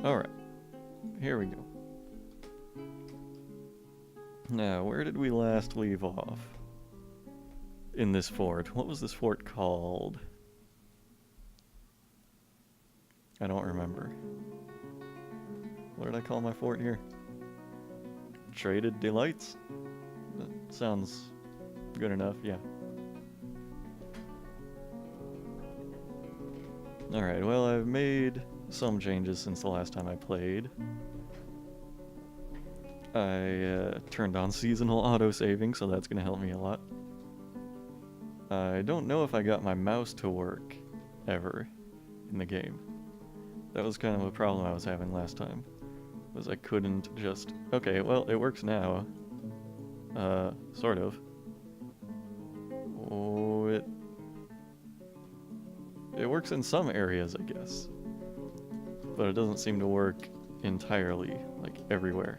Alright, here we go. Now, where did we last leave off? In this fort. What was this fort called? I don't remember. What did I call my fort here? Tradeddelights? That sounds good enough, yeah. Alright, well, I've made some changes since the last time I played. I turned on seasonal auto-saving, so that's going to help me a lot. I don't know if I got my mouse to work ever in the game. That was kind of a problem I was having last time. Was I couldn't just... Okay, well, it works now. Sort of. Oh, it works in some areas, I guess. But it doesn't seem to work entirely, like, everywhere.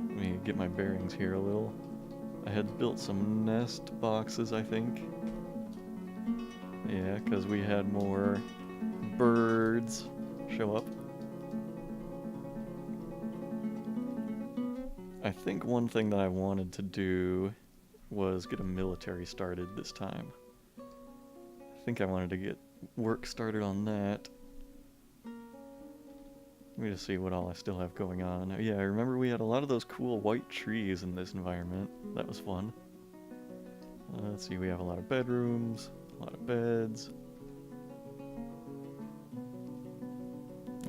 Let me get my bearings here a little. I had built some nest boxes, I think. Yeah, because we had more birds show up. I think one thing that I wanted to do was get a military started this time. I think I wanted to get work started on that. Let me just see what all I still have going on. Yeah, I remember we had a lot of those cool white trees in this environment. That was fun. Let's see, we have a lot of bedrooms, a lot of beds.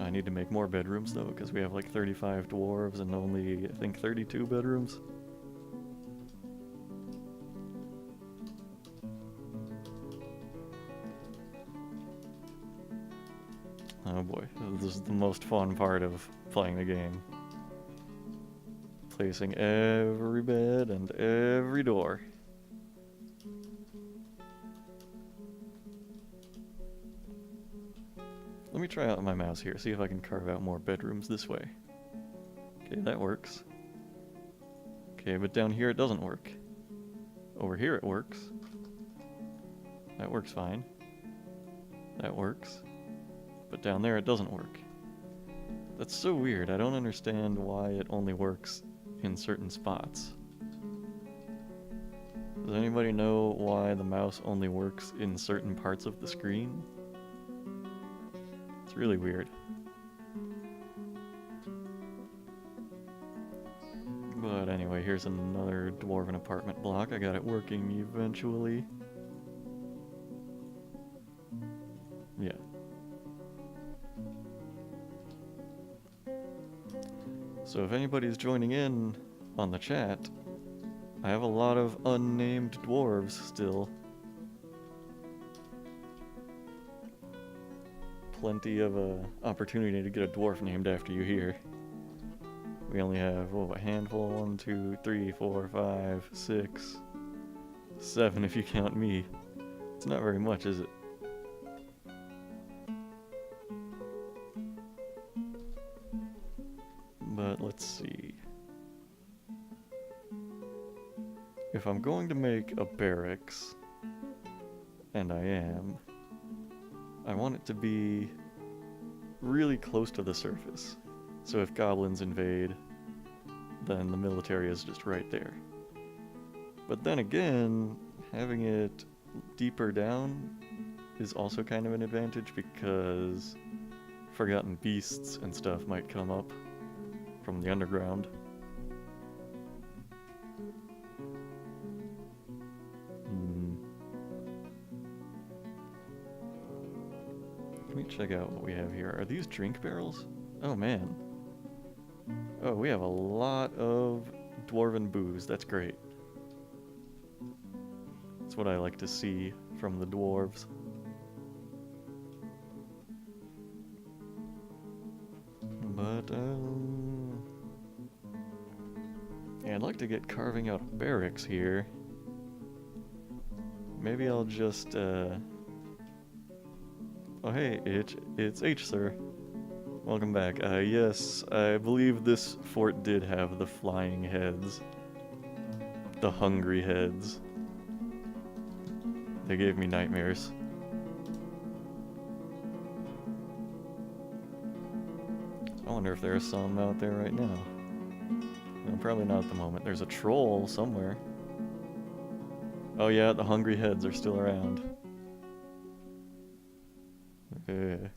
I need to make more bedrooms though, because we have like 35 dwarves and only, I think, 32 bedrooms. Oh boy, this is the most fun part of playing the game. Placing every bed and every door. Let me try out my mouse here, see if I can carve out more bedrooms this way. Okay, that works. Okay, but down here it doesn't work. Over here it works. That works fine. That works. But down there it doesn't work. That's so weird. I don't understand why it only works in certain spots. Does anybody know why the mouse only works in certain parts of the screen? It's really weird. But anyway, here's another dwarven apartment block. I got it working eventually. Yeah. So if anybody's joining in on the chat, I have a lot of unnamed dwarves still. Plenty of opportunity to get a dwarf named after you here. We only have, a handful? 1, 2, 3, 4, 5, 6, 7 if you count me. It's not very much, is it? But let's see. If I'm going to make a barracks, and I am, I want it to be really close to the surface. So if goblins invade, then the military is just right there. But then again, having it deeper down is also kind of an advantage because forgotten beasts and stuff might come up from the underground. Let me check out what we have here. Are these drink barrels? Oh man. Oh, we have a lot of dwarven booze. That's great. That's what I like to see from the dwarves. But, yeah, I'd like to get carving out a barracks here. Maybe I'll just, Oh hey, it's H, sir. Welcome back. Yes, I believe this fort did have the flying heads. The hungry heads. They gave me nightmares. I wonder if there's some out there right now. No, probably not at the moment. There's a troll somewhere. Oh yeah, the hungry heads are still around. I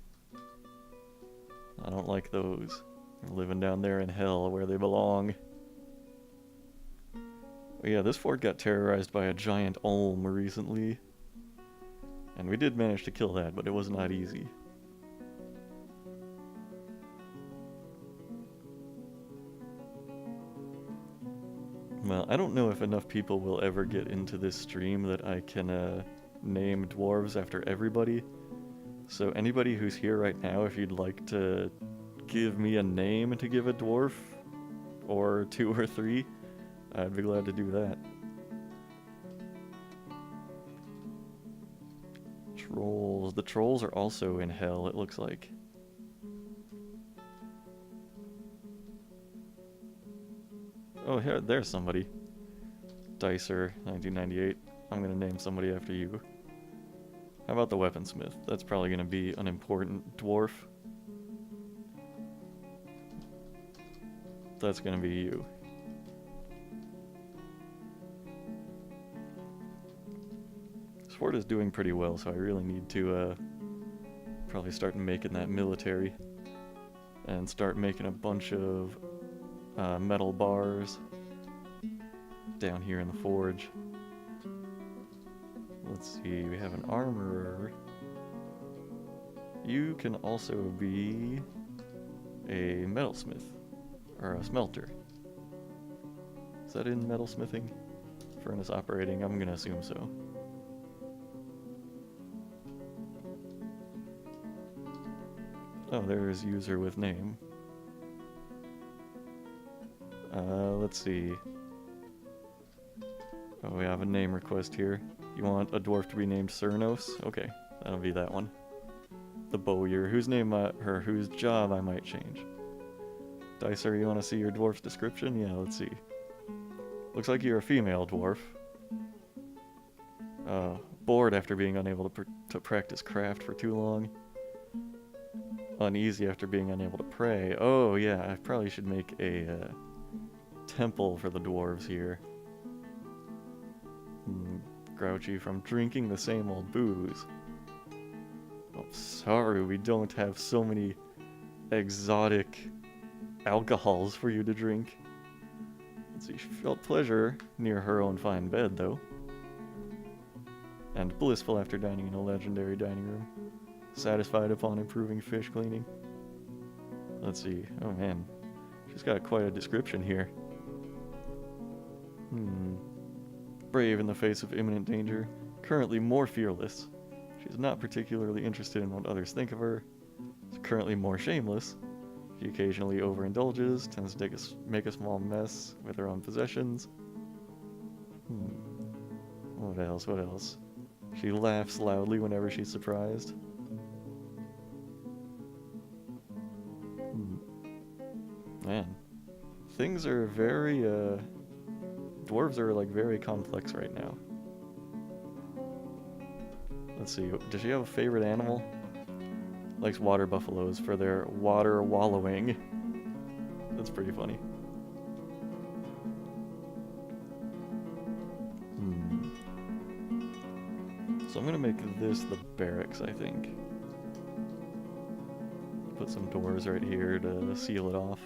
don't like those. They're living down there in hell where they belong. Oh yeah, this fort got terrorized by a giant olm recently. And we did manage to kill that, but it was not easy. Well, I don't know if enough people will ever get into this stream that I can name dwarves after everybody. So anybody who's here right now, if you'd like to give me a name to give a dwarf, or 2 or 3, I'd be glad to do that. Trolls. The trolls are also in hell, it looks like. Oh, here, there's somebody. Dicer, 1998. I'm gonna name somebody after you. How about the weaponsmith? That's probably gonna be an important dwarf. That's gonna be you. This fort is doing pretty well, so I really need to probably start making that military. And start making a bunch of metal bars down here in the forge. Let's see, we have an armorer. You can also be a metalsmith, or a smelter. Is that in metalsmithing? Furnace operating, I'm gonna assume so. Oh, there's user with name. Let's see. Oh, we have a name request here. You want a dwarf to be named Cernos? Okay, that'll be that one. The bowyer, whose name or whose job I might change. Dicer, you want to see your dwarf's description? Yeah, let's see. Looks like you're a female dwarf. Bored after being unable to practice craft for too long. Uneasy after being unable to pray. Oh yeah, I probably should make a temple for the dwarves here. Grouchy from drinking the same old booze. Oh, sorry, we don't have so many exotic alcohols for you to drink. Let's see, she felt pleasure near her own fine bed, though. And blissful after dining in a legendary dining room. Satisfied upon improving fish cleaning. Let's see, oh man, she's got quite a description here. Brave in the face of imminent danger, currently more fearless. She's not particularly interested in what others think of her. She's currently more shameless. She occasionally overindulges, tends to make a small mess with her own possessions. What else? What else? She laughs loudly whenever she's surprised. Man, things are very, dwarves are like very complex right now. Let's see, does she have a favorite animal? Likes water buffaloes for their water wallowing. That's pretty funny. So I'm gonna make this the barracks, I think. Put some doors right here to seal it off.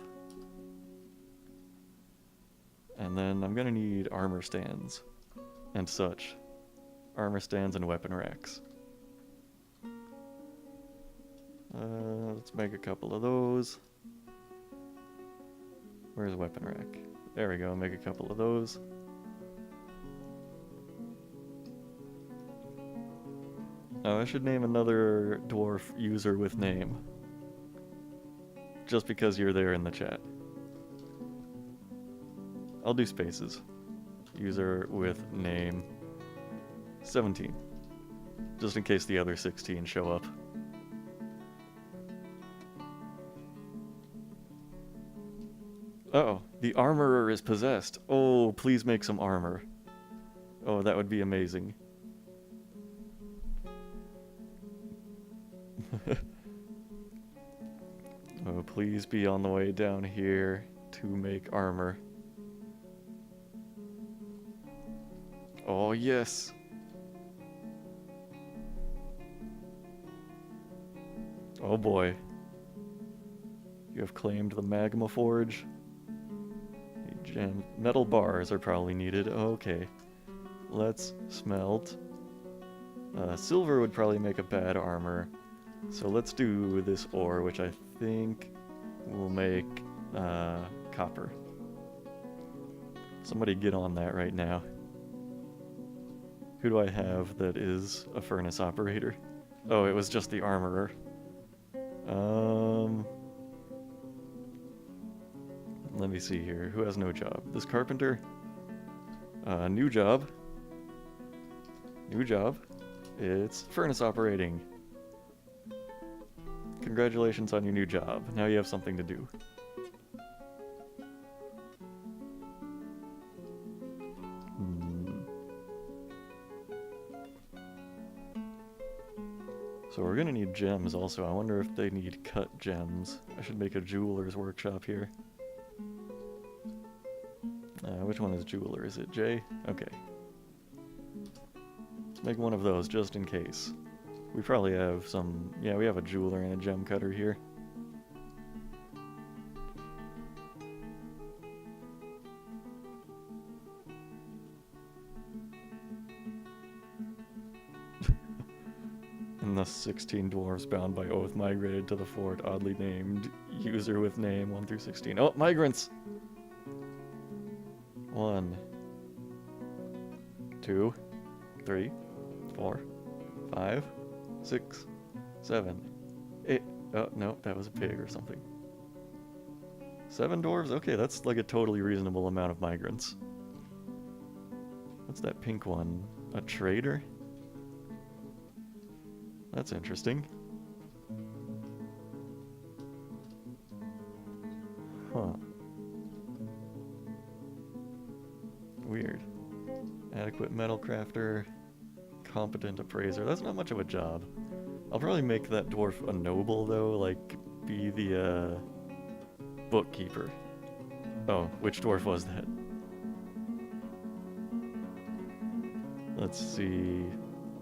And then I'm gonna need armor stands and such. Armor stands and weapon racks. Let's make a couple of those. Where's the weapon rack? There we go, make a couple of those. Oh, I should name another dwarf user with name. Just because you're there in the chat. I'll do spaces. User with name 17. Just in case the other 16 show up. Uh-oh, the armorer is possessed. Oh, please make some armor. Oh, that would be amazing. Oh, please be on the way down here to make armor. Oh, yes! Oh boy. You have claimed the magma forge. Gem metal bars are probably needed. Okay. Let's smelt. Silver would probably make a bad armor. So let's do this ore, which I think will make copper. Somebody get on that right now. Who do I have that is a furnace operator? Oh, it was just the armorer. Let me see here. Who has no job? This carpenter? New job. New job. It's furnace operating. Congratulations on your new job. Now you have something to do. So we're gonna need gems also. I wonder if they need cut gems. I should make a jeweler's workshop here. Which one is jeweler? Is it J? Okay. Let's make one of those just in case. We probably have some... Yeah, we have a jeweler and a gem cutter here. And thus 16 dwarves bound by oath migrated to the fort, oddly named user with name 1 through 16. Oh, migrants! 1, 2, 3, 4, 5, 6, 7, 8. Oh, no, that was a pig or something. 7 dwarves? Okay, that's like a totally reasonable amount of migrants. What's that pink one? A trader? That's interesting. Huh. Weird. Adequate metal crafter. Competent appraiser. That's not much of a job. I'll probably make that dwarf a noble, though, like, be the, bookkeeper. Oh, which dwarf was that? Let's see...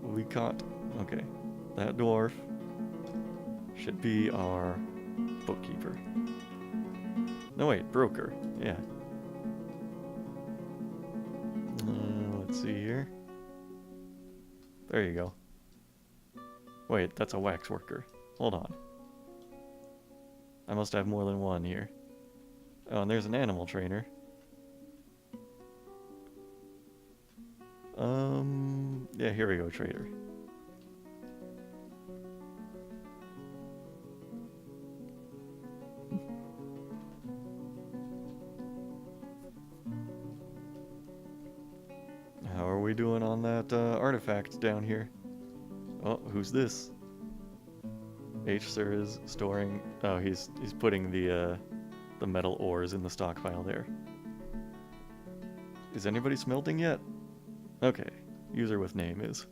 We caught... Okay. That dwarf should be our bookkeeper. No, wait, broker. Yeah. Let's see here. There you go. Wait, that's a wax worker. Hold on. I must have more than one here. Oh, and there's an animal trainer. Yeah, here we go, trader. How are we doing on that artifact down here? Oh, who's this? H-Sir is storing... Oh, he's putting the metal ores in the stockpile there. Is anybody smelting yet? Okay. User with name is.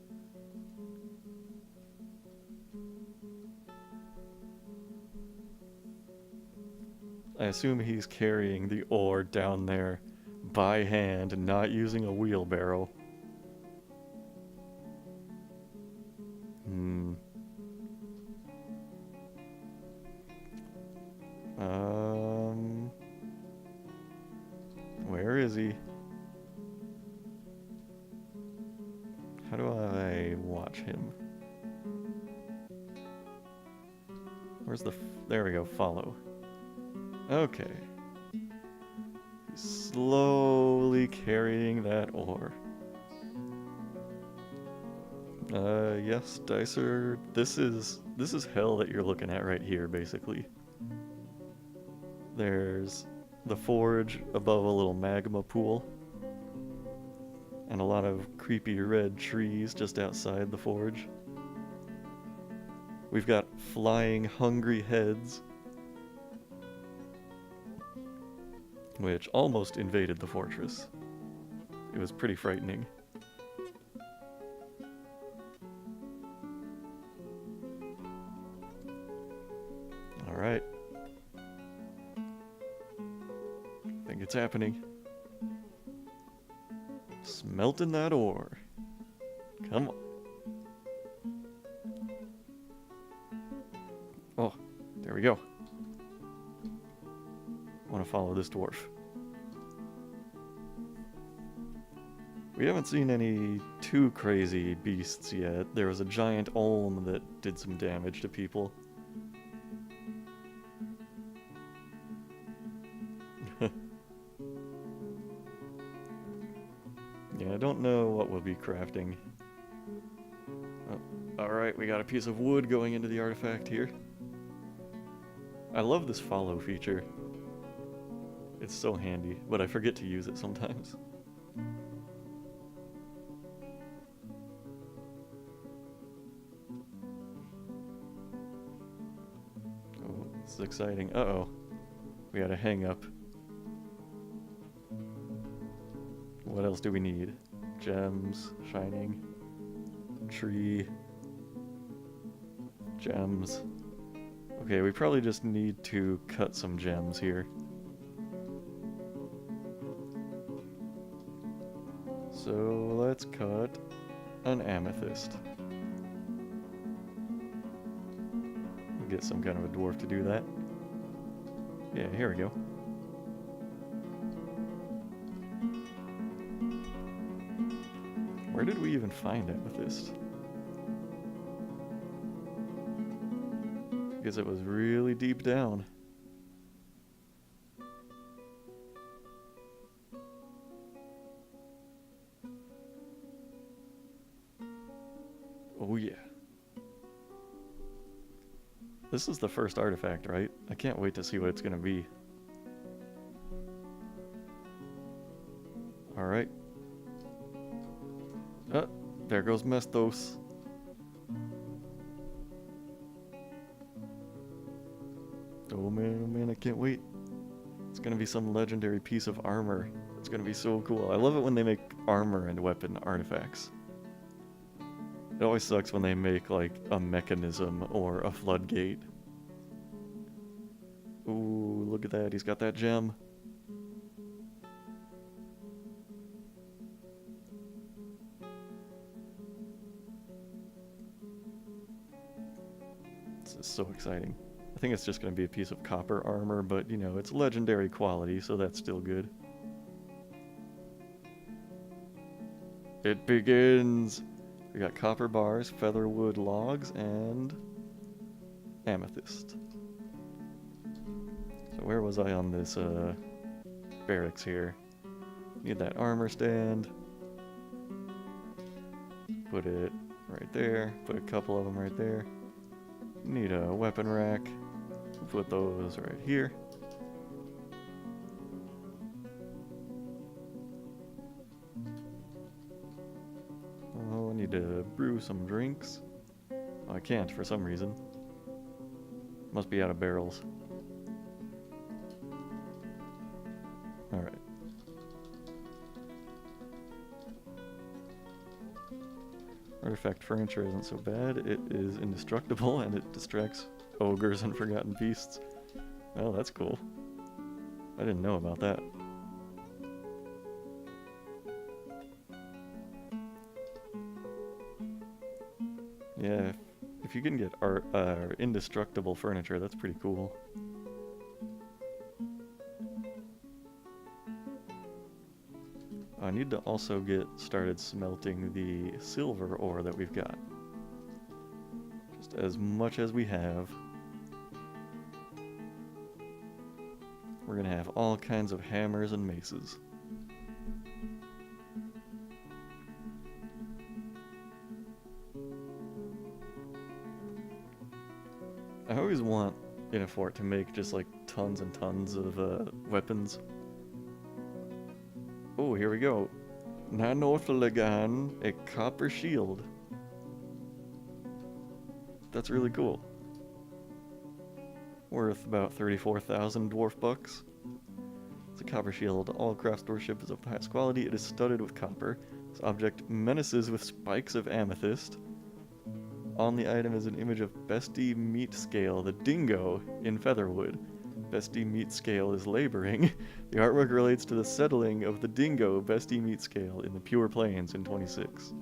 I assume he's carrying the ore down there by hand and not using a wheelbarrow. Where is he? How do I watch him? Where's the... There we go, follow. Okay. He's slowly carrying that ore. Yes, Dicer, this is hell that you're looking at right here, basically. There's the forge above a little magma pool. And a lot of creepy red trees just outside the forge. We've got flying hungry heads, which almost invaded the fortress. It was pretty frightening. Alright. I think it's happening. Smelting that ore. Come on. Oh, there we go. Want to follow this dwarf. We haven't seen any too crazy beasts yet. There was a giant olm that did some damage to people. Yeah, I don't know what we'll be crafting. Oh, alright, we got a piece of wood going into the artifact here. I love this follow feature. It's so handy, but I forget to use it sometimes. Oh, this is exciting. Uh-oh. We got a hang up. What else do we need? Gems, shining, tree, gems. Okay, we probably just need to cut some gems here. So let's cut an amethyst. Get some kind of a dwarf to do that. Yeah, here we go. Where did we even find amethyst? Because it was really deep down. Oh yeah. This is the first artifact, right? I can't wait to see what it's gonna be. Alright. Oh, there goes Mestos. Oh man, I can't wait. It's gonna be some legendary piece of armor. It's gonna be so cool. I love it when they make armor and weapon artifacts. It always sucks when they make, like, a mechanism or a floodgate. Ooh, look at that. He's got that gem. This is so exciting. I think it's just going to be a piece of copper armor, but, you know, it's legendary quality, so that's still good. It begins! We got copper bars, featherwood logs, and amethyst. So where was I on this barracks here? Need that armor stand. Put it right there. Put a couple of them right there. Need a weapon rack. Put those right here. Oh, I need to brew some drinks. Oh, I can't for some reason. Must be out of barrels. Alright. Artifact furniture isn't so bad. It is indestructible and it distracts ogres and forgotten beasts. Oh, that's cool. I didn't know about that. Yeah, if you can get indestructible furniture, that's pretty cool. I need to also get started smelting the silver ore that we've got. Just as much as we have. We're gonna have all kinds of hammers and maces. I always want in a fort to make just like tons and tons of weapons. Oh, here we go. Nanorthalagan, a copper shield. That's really cool. Worth about 34,000 dwarf bucks. It's a copper shield. All craft worship is of the highest quality. It is studded with copper. This object menaces with spikes of amethyst. On the item is an image of Bestie Meat Scale, the dingo, in Featherwood. Bestie Meat Scale is laboring. The artwork relates to the settling of the dingo Bestie Meat Scale in the Pure Plains in 26.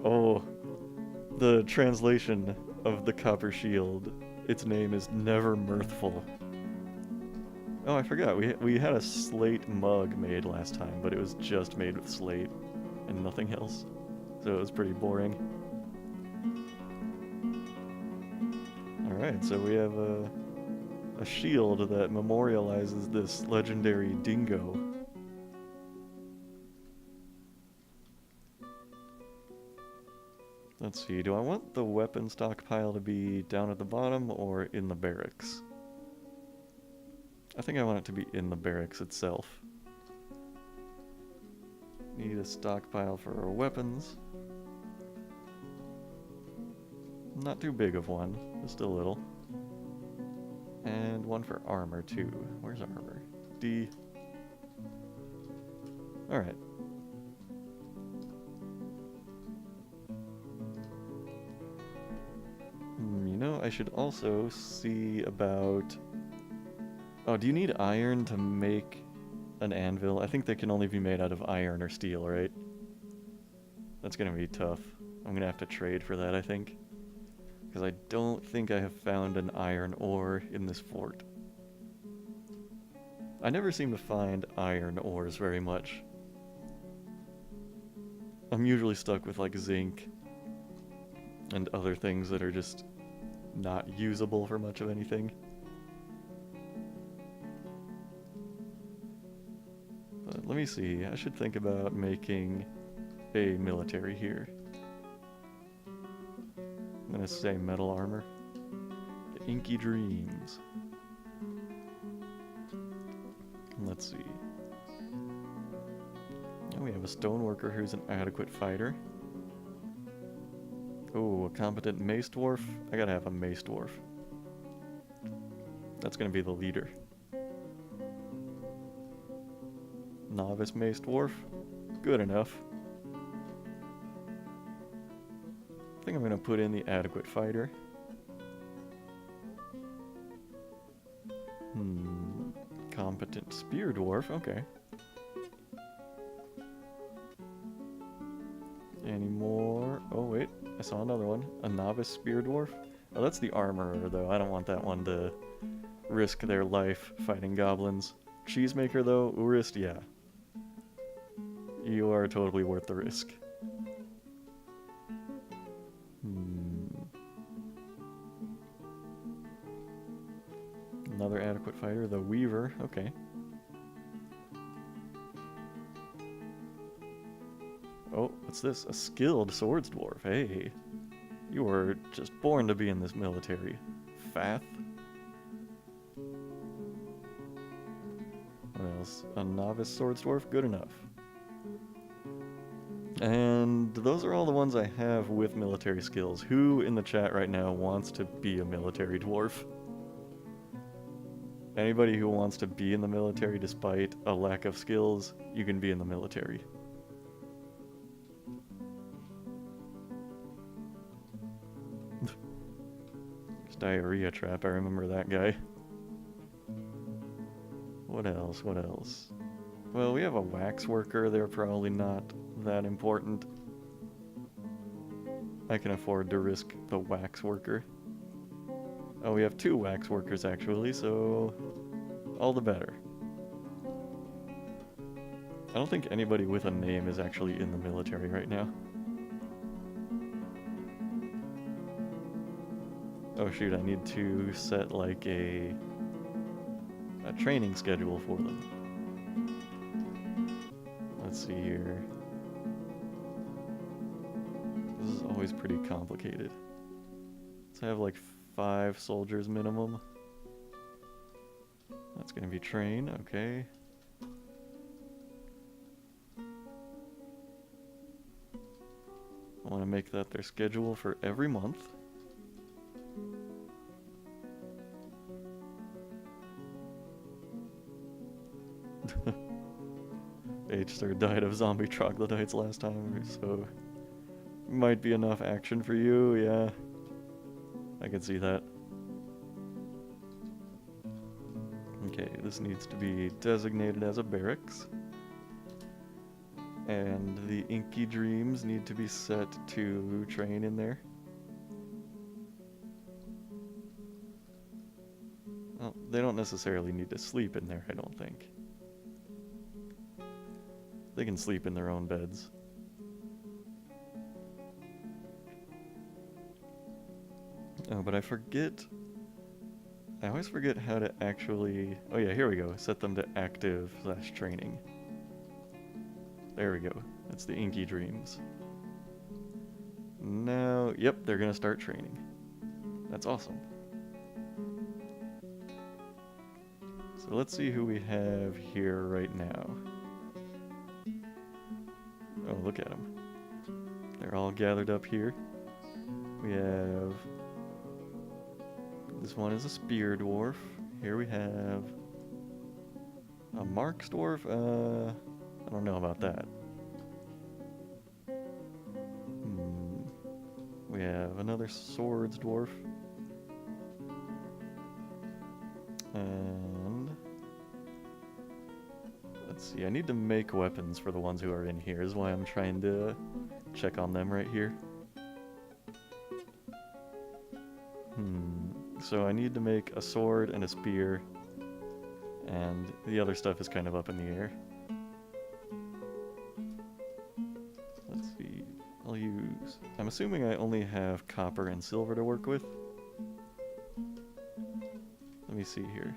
Oh, the translation of the copper shield. Its name is Never Mirthful. Oh, I forgot. We had a slate mug made last time, but it was just made with slate and nothing else. So it was pretty boring. Alright, so we have a shield that memorializes this legendary dingo. Let's see, do I want the weapon stockpile to be down at the bottom or in the barracks? I think I want it to be in the barracks itself. Need a stockpile for our weapons. Not too big of one, just a little. And one for armor too. Where's armor? D. Alright. You know, I should also see about... Oh, do you need iron to make an anvil? I think they can only be made out of iron or steel, right? That's gonna be tough. I'm gonna have to trade for that, I think. Because I don't think I have found an iron ore in this fort. I never seem to find iron ores very much. I'm usually stuck with like zinc and other things that are just not usable for much of anything. But let me see, I should think about making a military here. I'm gonna say metal armor. The Inky Dreams. Let's see. Oh, we have a stoneworker who's an adequate fighter. Oh, a competent mace dwarf. I gotta have a mace dwarf. That's gonna be the leader. Novice mace dwarf. Good enough. I think I'm gonna put in the adequate fighter. Competent spear dwarf, okay. Any more? Oh wait, I saw another one. A novice spear dwarf? Oh, that's the armorer though. I don't want that one to risk their life fighting goblins. Cheesemaker though, Urist, yeah. You are totally worth the risk. Another adequate fighter, the Weaver, okay. Oh, what's this? A skilled swords dwarf, hey. You were just born to be in this military. Fath? What else? A novice swords dwarf, good enough. And those are all the ones I have with military skills. Who in the chat right now wants to be a military dwarf? Anybody who wants to be in the military despite a lack of skills, you can be in the military. Diarrhea trap, I remember that guy. What else? What else? Well, we have a wax worker, they're probably not that important. I can afford to risk the wax worker. Oh, we have 2 wax workers actually, so all the better. I don't think anybody with a name is actually in the military right now. Oh shoot, I need to set like a training schedule for them. Let's see here. This is always pretty complicated. Let's have like 5 soldiers minimum. That's gonna be train, okay. I want to make that their schedule for every month. H-Star died of zombie troglodytes last time, so might be enough action for you, yeah. I can see that. Okay, this needs to be designated as a barracks. And the Inky Dreams need to be set to train in there. Well, they don't necessarily need to sleep in there, I don't think. They can sleep in their own beds. Oh, but I always forget how to actually... Oh yeah, here we go. Set them to active/training. There we go. That's the Inky Dreams. Now, yep, they're gonna start training. That's awesome. So let's see who we have here right now. Oh, look at them. They're all gathered up here. We have... This one is a spear dwarf. Here we have a marks dwarf. I don't know about that. We have another swords dwarf. And let's see, I need to make weapons for the ones who are in here. Is why I'm trying to check on them right here. So I need to make a sword and a spear, and the other stuff is kind of up in the air. Let's see, I'm assuming I only have copper and silver to work with. Let me see here.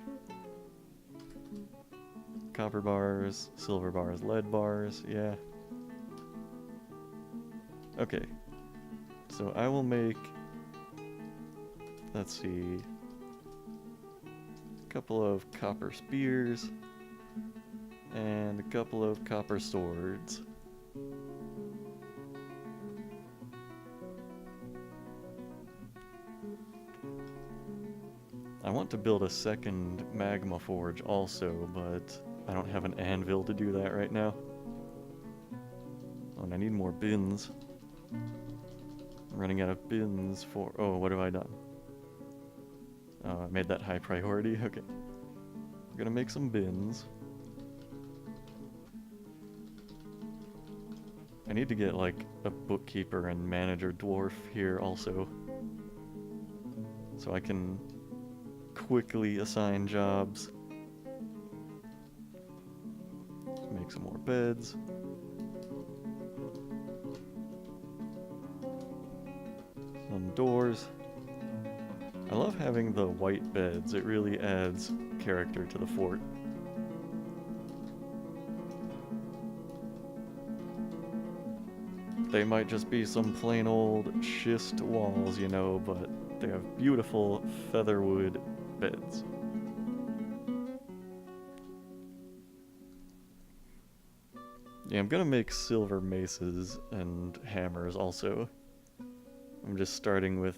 Copper bars, silver bars, lead bars, yeah. Okay, so I will make... Let's see, a couple of copper spears and a couple of copper swords. I want to build a second magma forge also, but I don't have an anvil to do that right now. Oh, and I need more bins. I'm running out of bins for... Oh, what have I done? Oh, I made that high priority. Okay. We're gonna make some bins. I need to get, like, a bookkeeper and manager dwarf here also. So I can quickly assign jobs. Make some more beds. Some doors. I love having the white beds. It really adds character to the fort. They might just be some plain old schist walls, you know, but they have beautiful featherwood beds. Yeah, I'm gonna make silver maces and hammers also. I'm just starting with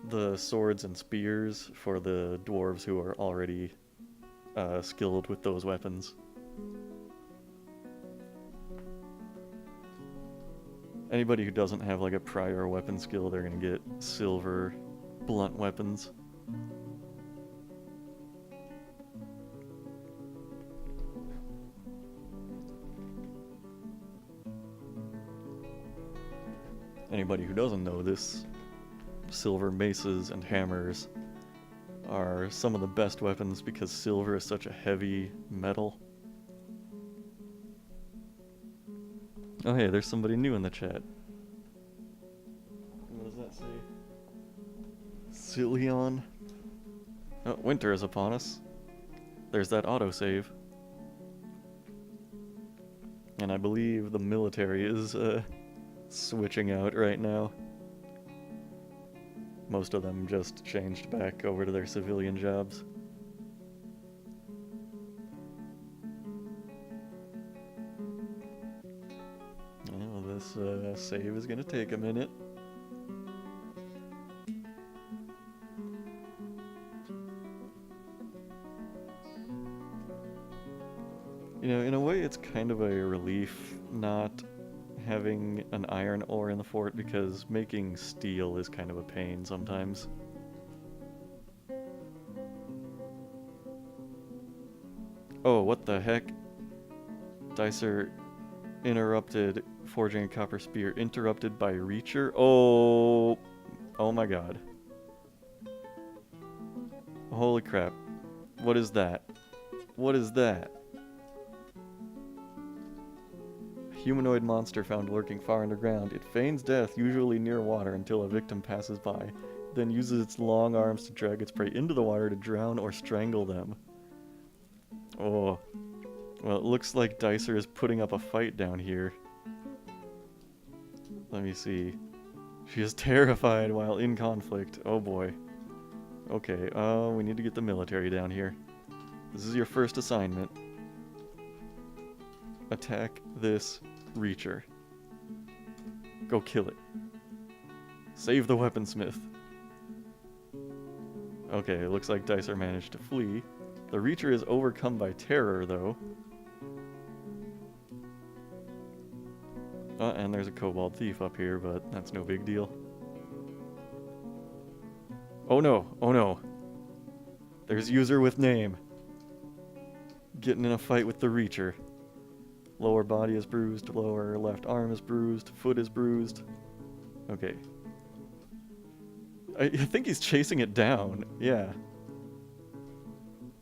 the swords and spears for the dwarves who are already skilled with those weapons. Anybody who doesn't have like a prior weapon skill, they're gonna get silver blunt weapons. Anybody who doesn't know this, silver maces and hammers are some of the best weapons because silver is such a heavy metal. Oh hey, there's somebody new in the chat. What does that say? Cillion? Oh, winter is upon us. There's that autosave. And I believe the military is switching out right now. Most of them just changed back over to their civilian jobs. Well, this save is gonna take a minute. You know, in a way it's kind of a relief not having an iron ore in the fort because making steel is kind of a pain sometimes. Oh, what the heck? Dicer interrupted forging a copper spear. Interrupted by Reacher? Oh, oh my god. Holy crap. What is that? What is that? Humanoid monster found lurking far underground. It feigns death, usually near water, until a victim passes by. Then uses its long arms to drag its prey into the water to drown or strangle them. Oh. Well, it looks like Dicer is putting up a fight down here. Let me see. She is terrified while in conflict. Oh boy. Okay, we need to get the military down here. This is your first assignment. Attack this Reacher. Go kill it. Save the weaponsmith. Okay, it looks like Dicer managed to flee. The Reacher is overcome by terror, though. And there's a kobold thief up here, but that's no big deal. Oh no, oh no. There's user with name. Getting in a fight with the Reacher. Lower body is bruised, lower left arm is bruised, foot is bruised. Okay. I think he's chasing it down, yeah.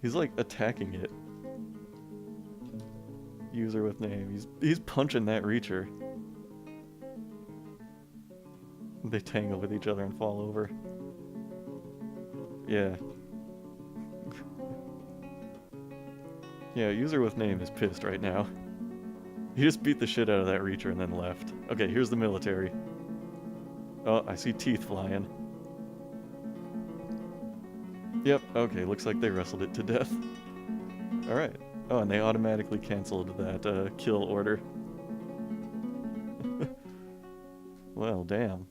He's like attacking it. User with name. He's punching that Reacher. They tangle with each other and fall over. Yeah. Yeah, user with name is pissed right now. He just beat the shit out of that Reacher and then left. Okay, here's the military. Oh, I see teeth flying. Yep, okay, looks like they wrestled it to death. Alright. Oh, and they automatically canceled that kill order. Well, damn.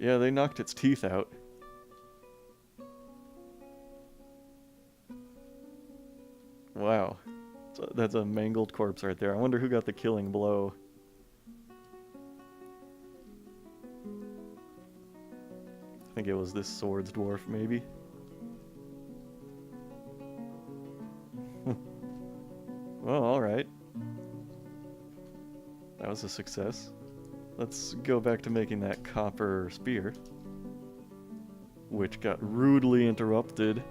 Yeah, they knocked its teeth out. Wow. So that's a mangled corpse right there. I wonder who got the killing blow. I think it was this swords dwarf, maybe. Well, alright. That was a success. Let's go back to making that copper spear, which got rudely interrupted.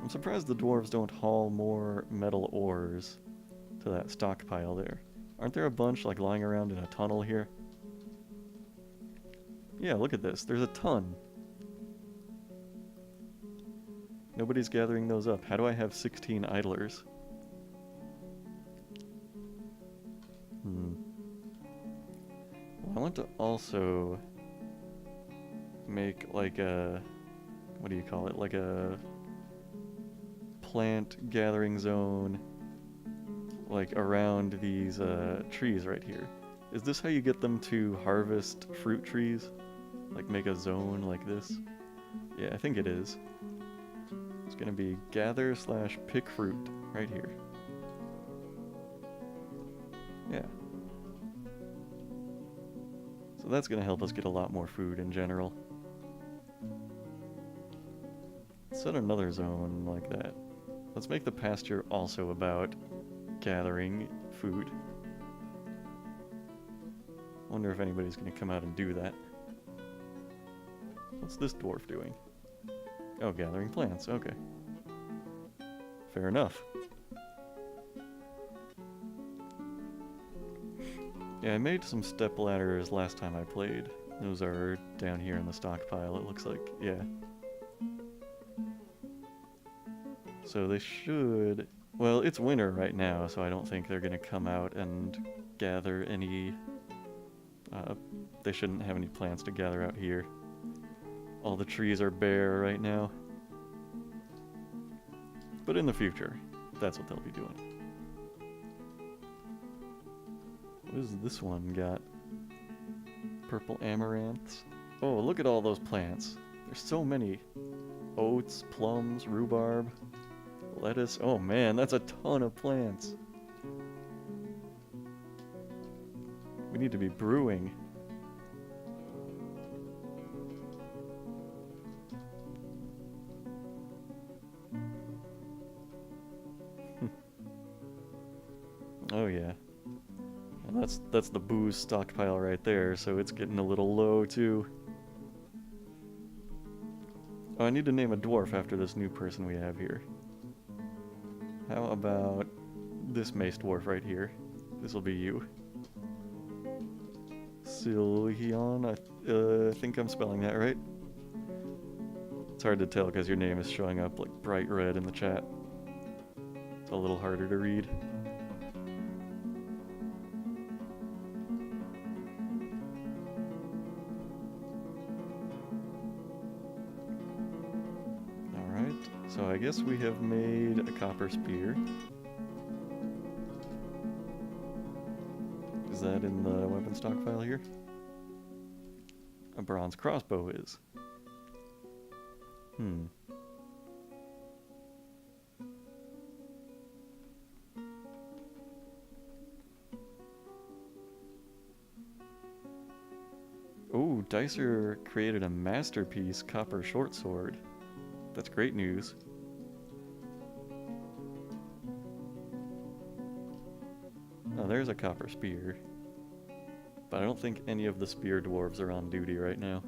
I'm surprised the dwarves don't haul more metal ores to that stockpile there. Aren't there a bunch like lying around in a tunnel here? Yeah, look at this. There's a ton. Nobody's gathering those up. How do I have 16 idlers? Well, I want to also make like a... what do you call it? Like a plant gathering zone like around these trees right here. Is this how you get them to harvest fruit trees? Like make a zone like this? Yeah, I think it is. It's gonna be gather / pick fruit right here. Yeah. So that's gonna help us get a lot more food in general. Set another zone like that. Let's make the pasture also about gathering food. Wonder if anybody's gonna come out and do that. What's this dwarf doing? Oh, gathering plants, okay. Fair enough. Yeah, I made some step ladders last time I played. Those are down here in the stockpile, it looks like. Yeah. So they should... Well, it's winter right now, so I don't think they're gonna come out and gather any... they shouldn't have any plants to gather out here. All the trees are bare right now. But in the future, that's what they'll be doing. What does this one got? Purple amaranths. Oh, look at all those plants. There's so many. Oats, plums, rhubarb. lettuce. Oh man, that's a ton of plants. We need to be brewing. Oh yeah. And that's the booze stockpile right there, so it's getting a little low too. Oh, I need to name a dwarf after this new person we have here. How about this mace dwarf right here? This will be you. Silhion, I think I'm spelling that right. It's hard to tell because your name is showing up like bright red in the chat. It's a little harder to read. Alright, so I guess we have made a copper spear. Is that in the weapon stockpile here? A bronze crossbow is. Oh, Dicer created a masterpiece copper short sword. That's great news. Oh, there's a copper spear. But I don't think any of the spear dwarves are on duty right now.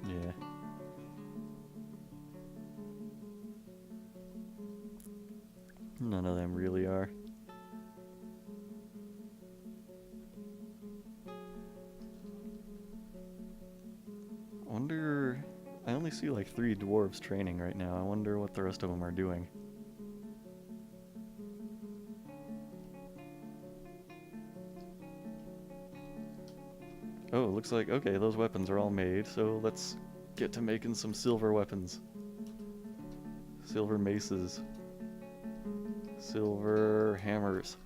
Yeah. None of them really are. Wonder... I only see like 3 dwarves training right now. I wonder what the rest of them are doing. Oh, it looks like, okay, those weapons are all made, so let's get to making some silver weapons. Silver maces. Silver hammers.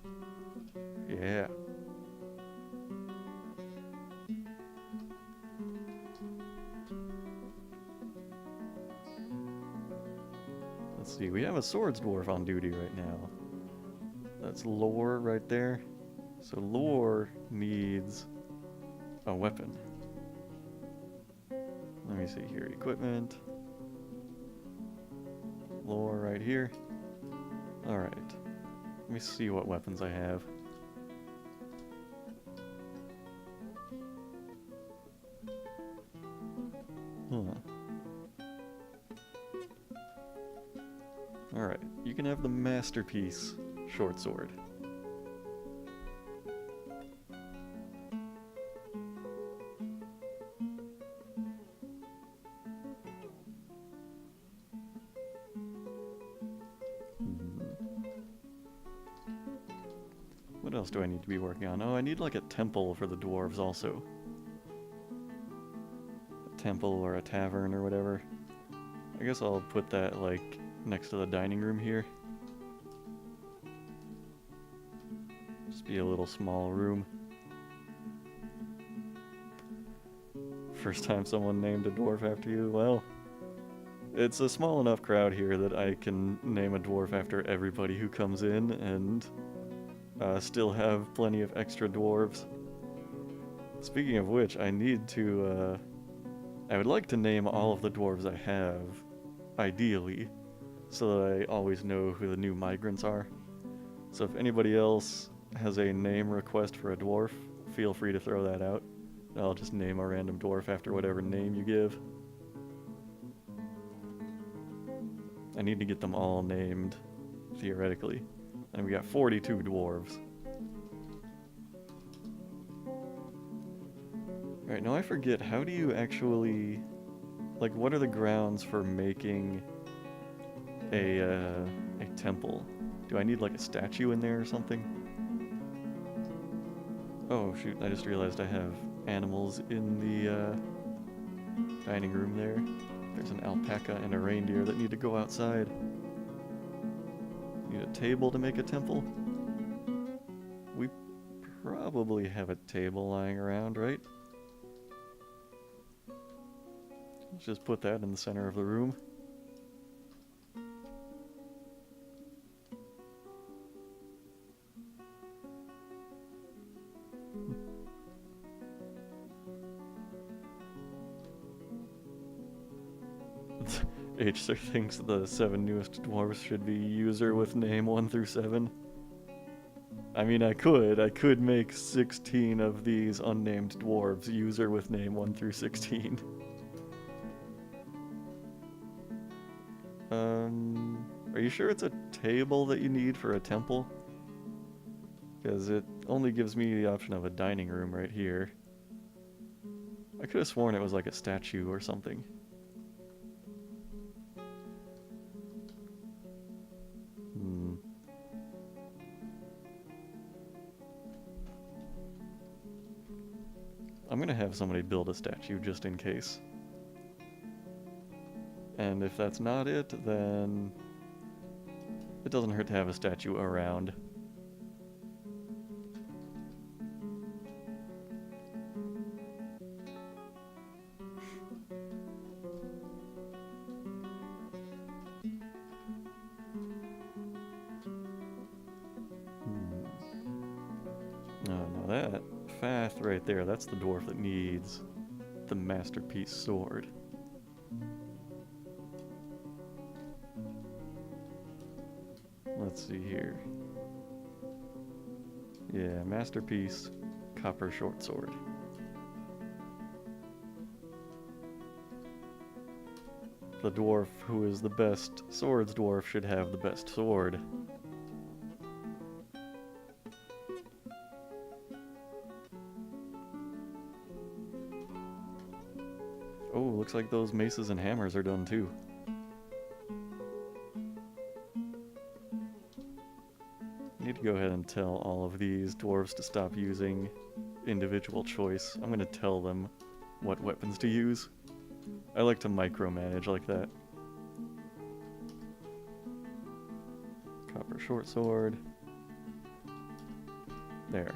Yeah. Let's see, we have a swords dwarf on duty right now. That's Lore right there. So Lore needs a weapon. Let me see here, equipment. Lore right here. Alright. Let me see what weapons I have. Alright, you can have the masterpiece short sword. What else do I need to be working on? Oh, I need like a temple for the dwarves also. A temple or a tavern or whatever. I guess I'll put that like next to the dining room here. Just be a little small room. First time someone named a dwarf after you? Well, it's a small enough crowd here that I can name a dwarf after everybody who comes in and still have plenty of extra dwarves. Speaking of which, I need to, I would like to name all of the dwarves I have, ideally, so that I always know who the new migrants are. So if anybody else has a name request for a dwarf, feel free to throw that out. I'll just name a random dwarf after whatever name you give. I need to get them all named, theoretically. And we got 42 dwarves. Alright, now I forget, how do you actually... Like, what are the grounds for making a temple? Do I need, like, a statue in there or something? Oh, shoot, I just realized I have animals in the dining room there. There's an alpaca and a reindeer that need to go outside. Need a table to make a temple? We probably have a table lying around, right? Let's just put that in the center of the room. H thinks the 7 newest dwarves should be user with name 1 through 7. I mean, I could make 16 of these unnamed dwarves user with name 1 through 16. Are you sure it's a table that you need for a temple? Because it only gives me the option of a dining room right here. I could have sworn it was like a statue or something. I'm gonna have somebody build a statue just in case. And if that's not it, then it doesn't hurt to have a statue around. Oh, now that Fath right there, that's the dwarf that needs the masterpiece sword. Let's see here. Yeah, masterpiece, copper short sword. The dwarf who is the best swords dwarf should have the best sword. Oh, looks like those maces and hammers are done too. Need to go ahead and tell all of these dwarves to stop using individual choice. I'm gonna tell them what weapons to use. I like to micromanage like that. Copper short sword. There.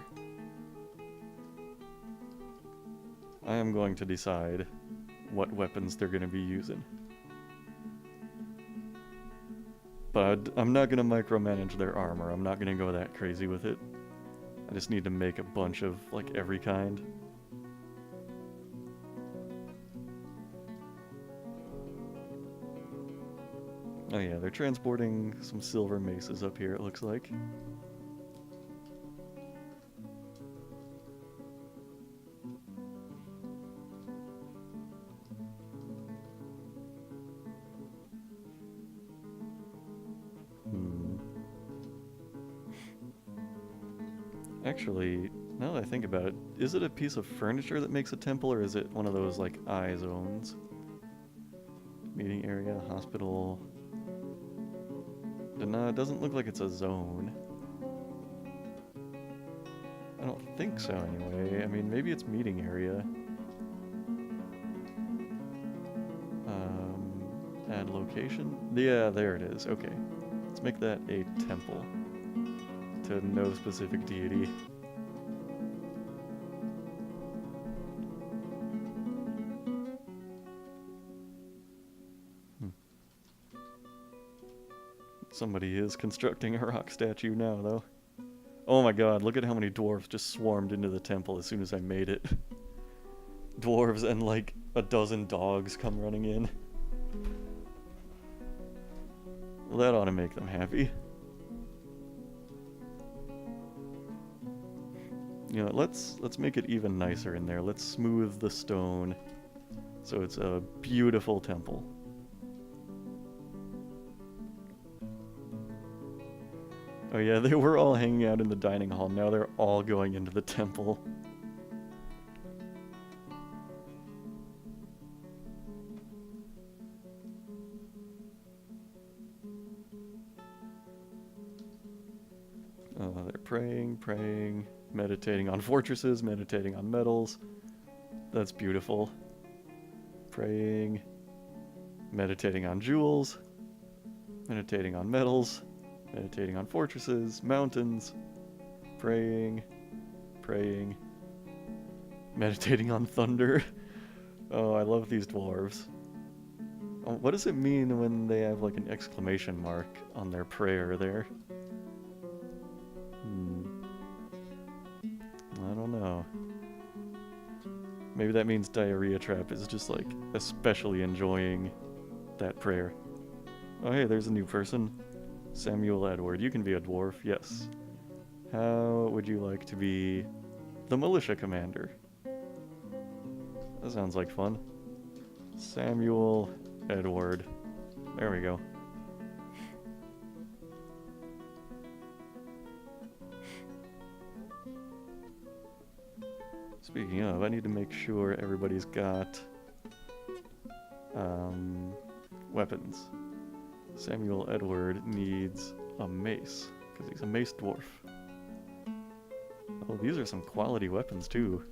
I am going to decide what weapons they're going to be using. But I'm not going to micromanage their armor. I'm not going to go that crazy with it. I just need to make a bunch of, like, every kind. Oh yeah, they're transporting some silver maces up here, it looks like. Actually, now that I think about it, is it a piece of furniture that makes a temple, or is it one of those, like, eye zones? Meeting area, hospital... No, it doesn't look like it's a zone. I don't think so, anyway. I mean, maybe it's meeting area. Add location? Yeah, there it is. Okay. Let's make that a temple. To no specific deity. Somebody is constructing a rock statue now, though. Oh my god, look at how many dwarves just swarmed into the temple as soon as I made it. Dwarves and like a dozen dogs come running in. Well, that ought to make them happy. You know, let's make it even nicer in there. Let's smooth the stone so it's a beautiful temple. Oh yeah, they were all hanging out in the dining hall. Now they're all going into the temple. They're praying, meditating on fortresses, meditating on metals. That's beautiful. Praying, meditating on jewels, meditating on metals. Meditating on fortresses, mountains, praying, praying, meditating on thunder. Oh, I love these dwarves. Oh, what does it mean when they have like an exclamation mark on their prayer there? I don't know. Maybe that means Diarrhea Trap is just like especially enjoying that prayer. Oh hey, there's a new person. Samuel Edward, you can be a dwarf, yes. How would you like to be the militia commander? That sounds like fun. Samuel Edward. There we go. Speaking of, I need to make sure everybody's got weapons. Samuel Edward needs a mace, because he's a mace dwarf. Oh, these are some quality weapons too.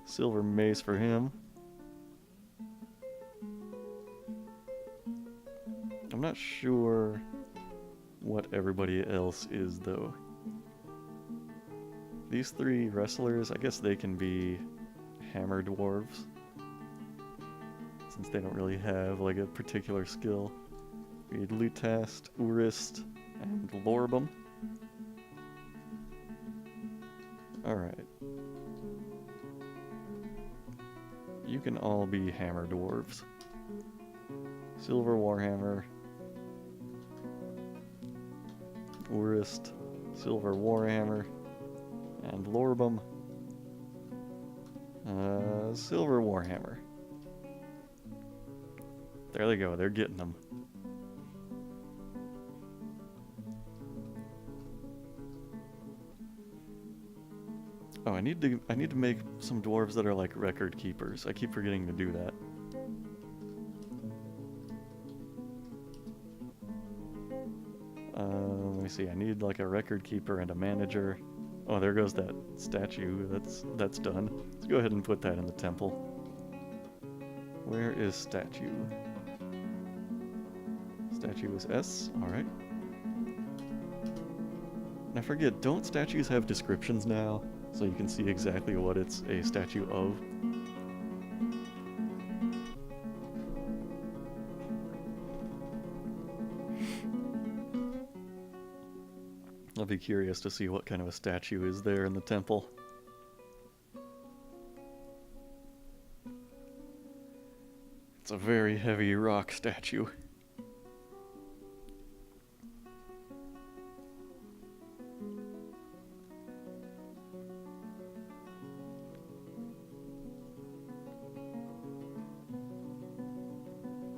Silver mace for him. I'm not sure what everybody else is though. These three wrestlers, I guess they can be hammer dwarves, since they don't really have like a particular skill. We need Lutast, Urist, and Lorbum. Alright. You can all be hammer dwarves. Silver Warhammer, Urist, Silver Warhammer, and Lorbum, Silver Warhammer. There they go, they're getting them. Oh, I need to make some dwarves that are like record keepers. I keep forgetting to do that. Let me see, I need like a record keeper and a manager. Oh, there goes that statue. That's done. Let's go ahead and put that in the temple. Where is statue? Statue is S, alright. And I forget, don't statues have descriptions now? So you can see exactly what it's a statue of? I'll be curious to see what kind of a statue is there in the temple. It's a very heavy rock statue.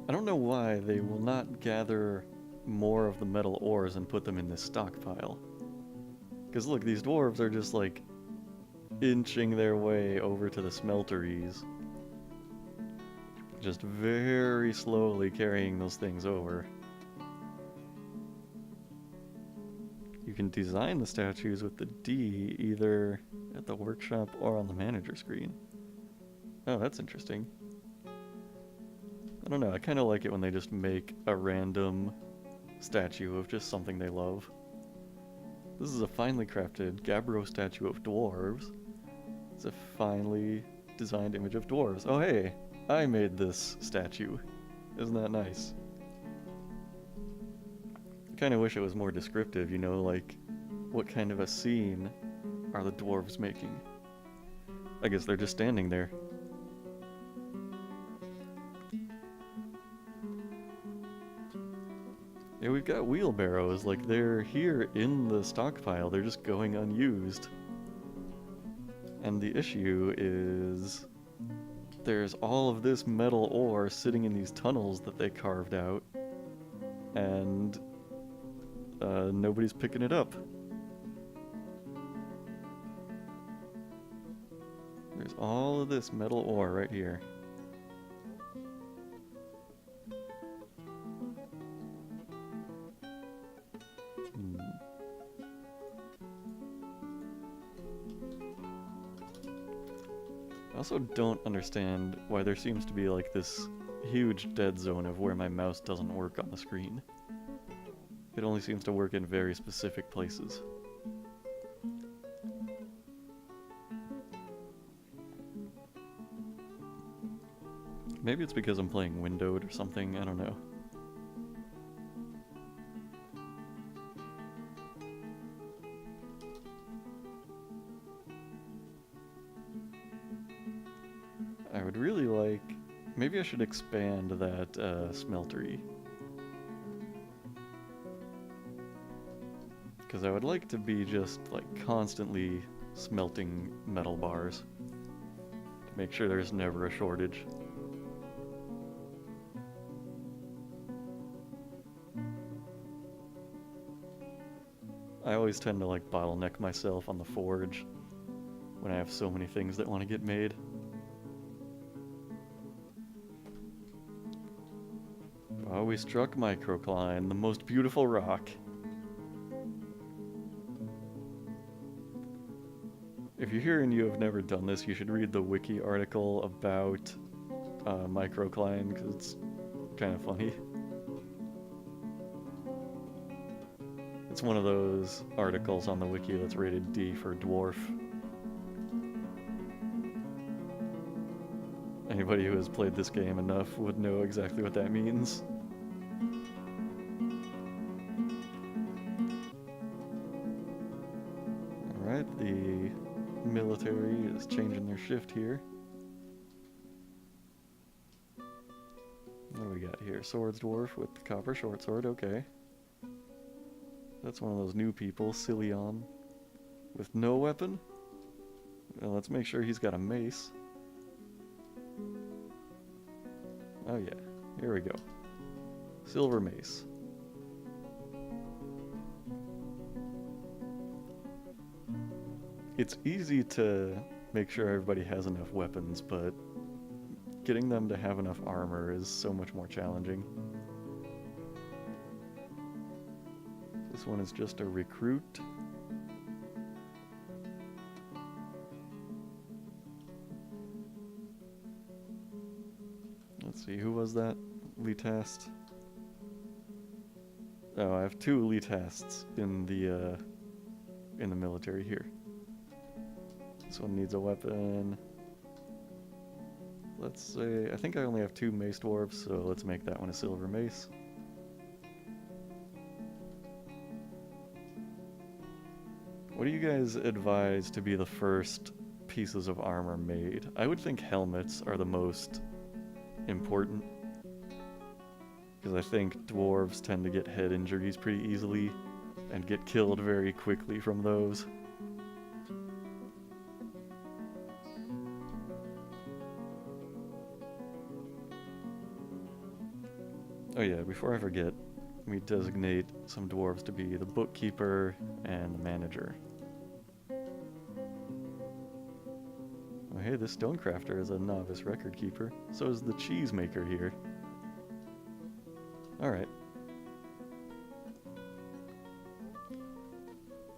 I don't know why they will not gather more of the metal ores and put them in this stockpile. Because look, these dwarves are just like inching their way over to the smelteries. Just very slowly carrying those things over. You can design the statues with the D either at the workshop or on the manager screen. Oh, that's interesting. I don't know, I kind of like it when they just make a random statue of just something they love. This is a finely crafted Gabbro statue of dwarves. It's a finely designed image of dwarves. Oh hey, I made this statue. Isn't that nice? I kind of wish it was more descriptive, you know, like what kind of a scene are the dwarves making? I guess they're just standing there. Yeah, we've got wheelbarrows, like they're here in the stockpile, they're just going unused. And the issue is there's all of this metal ore sitting in these tunnels that they carved out, and nobody's picking it up. There's all of this metal ore right here. I also don't understand why there seems to be like this huge dead zone of where my mouse doesn't work on the screen. It only seems to work in very specific places. Maybe it's because I'm playing windowed or something, I don't know. I would really like... Maybe I should expand that smeltery. Because I would like to be just like constantly smelting metal bars to make sure there's never a shortage. I always tend to like bottleneck myself on the forge when I have so many things that want to get made. Oh, we struck microcline, the most beautiful rock. If you're here and you have never done this, you should read the wiki article about microcline, because it's kind of funny. It's one of those articles on the wiki that's rated D for dwarf. Anybody who has played this game enough would know exactly what that means. Alright, the military is changing their shift here. What do we got here? Swords dwarf with the copper short sword, okay. That's one of those new people, Cillion, with no weapon? Well, let's make sure he's got a mace. Oh yeah, here we go. Silver mace. It's easy to make sure everybody has enough weapons, but getting them to have enough armor is so much more challenging. This one is just a recruit. Let's see, who was that? Elitast. Oh, I have 2 elitasts in the military here. This one needs a weapon. Let's say, I think I only have 2 mace dwarves, so let's make that one a silver mace. What do you guys advise to be the first pieces of armor made? I would think helmets are the most important, because I think dwarves tend to get head injuries pretty easily and get killed very quickly from those. Oh yeah, before I forget, we designate some dwarves to be the bookkeeper and the manager. Oh hey, this stonecrafter is a novice record keeper. So is the cheese maker here. Alright.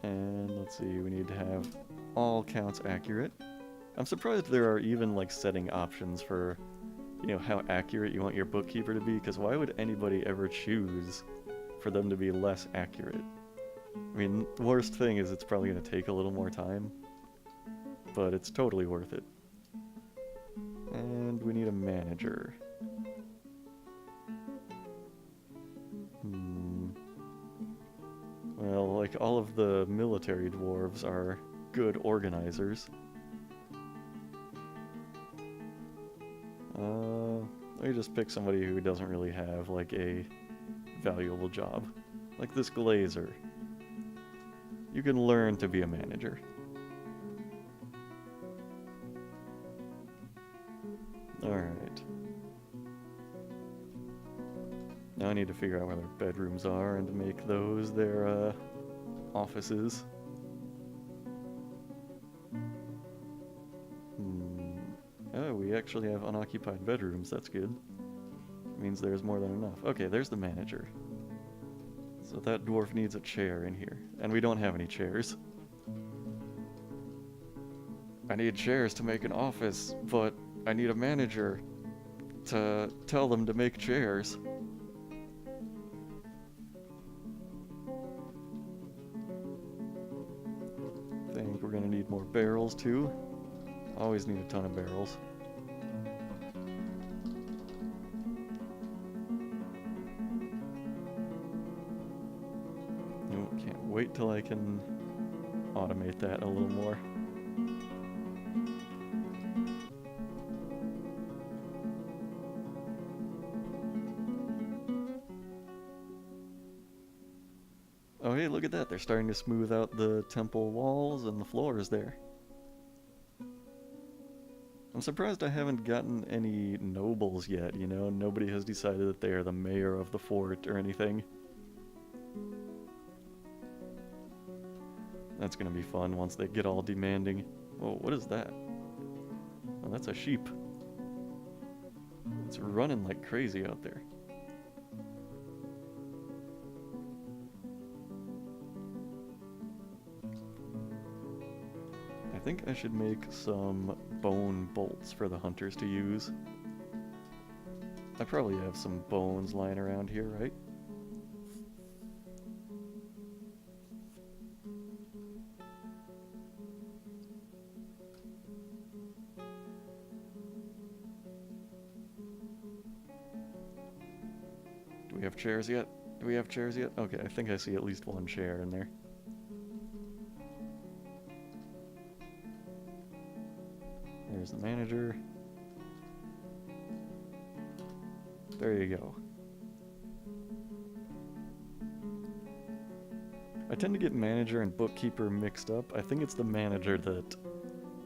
And let's see, we need to have all counts accurate. I'm surprised there are even like setting options for, you know, how accurate you want your bookkeeper to be, because why would anybody ever choose for them to be less accurate? I mean, the worst thing is it's probably going to take a little more time, but it's totally worth it. And we need a manager. Well, like all of the military dwarves are good organizers. Let me just pick somebody who doesn't really have like a valuable job. Like this glazer. You can learn to be a manager. Alright. Now I need to figure out where their bedrooms are and to make those their offices. Oh, we actually have unoccupied bedrooms, that's good. It means there's more than enough. Okay, there's the manager. So that dwarf needs a chair in here, and we don't have any chairs. I need chairs to make an office, but I need a manager to tell them to make chairs. I think we're gonna need more barrels too. Always need a ton of barrels. wait till I can automate that a little more. Oh hey, look at that. They're starting to smooth out the temple walls and the floors there. I'm surprised I haven't gotten any nobles yet, you know? Nobody has decided that they are the mayor of the fort or anything. That's gonna be fun once they get all demanding. Oh, what is that? Oh, that's a sheep. It's running like crazy out there. I think I should make some bone bolts for the hunters to use. I probably have some bones lying around here, right? Do we have chairs yet? Do we have chairs yet? Okay, I think I see at least one chair in there. There's the manager. There you go. I tend to get manager and bookkeeper mixed up. I think it's the manager that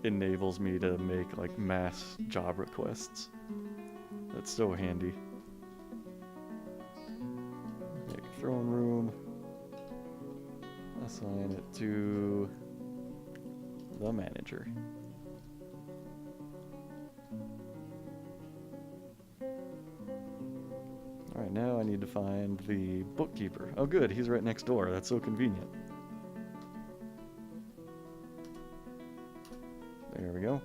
enables me to make like mass job requests. That's so handy. Make a throne room. Assign it to the manager. Alright, now I need to find the bookkeeper. Oh good, he's right next door. That's so convenient. There we go.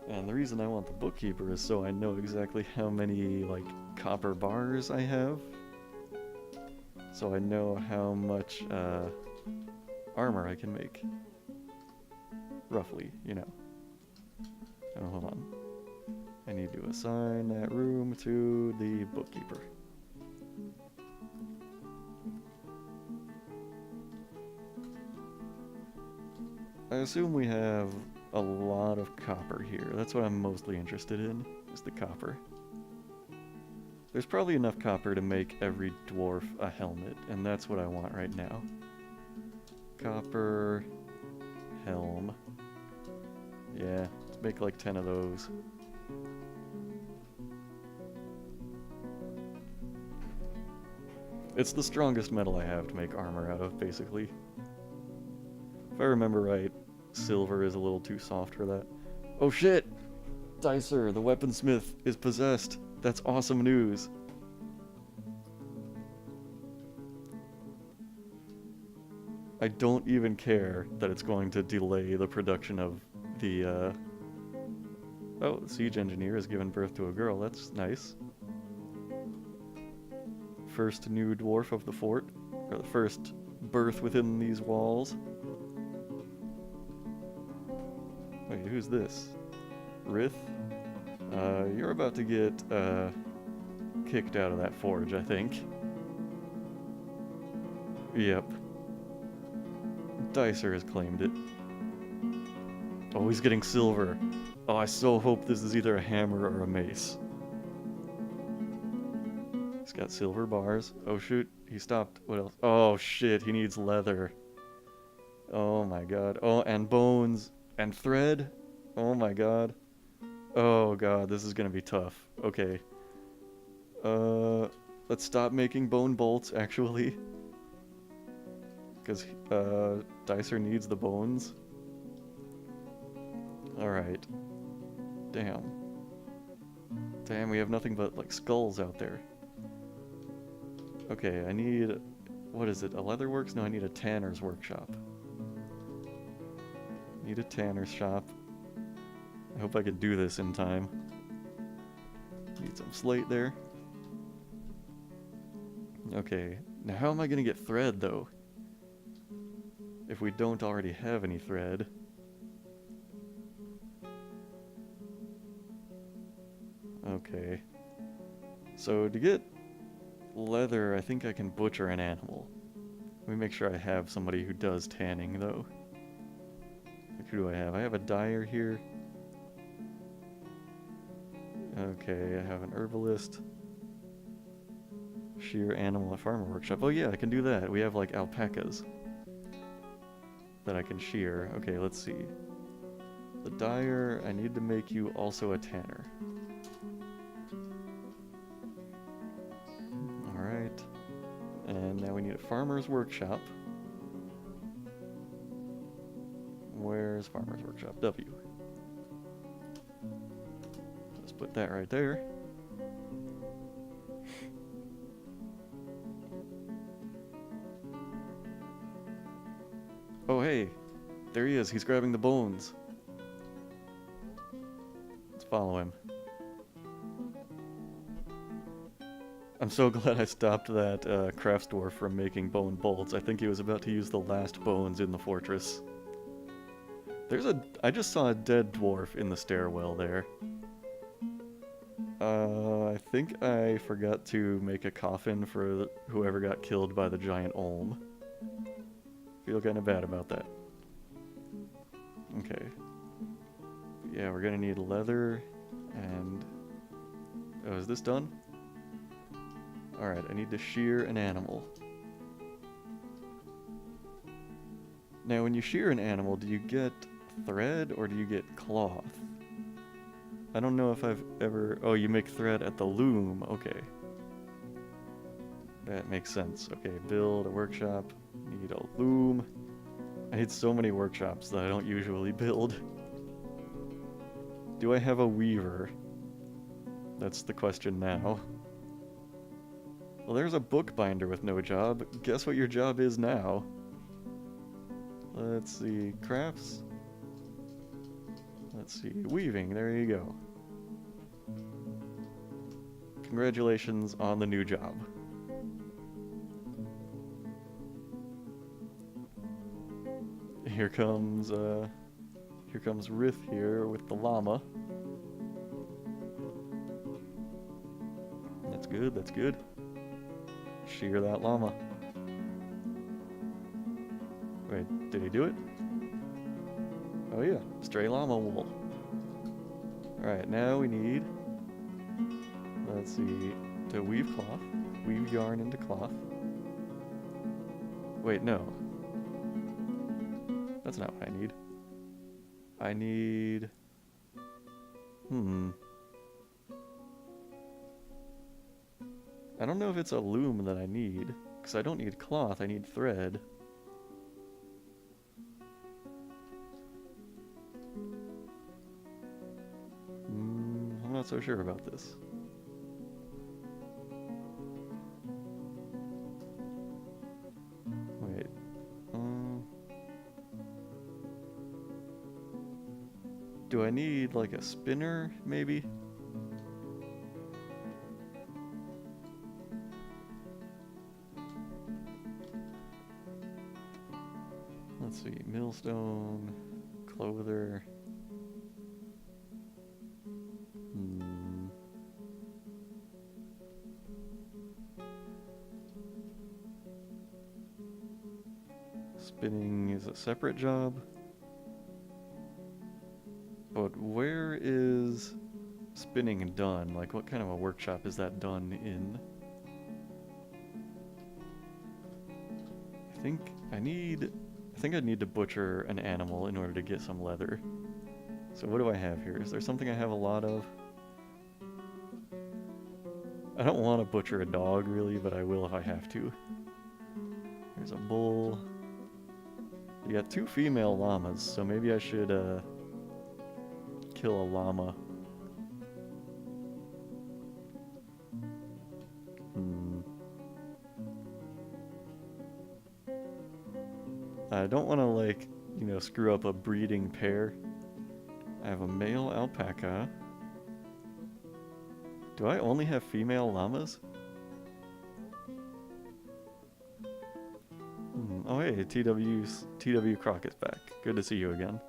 And the reason I want the bookkeeper is so I know exactly how many, like, copper bars I have. So I know how much, armor I can make. Roughly, you know. Oh, hold on. I need to assign that room to the bookkeeper. I assume we have a lot of copper here. That's what I'm mostly interested in, is the copper. There's probably enough copper to make every dwarf a helmet, and that's what I want right now. Copper... helm. Yeah, let's make like 10 of those. It's the strongest metal I have to make armor out of, basically. If I remember right, silver is a little too soft for that. Oh shit! Dicer, the weaponsmith, is possessed. That's awesome news. I don't even care that it's going to delay the production of the, Oh, the siege engineer has given birth to a girl. That's nice. First new dwarf of the fort. Or the first birth within these walls. Wait, who's this? Rith? You're about to get, kicked out of that forge, I think. Yep. Dicer has claimed it. Oh, he's getting silver. Oh, I so hope this is either a hammer or a mace. He's got silver bars. Oh shoot, he stopped. What else? Oh shit, he needs leather. Oh my god. Oh, and bones. And thread. Oh my god. Oh god, this is gonna be tough. Okay. Let's stop making bone bolts, actually. Because, Dicer needs the bones. Alright. Damn. Damn, we have nothing but, like, skulls out there. Okay, I need... What is it? A leatherworks? No, I need a tanner's workshop. Need a tanner's shop. I hope I can do this in time. Need some slate there. Okay, now how am I gonna get thread, though? If we don't already have any thread. Okay. So to get leather, I think I can butcher an animal. Let me make sure I have somebody who does tanning, though. Like, who do I have? I have a dyer here. Okay, I have an herbalist. Shear animal at farmer workshop. Oh yeah, I can do that. We have like alpacas that I can shear. Okay, let's see. The dyer, I need to make you also a tanner. Alright. And now we need a farmer's workshop. Where's farmer's workshop? W. Let's put that right there. Oh hey, there he is. He's grabbing the bones. Let's follow him. I'm so glad I stopped that crafts dwarf from making bone bolts. I think he was about to use the last bones in the fortress. I just saw a dead dwarf in the stairwell there. I think I forgot to make a coffin for whoever got killed by the giant olm. Feel kind of bad about that. Okay. Yeah, we're gonna need leather and... Oh, is this done? Alright, I need to shear an animal. Now, when you shear an animal, do you get thread or do you get cloth? I don't know if I've ever... Oh, you make thread at the loom. Okay. That makes sense. Okay, build a workshop. Need a loom. I need so many workshops that I don't usually build. Do I have a weaver? That's the question now. Well, there's a bookbinder with no job. Guess what your job is now? Let's see. Crafts? Let's see. Weaving. There you go. Congratulations on the new job. Here comes Rith here with the llama. That's good, that's good. Shear that llama. Wait, did he do it? Oh yeah, stray llama wool. Alright, now we need, let's see, to weave cloth. Weave yarn into cloth. Wait, no. That's not what I need. I need... I don't know if it's a loom that I need, because I don't need cloth, I need thread. I'm not so sure about this. Wait. Do I need like a spinner, maybe? Let's see, millstone, clother. Spinning is a separate job. But where is spinning done? Like, what kind of a workshop is that done in? I think I'd need to butcher an animal in order to get some leather. So what do I have here? Is there something I have a lot of? I don't want to butcher a dog, really, but I will if I have to. There's a bull. You got 2 female llamas, so maybe I should, kill a llama. I don't want to, like, you know, screw up a breeding pair. I have a male alpaca. Do I only have female llamas? Oh hey, TW Crockett's back. Good to see you again.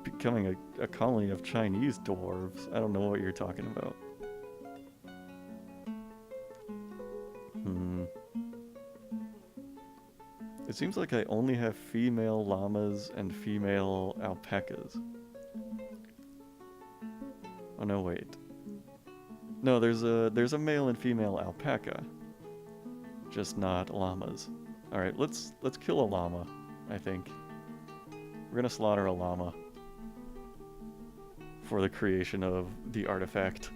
becoming a colony of Chinese dwarves. I don't know what you're talking about. It seems like I only have female llamas and female alpacas. Oh no, wait. No, there's a male and female alpaca. Just not llamas. Alright, let's kill a llama, I think. We're gonna slaughter a llama for the creation of the artifact.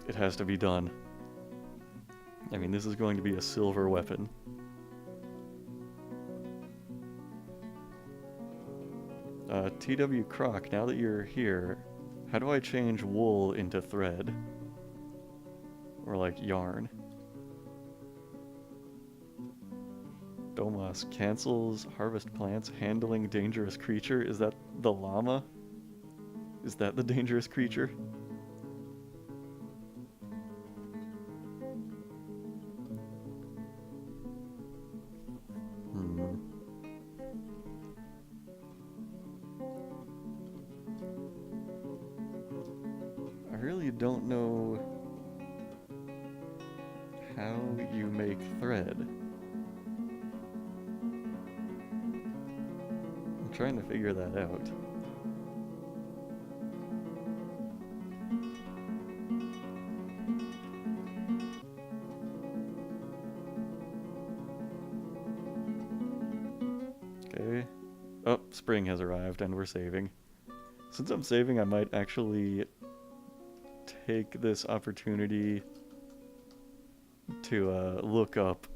It has to be done. I mean, this is going to be a silver weapon. TW Croc, now that you're here, how do I change wool into thread? Or like yarn? Domas cancels harvest plants, handling dangerous creature. Is that the llama? Is that the dangerous creature? I really don't know how you make thread. I'm trying to figure that out. Okay. Oh, spring has arrived and we're saving. Since I'm saving, I might actually take this opportunity to look up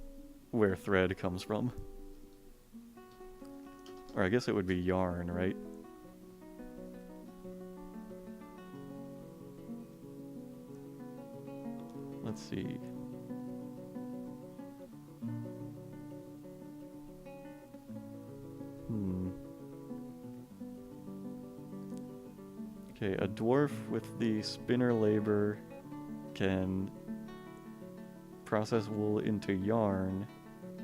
where thread comes from. Or I guess it would be yarn, right? Let's see. Okay, a dwarf with the spinner labor can process wool into yarn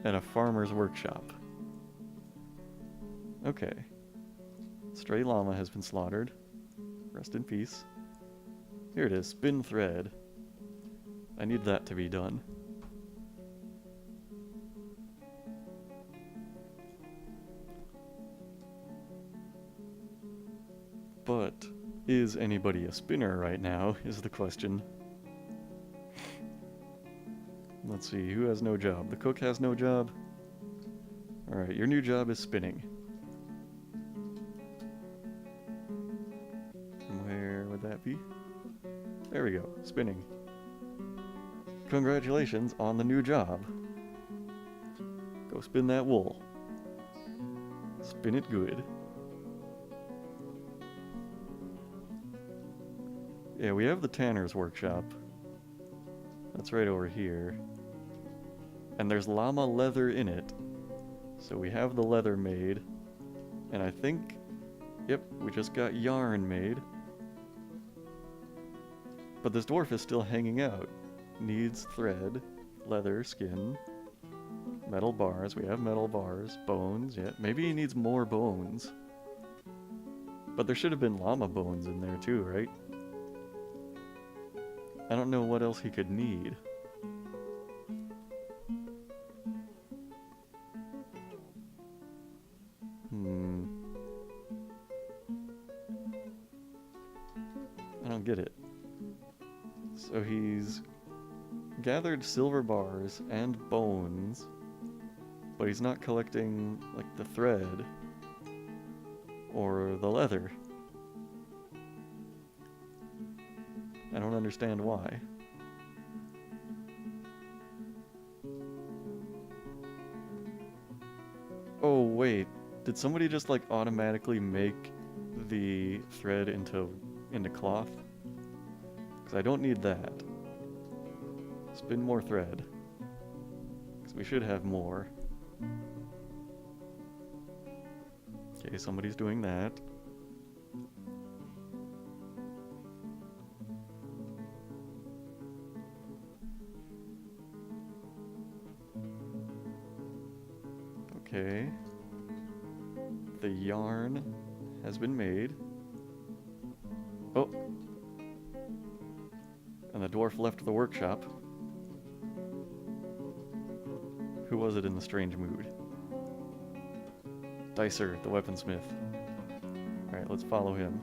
at a farmer's workshop. Okay. Stray llama has been slaughtered. Rest in peace. Here it is, spin thread. I need that to be done. But is anybody a spinner right now, is the question. Let's see, who has no job? The cook has no job? Alright, your new job is spinning. Where would that be? There we go, spinning. Congratulations on the new job. Go spin that wool. Spin it good. Yeah, we have the tanner's workshop. That's right over here. And there's llama leather in it. So we have the leather made. And I think, yep, we just got yarn made. But this dwarf is still hanging out. Needs thread, leather, skin, metal bars. We have metal bars, bones, yeah. Maybe he needs more bones. But there should have been llama bones in there too, right? I don't know what else he could need. I don't get it. So he's gathered silver bars and bones, but he's not collecting, like, the thread or the leather. I don't understand why. Oh, wait. Did somebody just, like, automatically make the thread into cloth? Because I don't need that. Spin more thread. Because we should have more. Okay, somebody's doing that. Okay. The yarn has been made. Oh. And the dwarf left the workshop. Who was it in the strange mood? Dicer, the weaponsmith. Alright, let's follow him.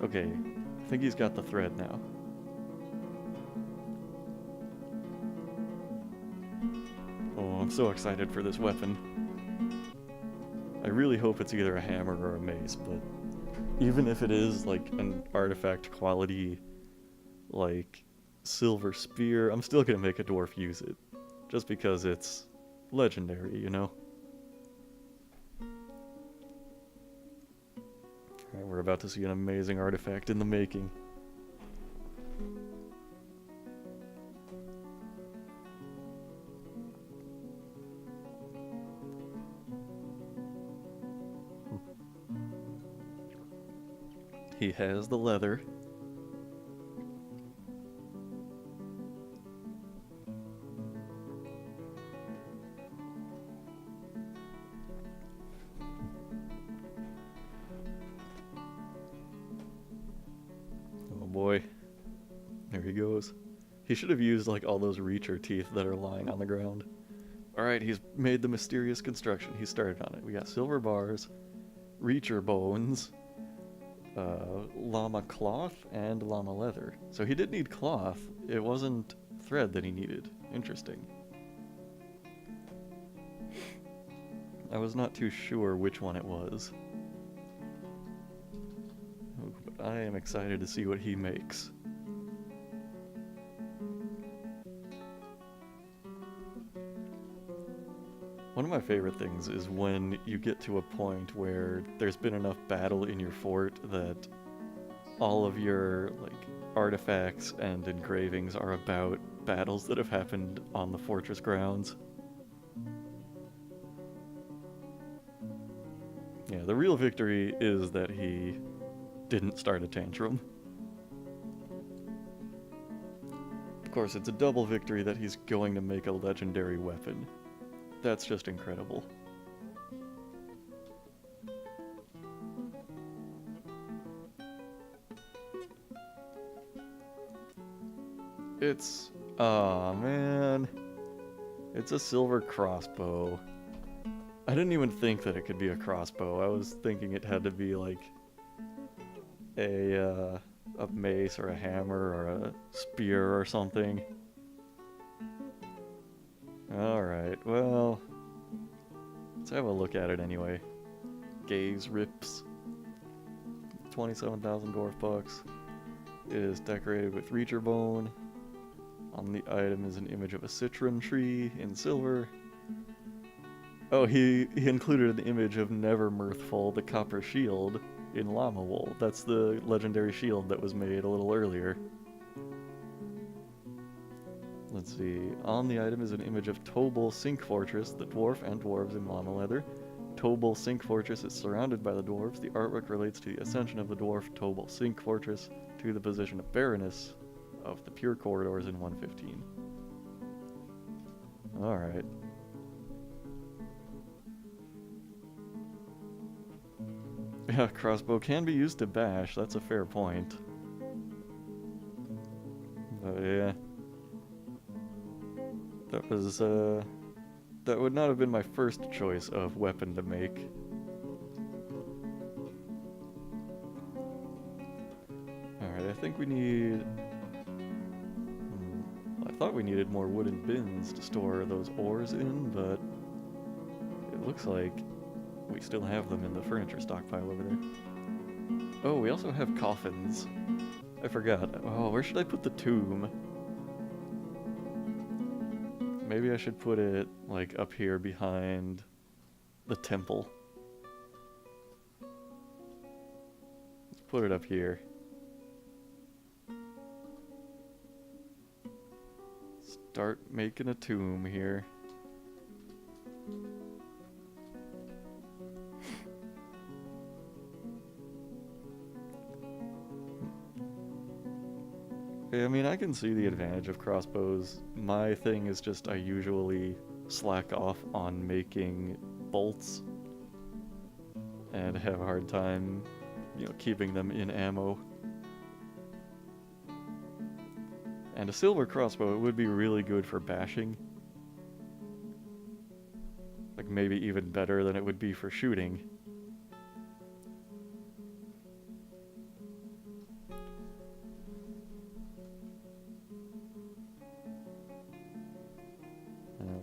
Okay, I think he's got the thread now. Oh, I'm so excited for this weapon. I really hope it's either a hammer or a mace, but even if it is like an artifact quality, like silver spear, I'm still gonna make a dwarf use it. Just because it's legendary, you know? Alright, we're about to see an amazing artifact in the making. He has the leather. Oh boy. There he goes. He should have used like all those reacher teeth that are lying on the ground. Alright, he's made the mysterious construction. He started on it. We got silver bars, reacher bones, llama cloth, and llama leather. So he did need cloth. It wasn't thread that he needed. Interesting. I was not too sure which one it was. But I am excited to see what he makes. One of my favorite things is when you get to a point where there's been enough battle in your fort that all of your like artifacts and engravings are about battles that have happened on the fortress grounds. Yeah, the real victory is that he didn't start a tantrum. Of course, it's a double victory that he's going to make a legendary weapon. That's just incredible. It's... aw, man. It's a silver crossbow. I didn't even think that it could be a crossbow. I was thinking it had to be like a mace or a hammer or a spear or something. Alright, well, let's have a look at it anyway. Gaze rips. 27,000 dwarf bucks. It is decorated with reacher bone. On the item is an image of a citron tree in silver. Oh, he included an image of Never Mirthful, the copper shield, in llama wool. That's the legendary shield that was made a little earlier. Let's see. On the item is an image of Tobal Sink Fortress, the dwarf and dwarves in llama leather. Tobal Sink Fortress is surrounded by the dwarves. The artwork relates to the ascension of the dwarf Tobal Sink Fortress to the position of Baroness of the Pure Corridors in 115. Alright. Yeah, crossbow can be used to bash, that's a fair point. But yeah. That would not have been my first choice of weapon to make. Alright, I think we need... I thought we needed more wooden bins to store those ores in, but it looks like we still have them in the furniture stockpile over there. Oh, we also have coffins. I forgot. Oh, where should I put the tomb? Maybe I should put it, like, up here behind the temple. Let's put it up here. Start making a tomb here. I mean, I can see the advantage of crossbows. My thing is just I usually slack off on making bolts and have a hard time, keeping them in ammo. And a silver crossbow, it would be really good for bashing. Like, maybe even better than it would be for shooting.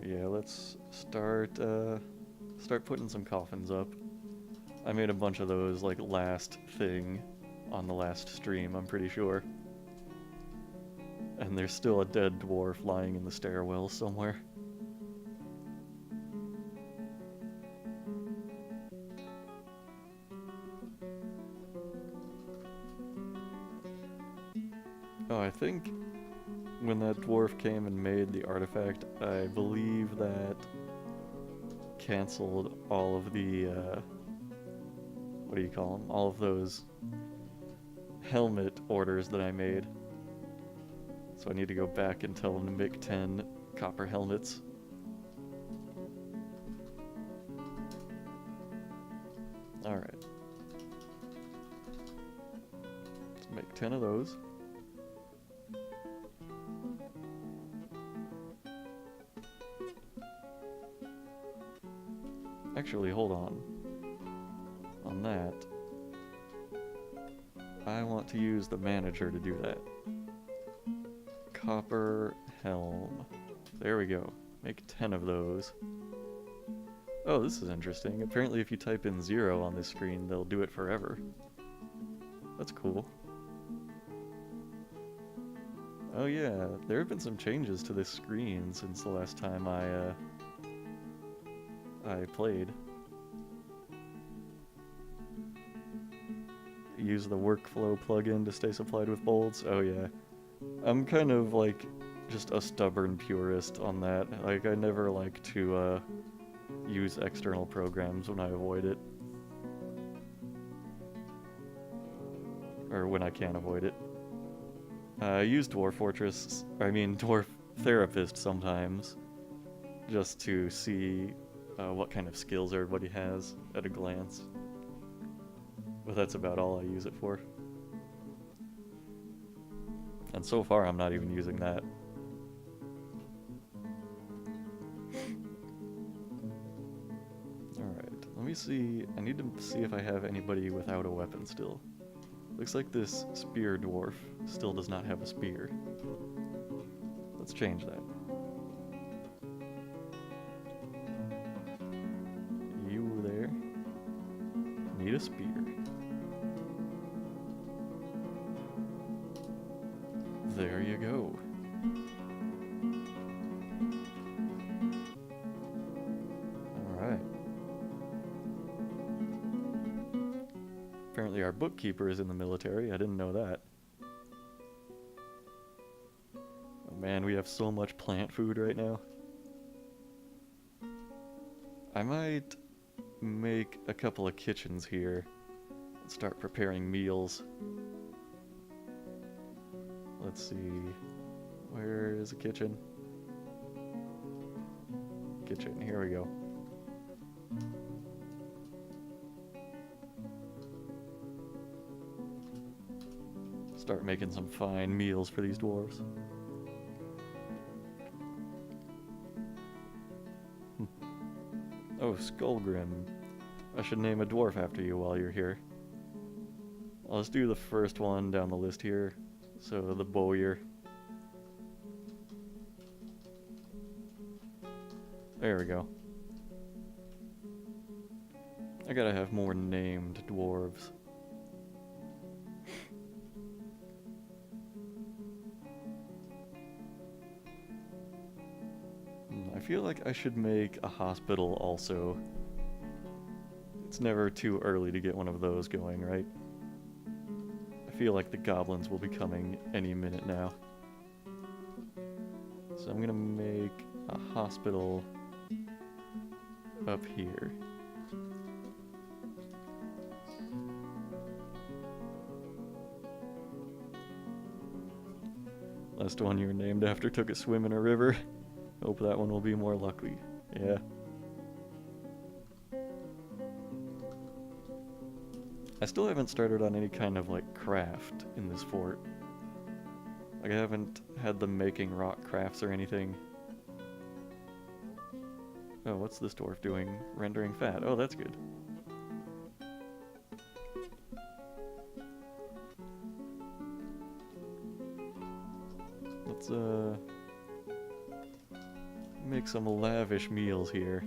Yeah, let's start putting some coffins up. I made a bunch of those, like, last thing on the last stream, I'm pretty sure. And there's still a dead dwarf lying in the stairwell somewhere. Oh, I think when that dwarf came and made the artifact, I believe that canceled all of the, what do you call them? All of those helmet orders that I made. So I need to go back and tell them to make 10 copper helmets. Alright. Let's make 10 of those. Actually, hold on. On that, I want to use the manager to do that. Copper helm. There we go. Make 10 of those. Oh, this is interesting. Apparently if you type in 0 on this screen, they'll do it forever. That's cool. Oh yeah, there have been some changes to this screen since the last time I played. Use the workflow plugin to stay supplied with bolts. Oh yeah. I'm kind of like just a stubborn purist on that. Like, I never like to use external programs when I avoid it. Or when I can avoid it. I use Dwarf Fortress, Dwarf Therapist sometimes, just to see what kind of skills everybody has at a glance. But that's about all I use it for. And so far, I'm not even using that. Alright, let me see. I need to see if I have anybody without a weapon still. Looks like this spear dwarf still does not have a spear. Let's change that. You there. Need a spear. There you go. Alright. Apparently our bookkeeper is in the military. I didn't know that. Oh man, we have so much plant food right now. I might make a couple of kitchens here and start preparing meals. Let's see, where is the kitchen? Kitchen, here we go. Start making some fine meals for these dwarves. Oh, Skullgrim. I should name a dwarf after you while you're here. Let's do the first one down the list here. So, the bowyer. There we go. I gotta have more named dwarves. I feel like I should make a hospital also. It's never too early to get one of those going, right? I feel like the goblins will be coming any minute now. So I'm gonna make a hospital up here. Last one you were named after took a swim in a river. Hope that one will be more lucky. Yeah. I still haven't started on any kind of, like, craft in this fort. Like, I haven't had them making rock crafts or anything. Oh, what's this dwarf doing? Rendering fat. Oh, that's good. Let's, make some lavish meals here.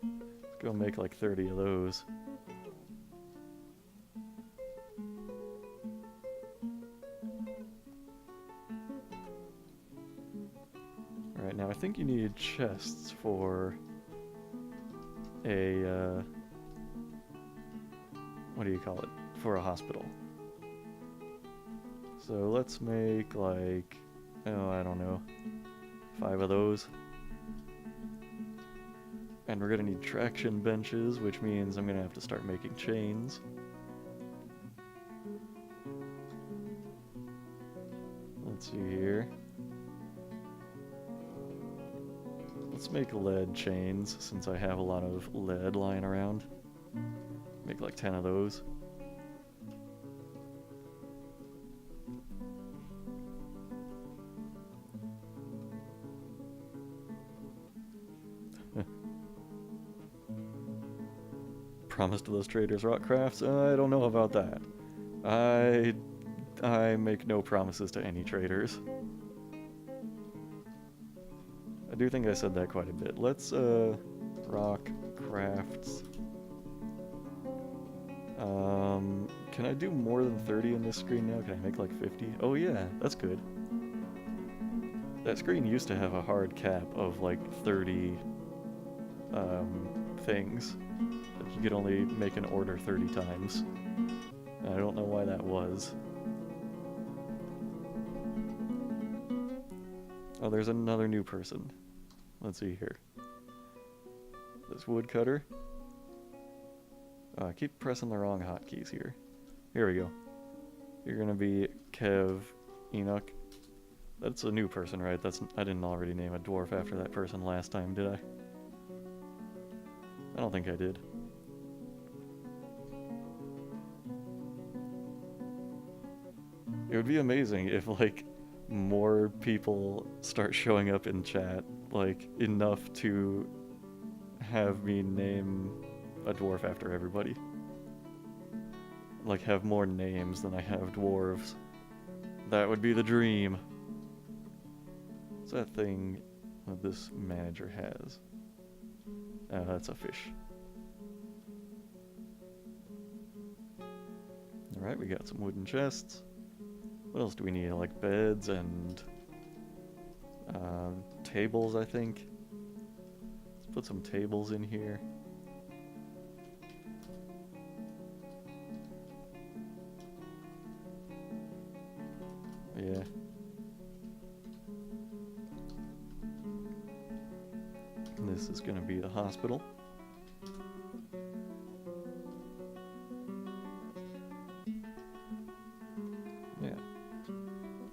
Let's go make like 30 of those. Alright, now I think you need chests for a, what do you call it? For a hospital. So let's make like, oh, I don't know, 5 of those. And we're gonna need traction benches, which means I'm gonna have to start making chains. Let's see here. Let's make lead chains, since I have a lot of lead lying around. Make like 10 of those. Promised those traders rock crafts? I don't know about that. I make no promises to any traders. I do think I said that quite a bit. Let's, rock crafts. Can I do more than 30 in this screen now? Can I make like 50? Oh yeah, that's good. That screen used to have a hard cap of like 30, things. Like you could only make an order 30 times. I don't know why that was. Oh, there's another new person. Let's see here. This woodcutter. I keep pressing the wrong hotkeys here. Here we go. You're gonna be Kev Enoch. That's a new person, right? I didn't already name a dwarf after that person last time, did I? I don't think I did. It would be amazing if, like, more people start showing up in chat, like, enough to have me name a dwarf after everybody. Like, have more names than I have dwarves. That would be the dream. What's that thing that this manager has? Oh, that's a fish. Alright, we got some wooden chests. What else do we need? Like beds and tables, I think. Let's put some tables in here. Yeah. And this is gonna be the hospital. Yeah.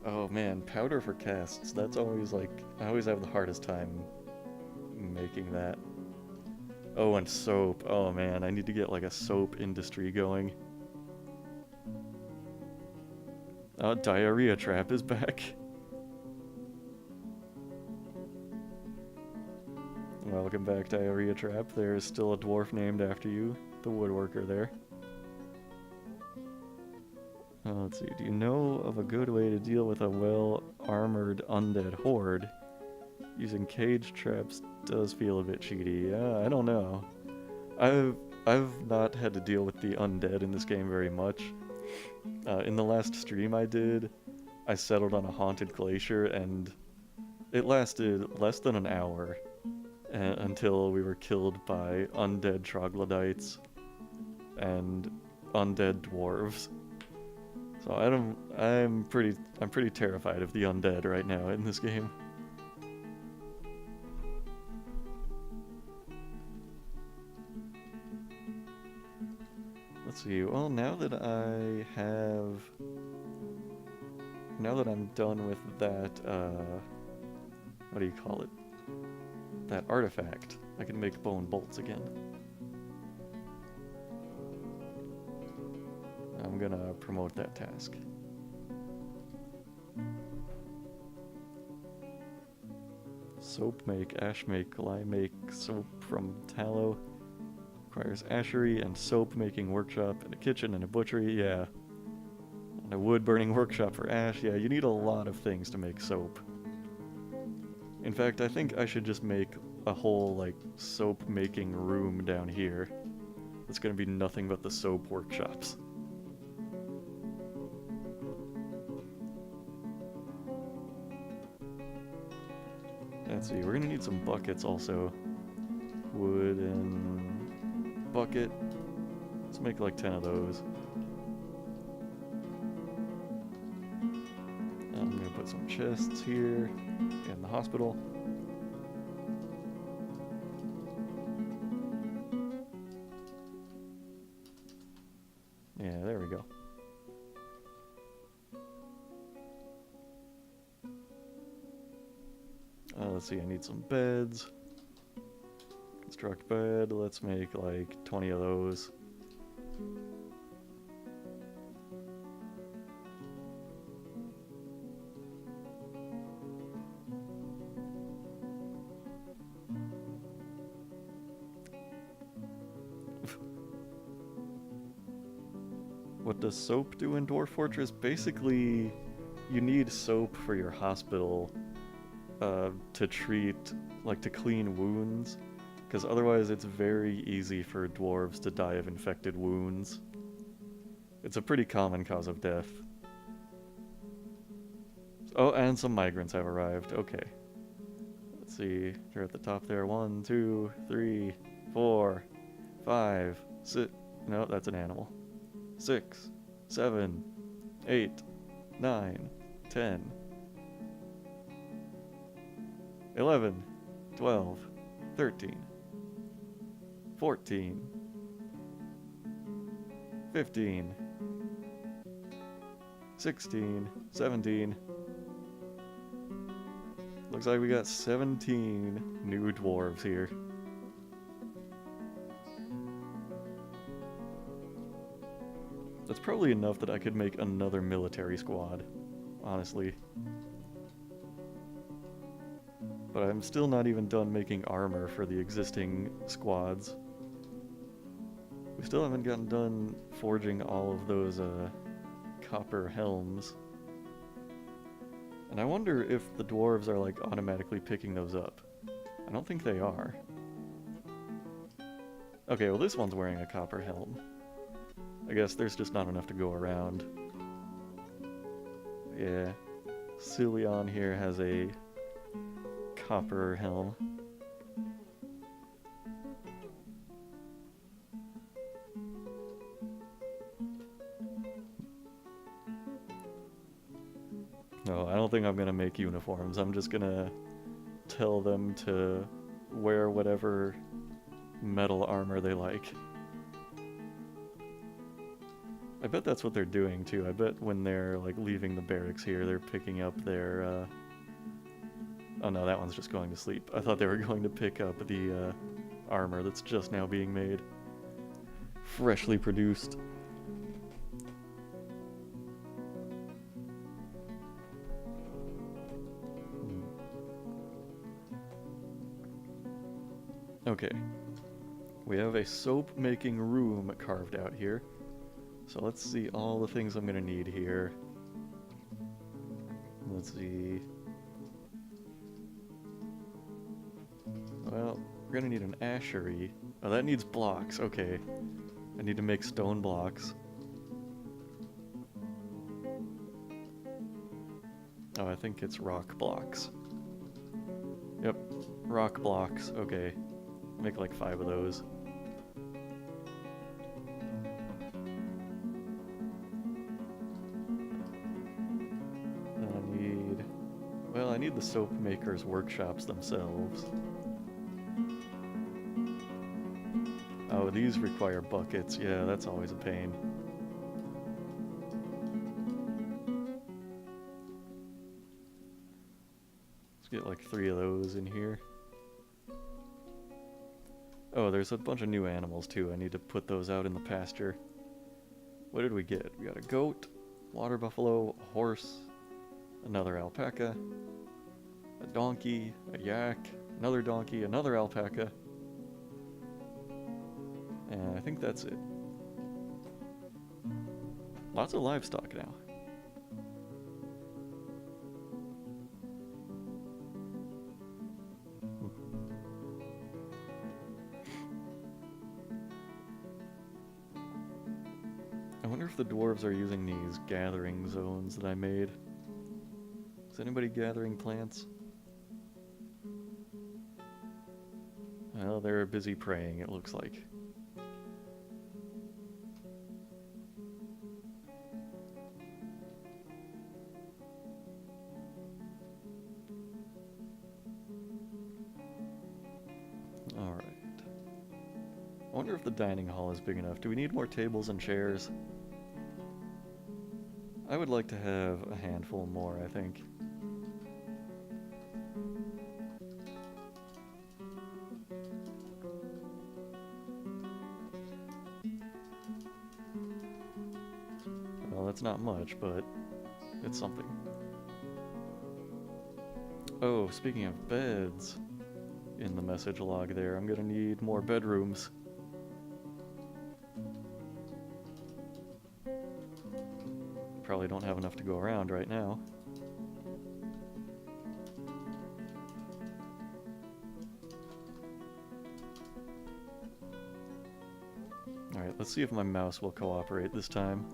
Oh man, powder for casts. That's always like, I always have the hardest time making that. Oh, and soap. Oh man, I need to get like a soap industry going. Oh, diarrhea trap is back. Welcome back, diarrhea trap. There is still a dwarf named after you, the woodworker there. Let's see, do you know of a good way to deal with a well-armored undead horde? Using cage traps does feel a bit cheaty. I don't know. I've not had to deal with the undead in this game very much. In the last stream I did, I settled on a haunted glacier, and it lasted less than an hour until we were killed by undead troglodytes and undead dwarves. So I'm pretty terrified of the undead right now in this game. Let's see, well, now that I'm done with that, what do you call it? that artifact, I can make bone bolts again. I'm gonna promote that task. Soap make, ash make, lye make, soap from tallow. Requires ashery and soap making workshop and a kitchen and a butchery, yeah. And a wood burning workshop for ash, yeah, you need a lot of things to make soap. In fact, I think I should just make a whole, like, soap making room down here. It's gonna be nothing but the soap workshops. Let's see, we're gonna need some buckets also. Wood and bucket. Let's make like 10 of those. I'm gonna put some chests here in the hospital. Yeah, there we go. Let's see, I need some beds. Construct bed, let's make like 20 of those. What does soap do in Dwarf Fortress? Basically, you need soap for your hospital to treat, like to clean wounds, because otherwise it's very easy for dwarves to die of infected wounds. It's a pretty common cause of death. Oh, and some migrants have arrived. Okay. Let's see. They're at the top there. 1, 2, 3, 4, 5, 6. No, that's an animal. 6, 7, 8, 9, 10, 11, 12, 13, 14, 15, 16, 17. Looks like we got 17 new dwarves here. That's probably enough that I could make another military squad, honestly. But I'm still not even done making armor for the existing squads. We still haven't gotten done forging all of those copper helms. And I wonder if the dwarves are like automatically picking those up. I don't think they are. Okay, well this one's wearing a copper helm. I guess there's just not enough to go around. Yeah. Cilion here has a copper helm. No, I don't think I'm gonna make uniforms. I'm just gonna tell them to wear whatever metal armor they like. I bet that's what they're doing too. I bet when they're like leaving the barracks here, they're picking up their oh no, that one's just going to sleep. I thought they were going to pick up the armor that's just now being made. Freshly produced. Okay. We have a soap making room carved out here. So let's see all the things I'm gonna need here. Let's see. Well, we're gonna need an ashery. Oh, that needs blocks. Okay. I need to make stone blocks. Oh, I think it's rock blocks. Yep. Rock blocks. Okay. Make like 5 of those. I need the soap makers' workshops themselves. Oh, these require buckets. Yeah, that's always a pain. Let's get like 3 of those in here. Oh, there's a bunch of new animals too. I need to put those out in the pasture. What did we get? We got a goat, water buffalo, a horse, another alpaca, a donkey, a yak, another donkey, another alpaca. And I think that's it. Lots of livestock now. I wonder if the dwarves are using these gathering zones that I made. Is anybody gathering plants? Well, they're busy praying, it looks like. Alright. I wonder if the dining hall is big enough. Do we need more tables and chairs? I would like to have a handful more, I think. Well, that's not much, but it's something. Oh, speaking of beds, in the message log there, I'm gonna need more bedrooms. Probably don't have enough to go around right now. Alright, let's see if my mouse will cooperate this time.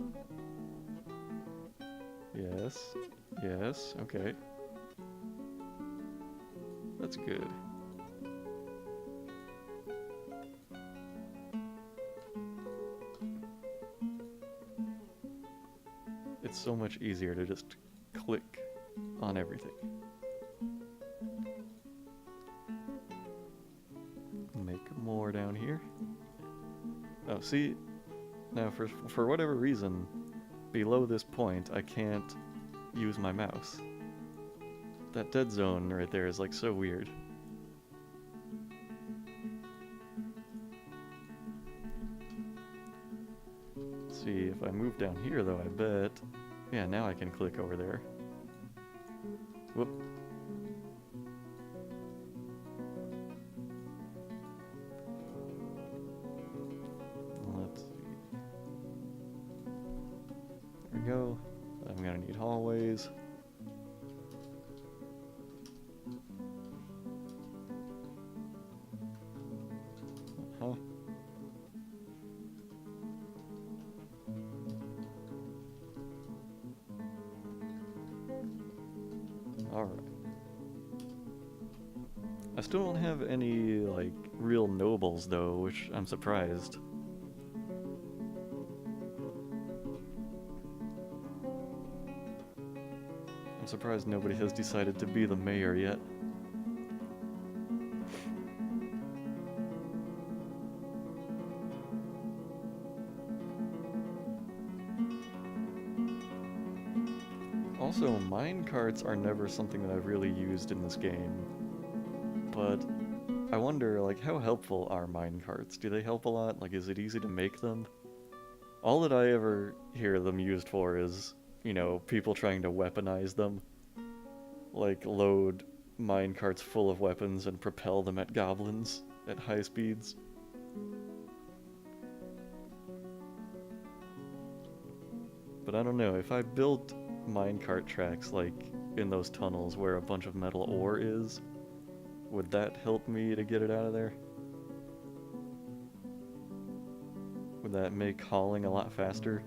Yes. Yes, okay. That's good. It's so much easier to just click on everything. Make more down here. Oh, see? Now, for whatever reason, below this point, I can't use my mouse. That dead zone right there is like so weird. Let's see, if I move down here though, I bet... Yeah, now I can click over there. Whoop. Let's see. There we go. I'm gonna need hallways. Uh-huh. Alright. I still don't have any, like, real nobles, though, which I'm surprised. I'm surprised nobody has decided to be the mayor yet. Also, minecarts are never something that I've really used in this game. But I wonder, like, how helpful are minecarts? Do they help a lot? Like, is it easy to make them? All that I ever hear them used for is, you know, people trying to weaponize them. Like, load minecarts full of weapons and propel them at goblins at high speeds. But I don't know, if I built minecart tracks like in those tunnels where a bunch of metal ore is, would that help me to get it out of there? Would that make hauling a lot faster?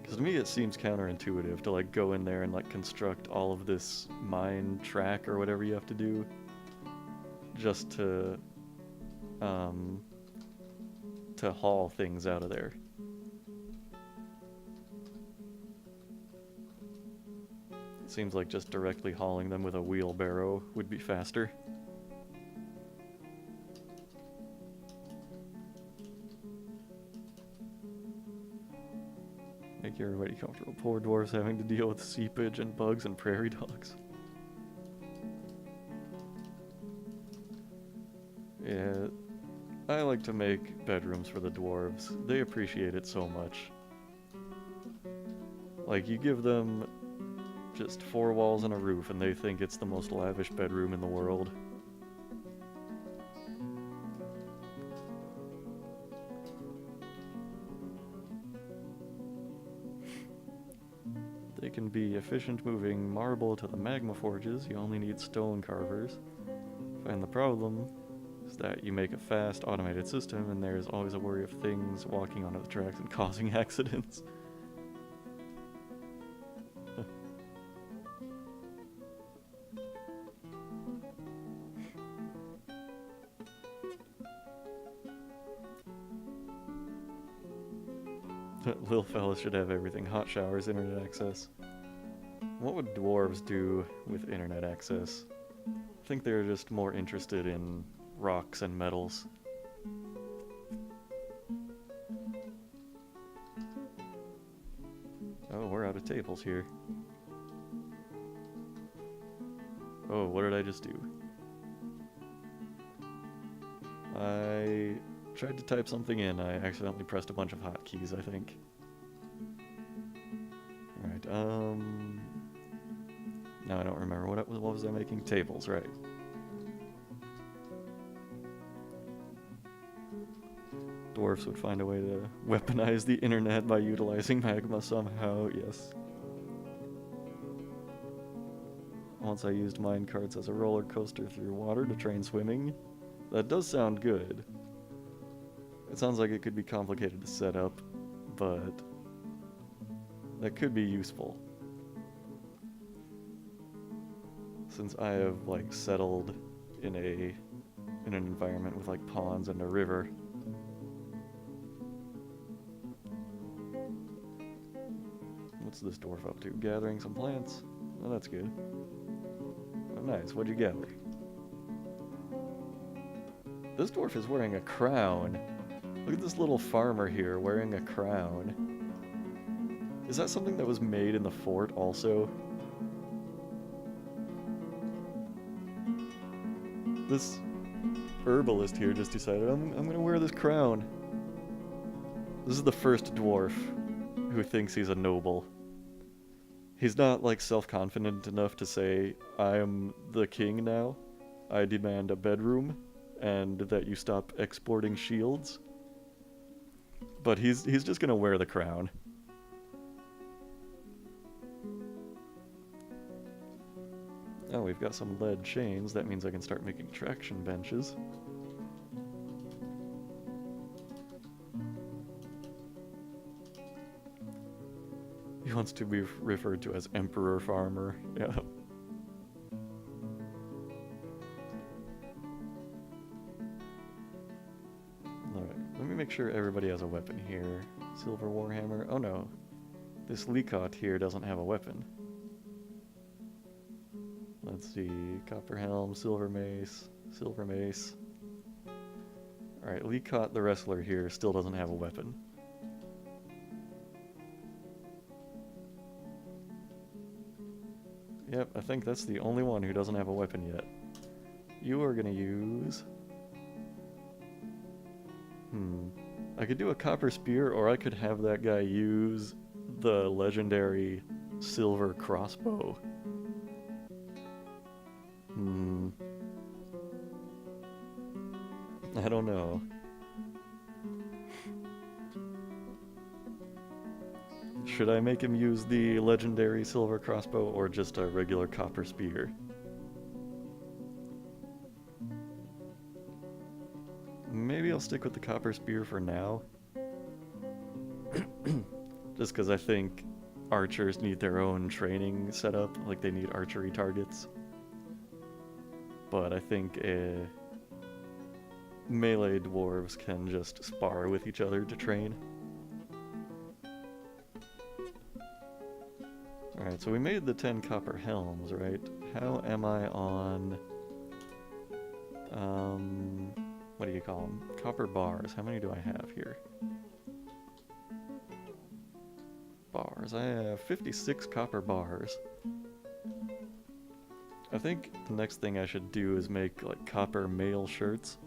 Because to me it seems counterintuitive to like go in there and like construct all of this mine track or whatever you have to do just to haul things out of there. It seems like just directly hauling them with a wheelbarrow would be faster. Make everybody comfortable. Poor dwarves having to deal with seepage and bugs and prairie dogs. Yeah, I like to make bedrooms for the dwarves. They appreciate it so much. Like, you give them just 4 walls and a roof, and they think it's the most lavish bedroom in the world. They can be efficient moving marble to the magma forges. You only need stone carvers. And the problem is that you make a fast, automated system, and there's always a worry of things walking onto the tracks and causing accidents. Lil fella should have everything. Hot showers, internet access. What would dwarves do with internet access? I think they're just more interested in rocks and metals. Oh, we're out of tables here. Oh, what did I just do? I tried to type something in. I accidentally pressed a bunch of hotkeys, I think. Alright, now I don't remember. What was I making? Tables, right. Dwarves would find a way to weaponize the internet by utilizing magma somehow, yes. Once I used minecarts as a roller coaster through water to train swimming. That does sound good. It sounds like it could be complicated to set up, but that could be useful. Since I have like settled in an environment with like ponds and a river. What's this dwarf up to? Gathering some plants? Oh, that's good. Oh, nice. What'd you gather? This dwarf is wearing a crown. Look at this little farmer here wearing a crown. Is that something that was made in the fort also? This herbalist here just decided, I'm gonna wear this crown. This is the first dwarf who thinks he's a noble. He's not, like, self-confident enough to say, I am the king now. I demand a bedroom, and that you stop exporting shields. But he's just gonna wear the crown. Oh, we've got some lead chains. That means I can start making traction benches. He wants to be referred to as Emperor Farmer. Yeah. Alright, let me make sure everybody has a weapon here. Silver Warhammer. Oh no. This Leacot here doesn't have a weapon. Let's see. Copper Helm, Silver Mace, Silver Mace. Alright, Leacot the wrestler here still doesn't have a weapon. Yep, I think that's the only one who doesn't have a weapon yet. You are gonna use... I could do a copper spear, or I could have that guy use the legendary silver crossbow. I don't know. Should I make him use the legendary silver crossbow or just a regular copper spear? Maybe I'll stick with the copper spear for now. Just because I think archers need their own training setup, like they need archery targets. But I think melee dwarves can just spar with each other to train. Alright, so we made the 10 copper helms, right? How am I on... what do you call them? Copper bars. How many do I have here? Bars. I have 56 copper bars. I think the next thing I should do is make, like, copper mail shirts.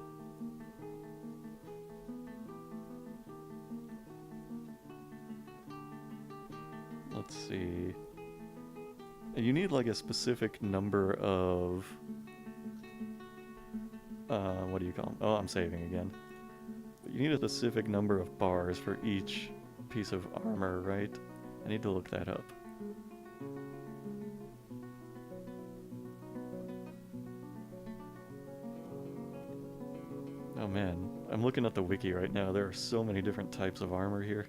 you need like a specific number of... what do you call them? Oh, I'm saving again. But you need a specific number of bars for each piece of armor, right? I need to look that up. Oh man, I'm looking at the wiki right now. There are so many different types of armor here.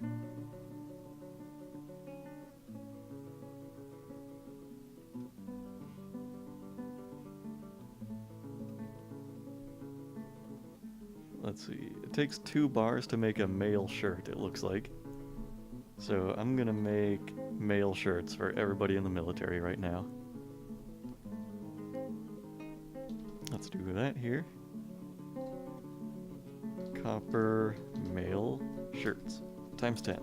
Let's see. It takes 2 bars to make a male shirt, it looks like. So I'm gonna make male shirts for everybody in the military right now. Let's do that here. Copper male shirts times 10.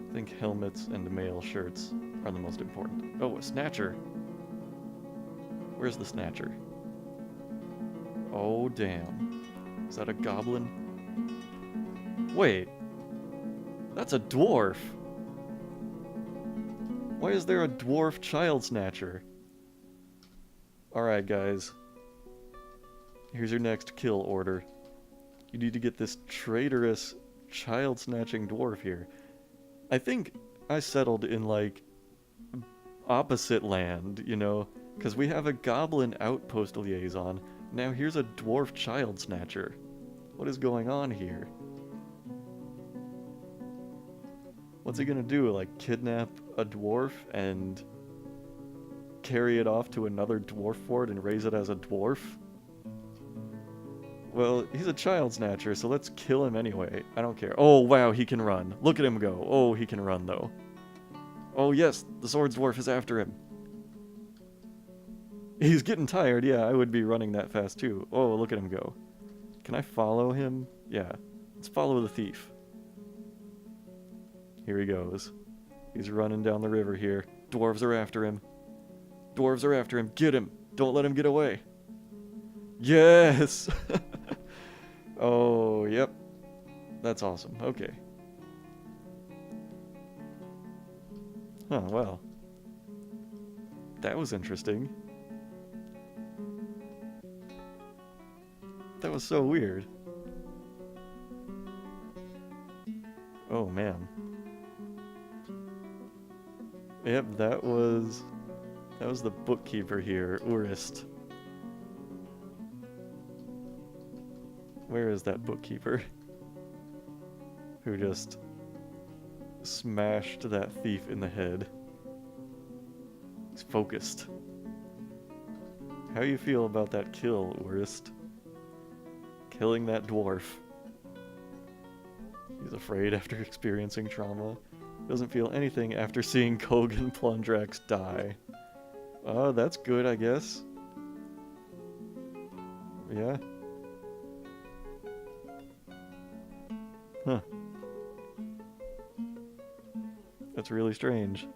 I think helmets and male shirts are the most important. Oh, a snatcher. Where's the snatcher? Oh, damn. Is that a goblin? Wait. That's a dwarf. Why is there a dwarf child snatcher? Alright, guys. Here's your next kill order. You need to get this traitorous child-snatching dwarf here. I think I settled in, like, opposite land, you know? Because we have a goblin outpost liaison. Now here's a dwarf child snatcher. What is going on here? What's he gonna do? Like, kidnap a dwarf and carry it off to another dwarf fort and raise it as a dwarf? Well, he's a child snatcher, so let's kill him anyway. I don't care. Oh, wow, he can run. Look at him go. Oh, he can run, though. Oh, yes, the swords dwarf is after him. He's getting tired. Yeah, I would be running that fast, too. Oh, look at him go. Can I follow him? Yeah. Let's follow the thief. Here he goes. He's running down the river here. Dwarves are after him. Dwarves are after him. Get him. Don't let him get away. Yes! Oh, yep. That's awesome. Okay. Huh, well. That was interesting. That was so weird. Oh, man. Yep, that was the bookkeeper here, Urist. Where is that bookkeeper? Who just smashed that thief in the head. He's focused. How do you feel about that kill, Urist? Killing that dwarf. He's afraid after experiencing trauma. Doesn't feel anything after seeing Kogan Plundrax die. Oh, that's good, I guess. Yeah. Huh. That's really strange.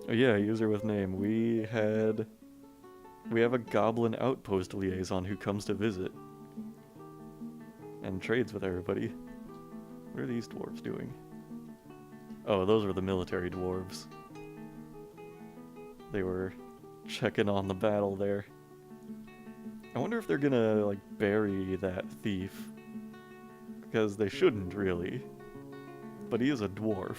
Oh yeah, user with name. We have a goblin outpost liaison who comes to visit. And trades with everybody. What are these dwarves doing? Oh, those were the military dwarves. They were checking on the battle there. I wonder if they're gonna, like, bury that thief. Because they shouldn't, really. But he is a dwarf.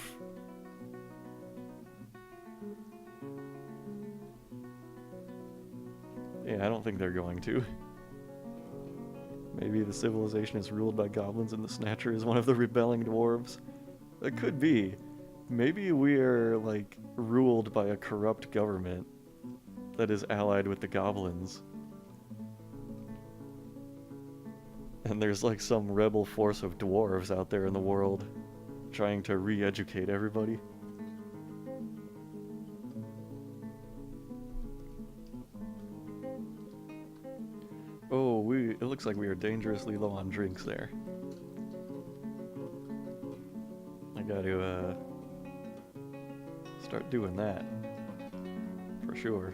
Yeah, I don't think they're going to. Maybe the civilization is ruled by goblins and the Snatcher is one of the rebelling dwarves. That could be. Maybe we are, like, ruled by a corrupt government that is allied with the goblins. And there's, like, some rebel force of dwarves out there in the world trying to re-educate everybody. Oh, it looks like we are dangerously low on drinks there. I gotta, start doing that. For sure.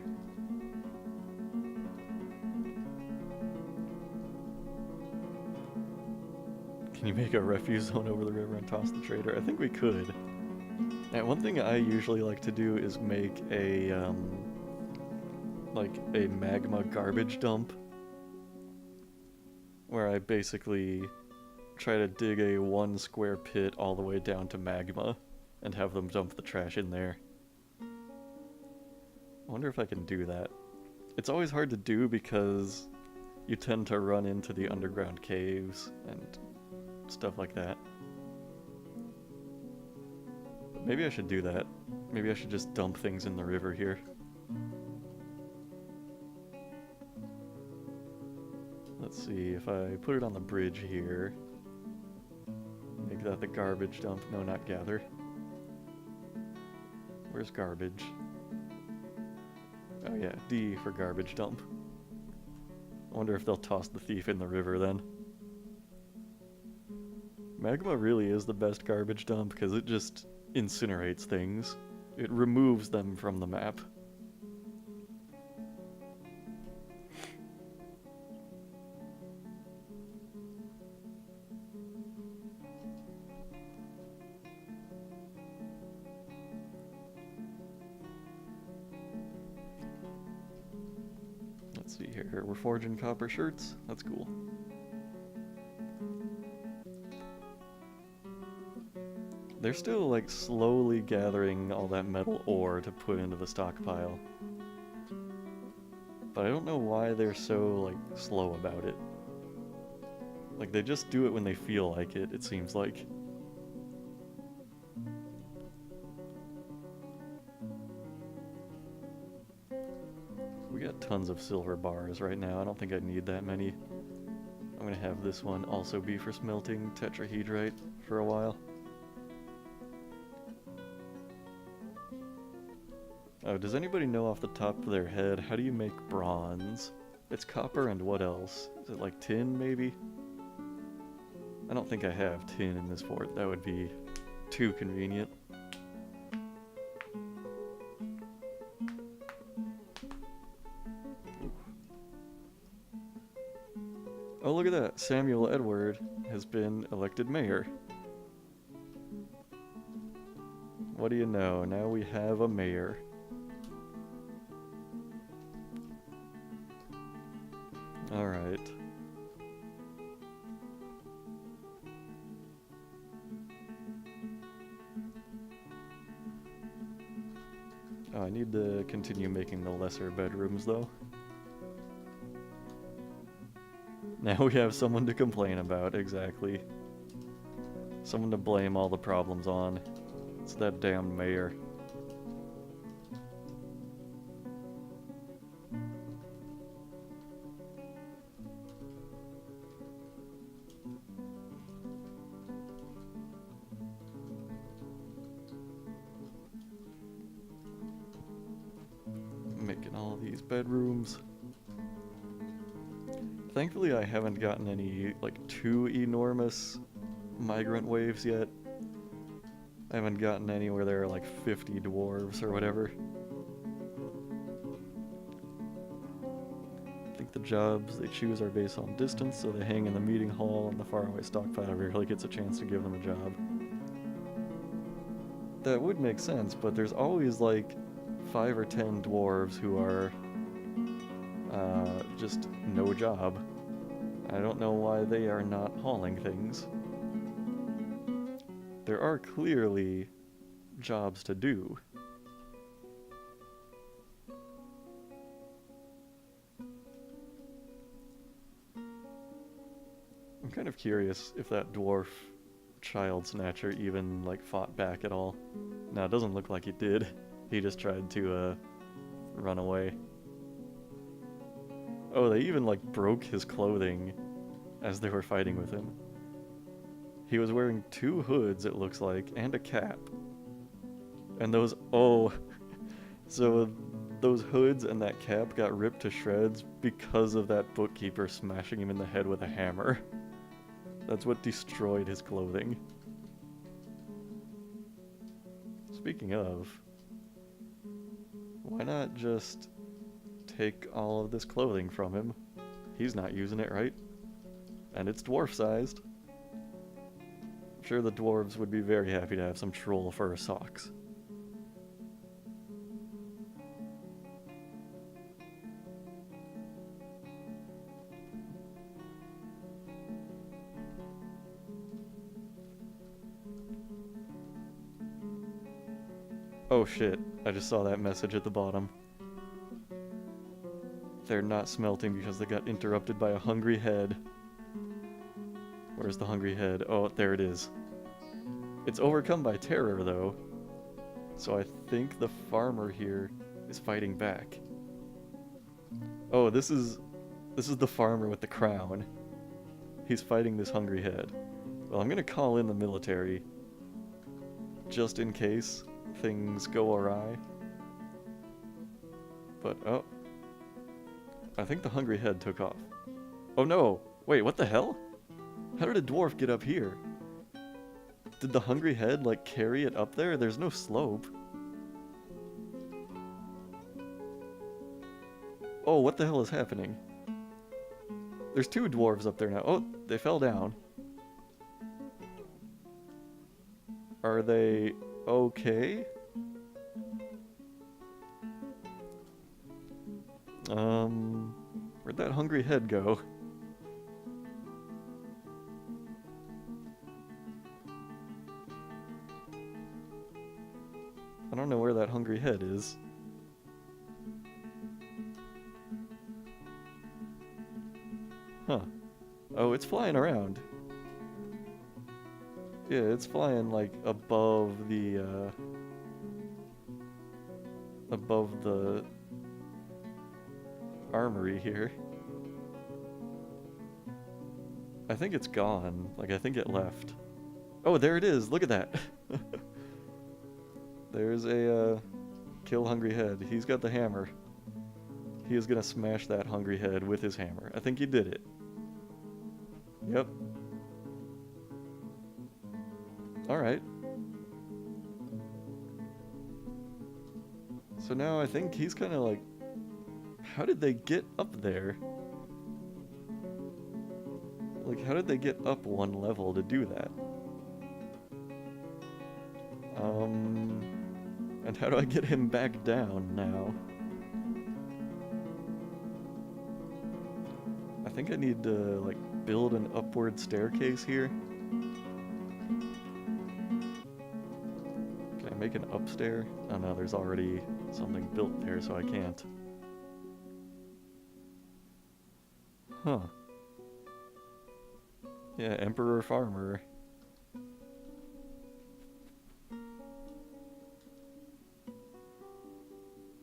Can you make a refuse zone over the river and toss the trader? I think we could. Now, one thing I usually like to do is make a, like a magma garbage dump, where I basically try to dig a 1 square pit all the way down to magma and have them dump the trash in there. I wonder if I can do that. It's always hard to do because you tend to run into the underground caves and stuff like that. But maybe I should do that. Maybe I should just dump things in the river here. Let's see, if I put it on the bridge here, make that the garbage dump. No, not gather. Where's garbage? Oh yeah, D for garbage dump. I wonder if they'll toss the thief in the river then. Magma really is the best garbage dump because it just incinerates things. It removes them from the map. Let's see here, we're forging copper shirts. That's cool. They're still, like, slowly gathering all that metal ore to put into the stockpile. But I don't know why they're so, like, slow about it. Like, they just do it when they feel like it, it seems like. We got tons of silver bars right now. I don't think I need that many. I'm gonna have this one also be for smelting tetrahedrite for a while. Oh, does anybody know off the top of their head, how do you make bronze? It's copper and what else? Is it like tin, maybe? I don't think I have tin in this fort. That would be too convenient. Oh, look at that. Samuel Edward has been elected mayor. What do you know? Now we have a mayor. Alright. Oh, I need to continue making the lesser bedrooms, though. Now we have someone to complain about, exactly. Someone to blame all the problems on. It's that damn mayor. Making all these bedrooms. Thankfully I haven't gotten any, like, too enormous migrant waves yet. I haven't gotten any where there are like 50 dwarves or whatever. I think the jobs they choose are based on distance, so they hang in the meeting hall and the faraway stockpile rarely gets a chance to give them a job. That would make sense, but there's always like 5 or 10 dwarves who are just no job. I don't know why they are not hauling things. There are clearly jobs to do. I'm kind of curious if that dwarf child snatcher even like fought back at all. No, it doesn't look like he did. He just tried to run away. Oh, they even like broke his clothing as they were fighting with him. He was wearing 2 hoods, it looks like, and a cap. And those, oh, so those hoods and that cap got ripped to shreds because of that bookkeeper smashing him in the head with a hammer. That's what destroyed his clothing. Speaking of, why not just take all of this clothing from him? He's not using it, right? And it's dwarf-sized. sure the dwarves would be very happy to have some troll fur socks. Oh shit, I just saw that message at the bottom. They're not smelting because they got interrupted by a hungry head. Where's the hungry head? Oh, there it is. It's overcome by terror, though. So I think the farmer here is fighting back. Oh, this is the farmer with the crown. He's fighting this hungry head. Well, I'm gonna call in the military. Just in case things go awry. But, oh. I think the hungry head took off. Oh no! Wait, what the hell? How did a dwarf get up here? Did the hungry head, like, carry it up there? There's no slope. Oh, what the hell is happening? There's two dwarves up there now. Oh, they fell down. Are they okay? Where'd that hungry head go? I don't know where that hungry head is. Huh. Oh, it's flying around. Yeah, it's flying, like, above the armory here. I think it's gone. Like, I think it left. Oh, there it is! Look at that! There's a, kill hungry head. He's got the hammer. He is gonna smash that hungry head with his hammer. I think he did it. Yep. Alright. So now I think he's kinda like... How did they get up there? Like, how did they get up one level to do that? And how do I get him back down now? I think I need to, like, build an upward staircase here. Can I make an upstair? Oh no, there's already something built there, so I can't. Huh. Yeah, Emperor Farmer.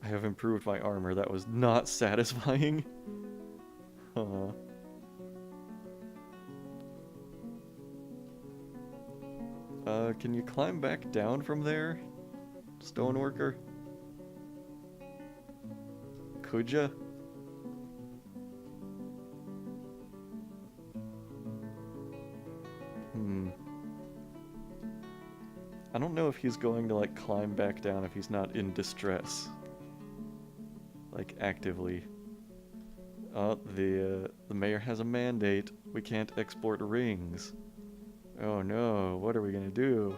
I have improved my armor. That was not satisfying. Huh. Can you climb back down from there, stoneworker? Could ya? I don't know if he's going to, like, climb back down if he's not in distress. Like, actively. Oh, the mayor has a mandate. We can't export rings. Oh no, what are we gonna do?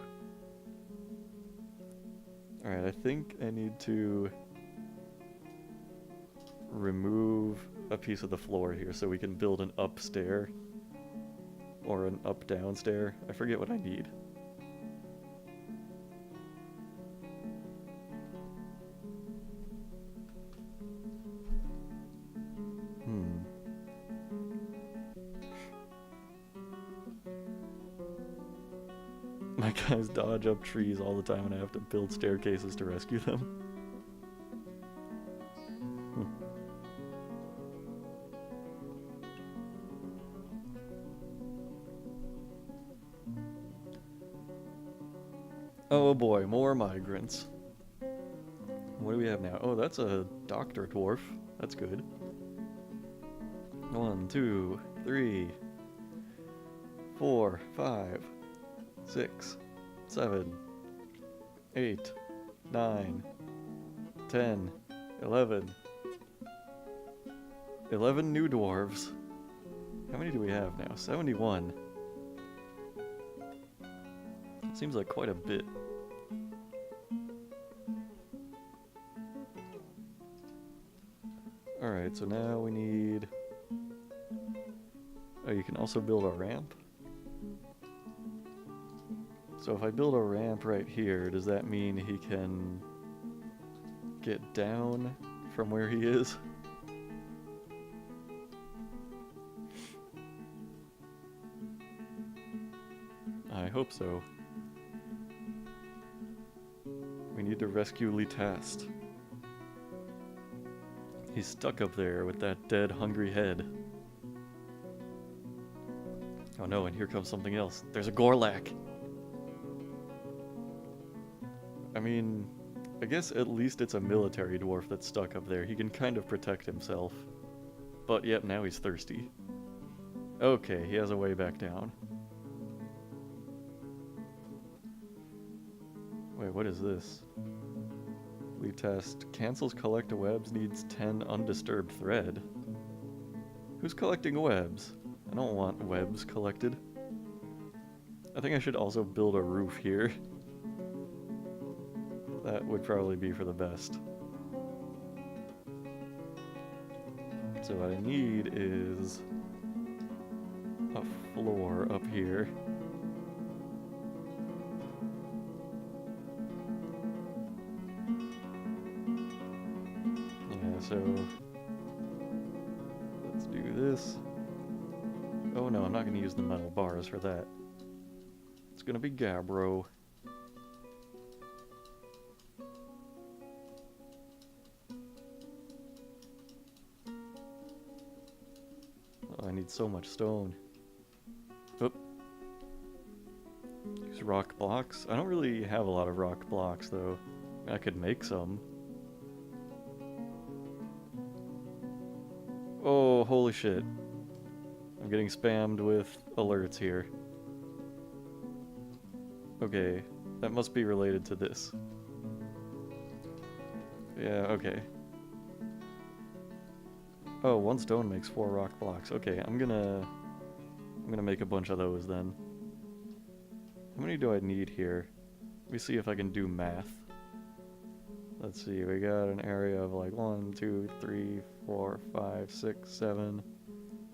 Alright, I think I need to remove a piece of the floor here so we can build an up stair. Or an up-down stair. I forget what I need. My guys dodge up trees all the time and I have to build staircases to rescue them. Oh boy, more migrants. What do we have now? Oh, that's a doctor dwarf. That's good. 1, 2, 3, 4, 5, 6, 7, 8, 9, 10, 11. 11 new dwarves. How many do we have now? 71. Seems like quite a bit. Alright, so now we need... Oh, you can also build a ramp? So if I build a ramp right here, does that mean he can get down from where he is? I hope so. We need to rescue Litast. He's stuck up there with that dead, hungry head. Oh no, and here comes something else. There's a Gorlak! I mean, I guess at least it's a military dwarf that's stuck up there. He can kind of protect himself. But yep, now he's thirsty. Okay, he has a way back down. Wait, what is this? Test cancels collect webs, needs 10 undisturbed thread. Who's collecting webs? I don't want webs collected. I think I should also build a roof here. That would probably be for the best. So what I need is a floor up here. So, let's do this. Oh no, I'm not going to use the metal bars for that. It's going to be Gabbro. Oh, I need so much stone. Oop. Use rock blocks. I don't really have a lot of rock blocks though. I could make some. Oh, holy shit. I'm getting spammed with alerts here. Okay, that must be related to this. Yeah, okay. Oh, 1 stone makes 4 rock blocks. Okay, I'm gonna make a bunch of those then. How many do I need here? Let me see if I can do math. Let's see, we got an area of like 1, 2, 3, 4, 5, 6, 7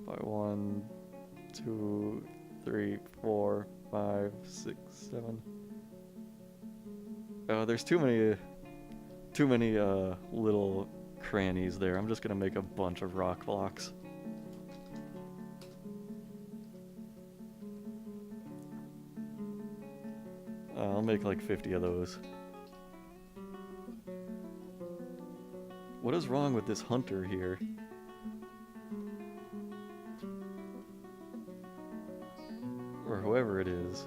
by 1, 2, 3, 4, 5, 6, 7. Oh, there's too many little crannies there. I'm just gonna make a bunch of rock blocks. I'll make like 50 of those. What is wrong with this hunter here? Or whoever it is.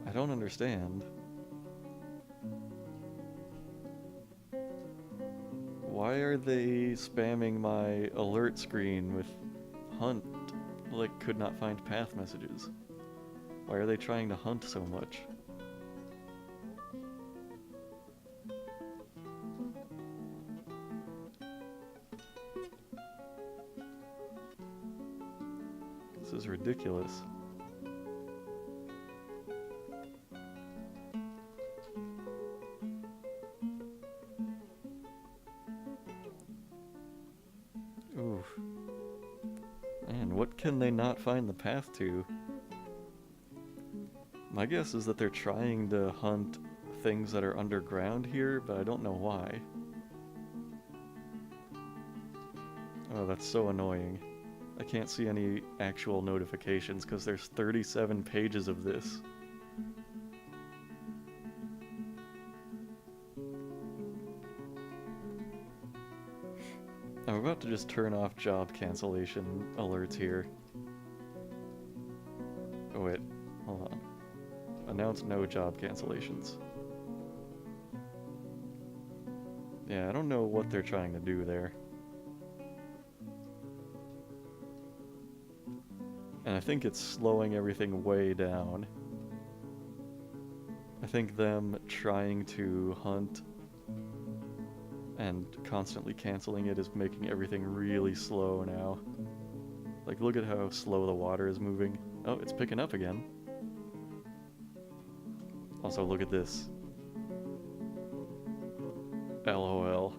I don't understand. Why are they spamming my alert screen with hunt, like could not find path messages? Why are they trying to hunt so much? This is ridiculous. Oof. Man, what can they not find the path to? My guess is that they're trying to hunt things that are underground here, but I don't know why. Oh, that's so annoying. I can't see any actual notifications because there's 37 pages of this. I'm about to just turn off job cancellation alerts here. Oh wait, hold on. Announce no job cancellations. Yeah, I don't know what they're trying to do there. And I think it's slowing everything way down. I think them trying to hunt and constantly canceling it is making everything really slow now. Like, look at how slow the water is moving. Oh, it's picking up again. Also, look at this. LOL.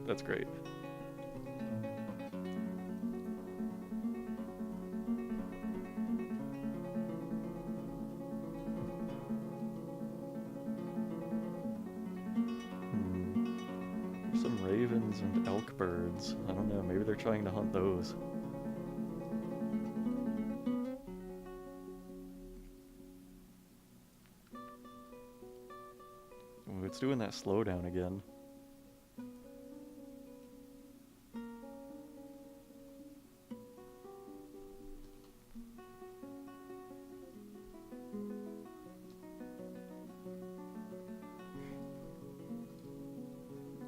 That's great. Some ravens and elk birds. I don't know, maybe they're trying to hunt those. Ooh, it's doing that slowdown again.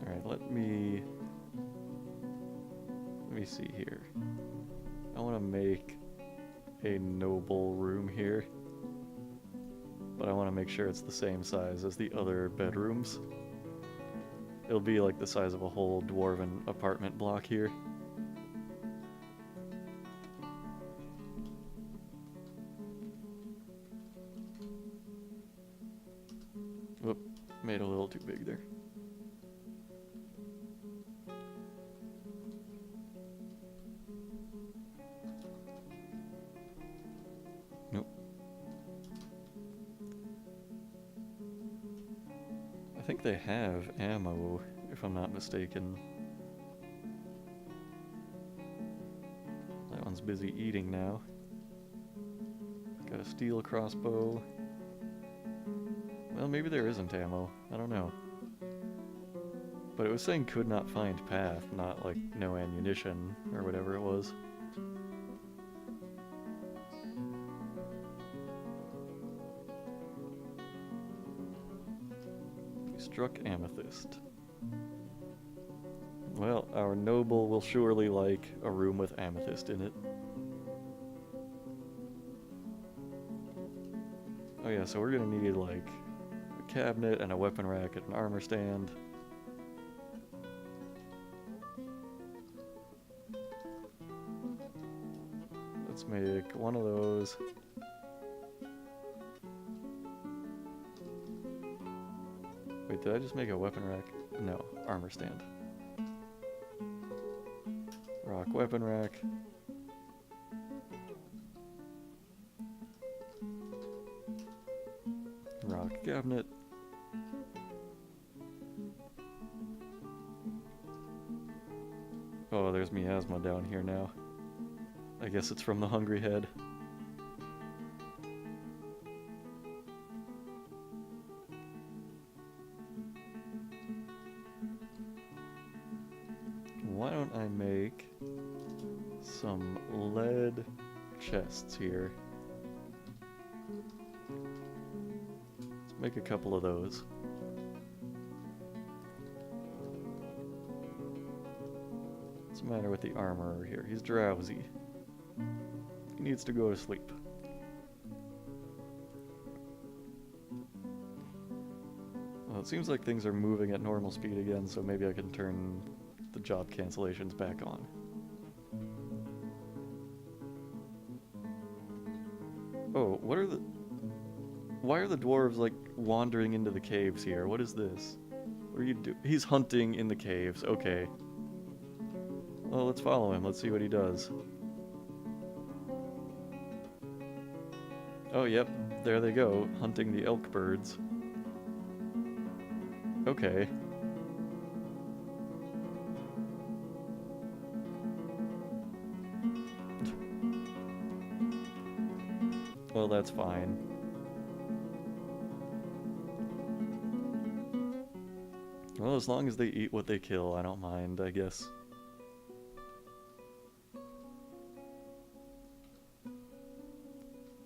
Alright, let me see here. I want to make a noble room here, but I want to make sure it's the same size as the other bedrooms. It'll be like the size of a whole dwarven apartment block here. Whoop, made a little too big there. Nope. I think they have ammo, if I'm not mistaken. That one's busy eating now. Got a steel crossbow. Well, maybe there isn't ammo. I don't know. But it was saying could not find path, not like no ammunition or whatever it was. We struck amethyst. Well, our noble will surely like a room with amethyst in it. Oh yeah, so we're gonna need like a cabinet and a weapon rack and an armor stand. Let's make one of those. Wait, did I just make a weapon rack? No, armor stand. Rock weapon rack. Rock cabinet. Oh, there's miasma down here now. I guess it's from the hungry head. Why don't I make some lead chests here? Let's make a couple of those. What's the matter with the armorer here? He's drowsy. He needs to go to sleep. Well, it seems like things are moving at normal speed again, so maybe I can turn the job cancellations back on. Oh, what are the... Why are the dwarves, like, wandering into the caves here? What is this? What are you doing? He's hunting in the caves. Okay. Well, let's follow him. Let's see what he does. Oh, yep. There they go, hunting the elk birds. Okay. Well, that's fine. Well, as long as they eat what they kill, I don't mind, I guess.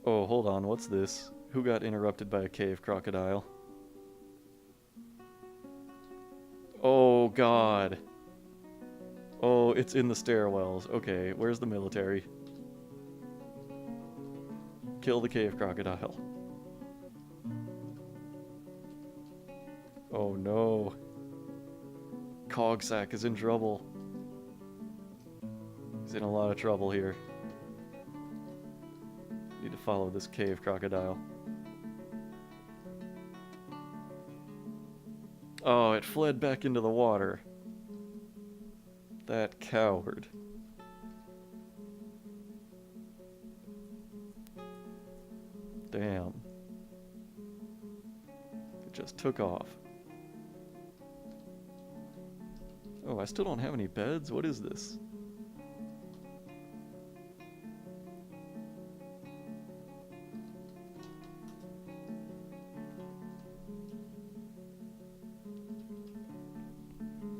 Oh, hold on, what's this? Who got interrupted by a cave crocodile? Oh, God. Oh, it's in the stairwells. Okay, where's the military? Kill the cave crocodile. Oh, no. Cogsack is in trouble. He's in a lot of trouble here. Need to follow this cave crocodile. Oh, it fled back into the water. That coward. Damn. It just took off. Oh, I still don't have any beds? What is this?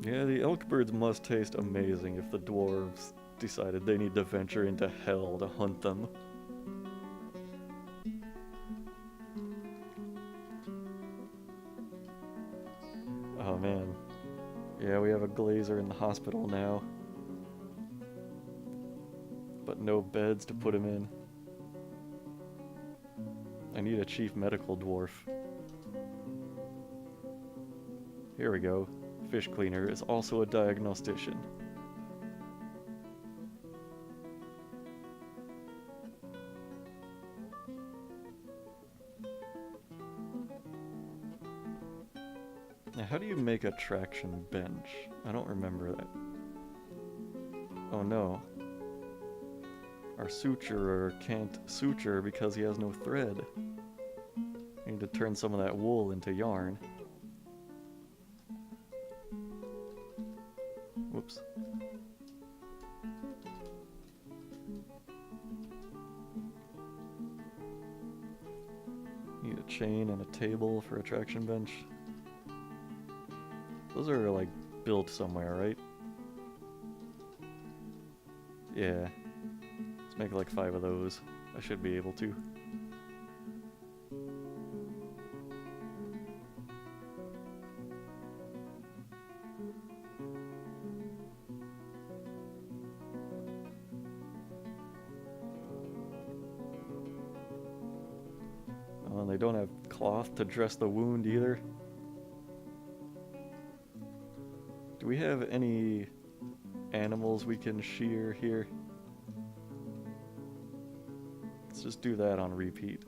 Yeah, the elk birds must taste amazing if the dwarves decided they need to venture into hell to hunt them. Oh man. Yeah, we have a glazer in the hospital now. But no beds to put him in. I need a chief medical dwarf. Here we go. Fish cleaner is also a diagnostician. Now, how do you make a traction bench? I don't remember that. Oh no. Our suturer can't suture because he has no thread. I need to turn some of that wool into yarn. Whoops. Need a chain and a table for a traction bench. Those are like built somewhere, right? Yeah. Let's make like 5 of those. I should be able to. Oh, and they don't have cloth to dress the wound either. Do we have any animals we can shear here? Let's just do that on repeat.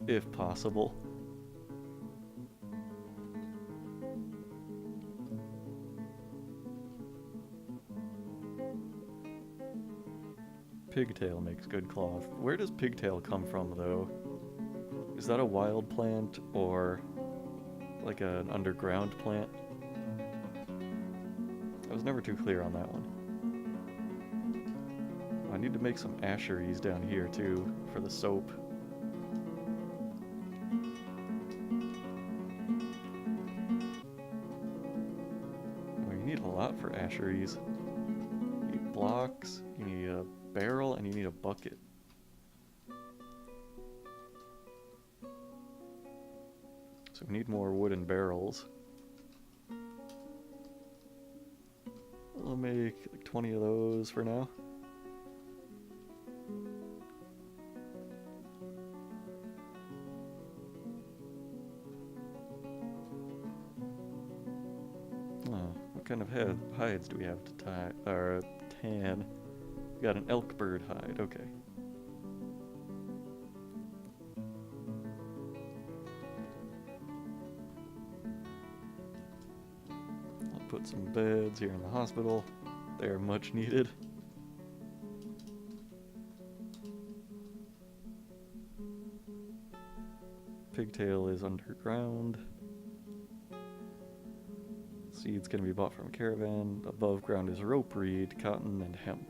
If possible. Pigtail makes good cloth. Where does pigtail come from, though? Is that a wild plant or like an underground plant? I was never too clear on that one. I need to make some asheries down here too for the soap. Oh, you need a lot for asheries. You need blocks, you need a barrel, and you need a bucket. So we need more wooden barrels. I'll make like 20 of those for now. Oh, what kind of hides do we have to tie or tan? We got an elk bird hide, okay. Put some beds here in the hospital. They are much needed. Pigtail is underground. Seeds can be bought from caravan. Above ground is rope reed, cotton, and hemp.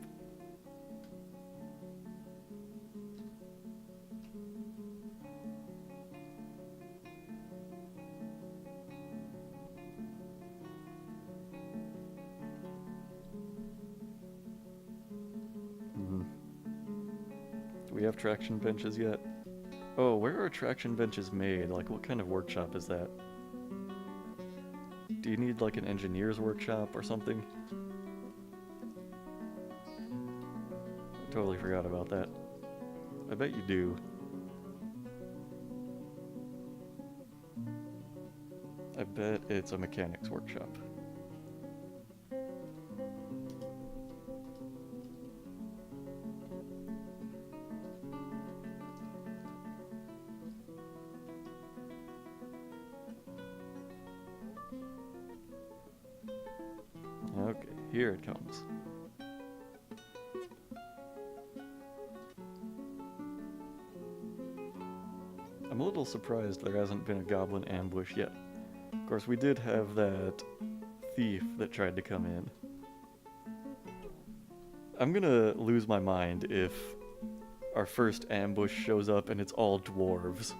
Do we have traction benches yet? Oh, where are traction benches made? Like, what kind of workshop is that? Do you need, like, an engineer's workshop or something? I totally forgot about that. I bet you do. I bet it's a mechanic's workshop. here it comes. I'm a little surprised there hasn't been a goblin ambush yet. Of course, we did have that thief that tried to come in. I'm gonna lose my mind if our first ambush shows up and it's all dwarves.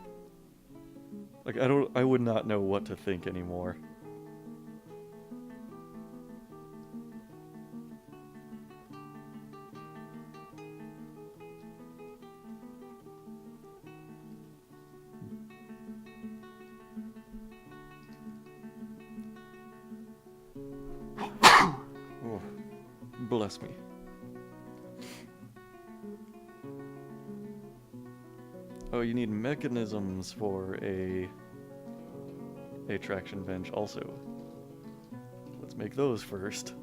Like, I would not know what to think anymore. Oh, bless me. Oh, you need mechanisms for a traction bench also. Let's make those first.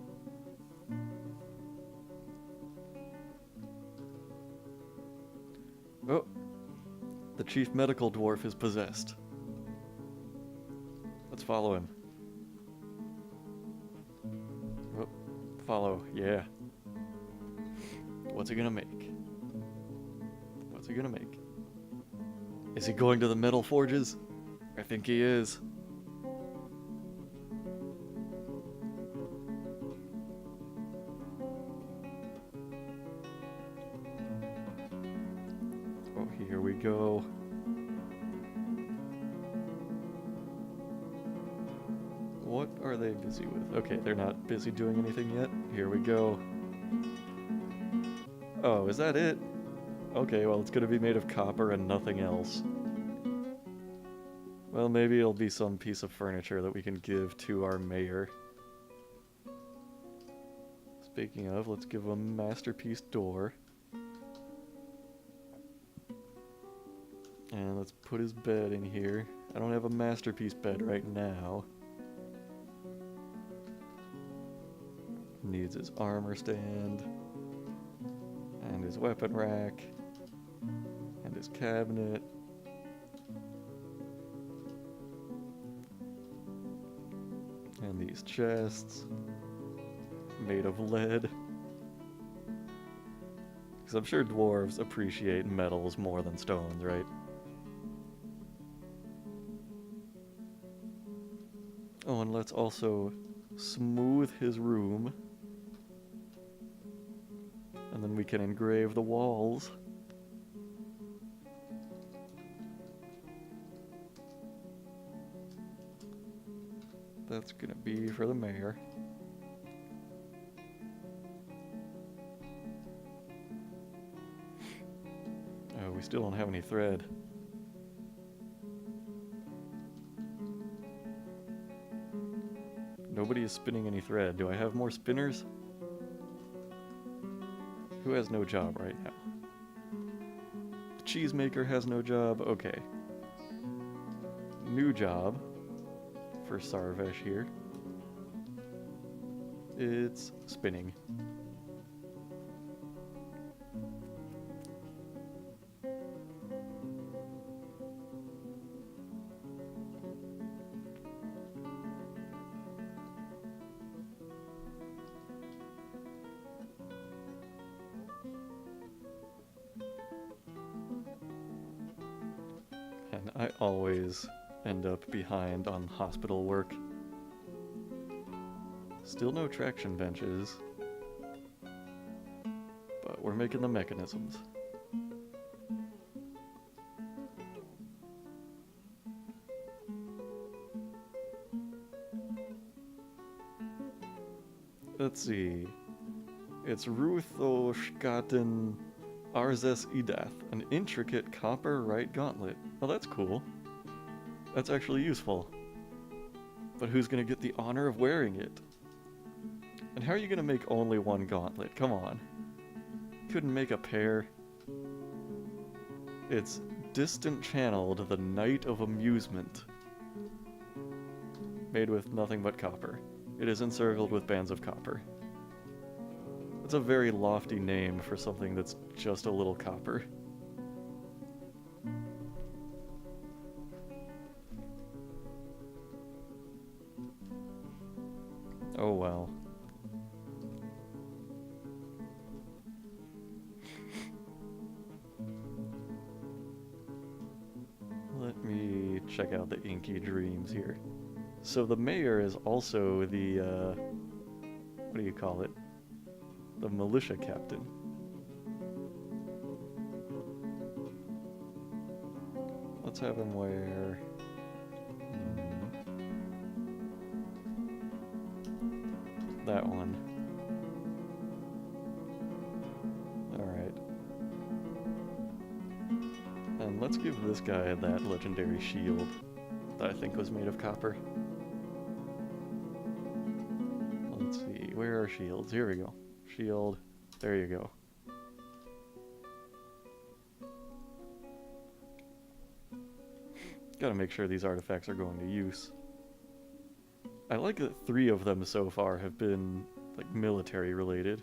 Oh, the chief medical dwarf is possessed. Let's follow him. Oh, follow, yeah. What's he gonna make? What's he gonna make? Is he going to the metal forges? I think he is. Oh, here we go. What are they busy with? Okay, they're not busy doing anything yet. Here we go. Oh, is that it? Okay, well, it's gonna be made of copper and nothing else. Well, maybe it'll be some piece of furniture that we can give to our mayor. Speaking of, let's give him a masterpiece door. And let's put his bed in here. I don't have a masterpiece bed right now. Needs his armor stand. And his weapon rack. And his cabinet. And these chests. Made of lead. Because I'm sure dwarves appreciate metals more than stones, right? Oh, and let's also smooth his room. And then we can engrave the walls. That's gonna be for the mayor. Oh, we still don't have any thread. Nobody is spinning any thread. Do I have more spinners? Who has no job right now? The cheesemaker has no job. Okay. New job for Sarvesh here. It's spinning. And I always end up behind on hospital work. Still no traction benches, but we're making the mechanisms. Let's see. It's Ruthoshkaten Arzes Idath, an intricate copper right gauntlet. Oh, that's cool. That's actually useful. But who's gonna get the honor of wearing it? And how are you gonna make only one gauntlet? Come on. Couldn't make a pair. It's distant channeled, the Night of Amusement. Made with nothing but copper. It is encircled with bands of copper. That's a very lofty name for something that's just a little copper. Oh well. check out the Inky Dreams here. So the mayor is also the, what do you call it? The militia captain. Let's have him wear... that one. Alright. And let's give this guy that legendary shield that I think was made of copper. Let's see, where are shields? Here we go. Shield, there you go. Gotta make sure these artifacts are going to use. I like that 3 of them so far have been, like, military related.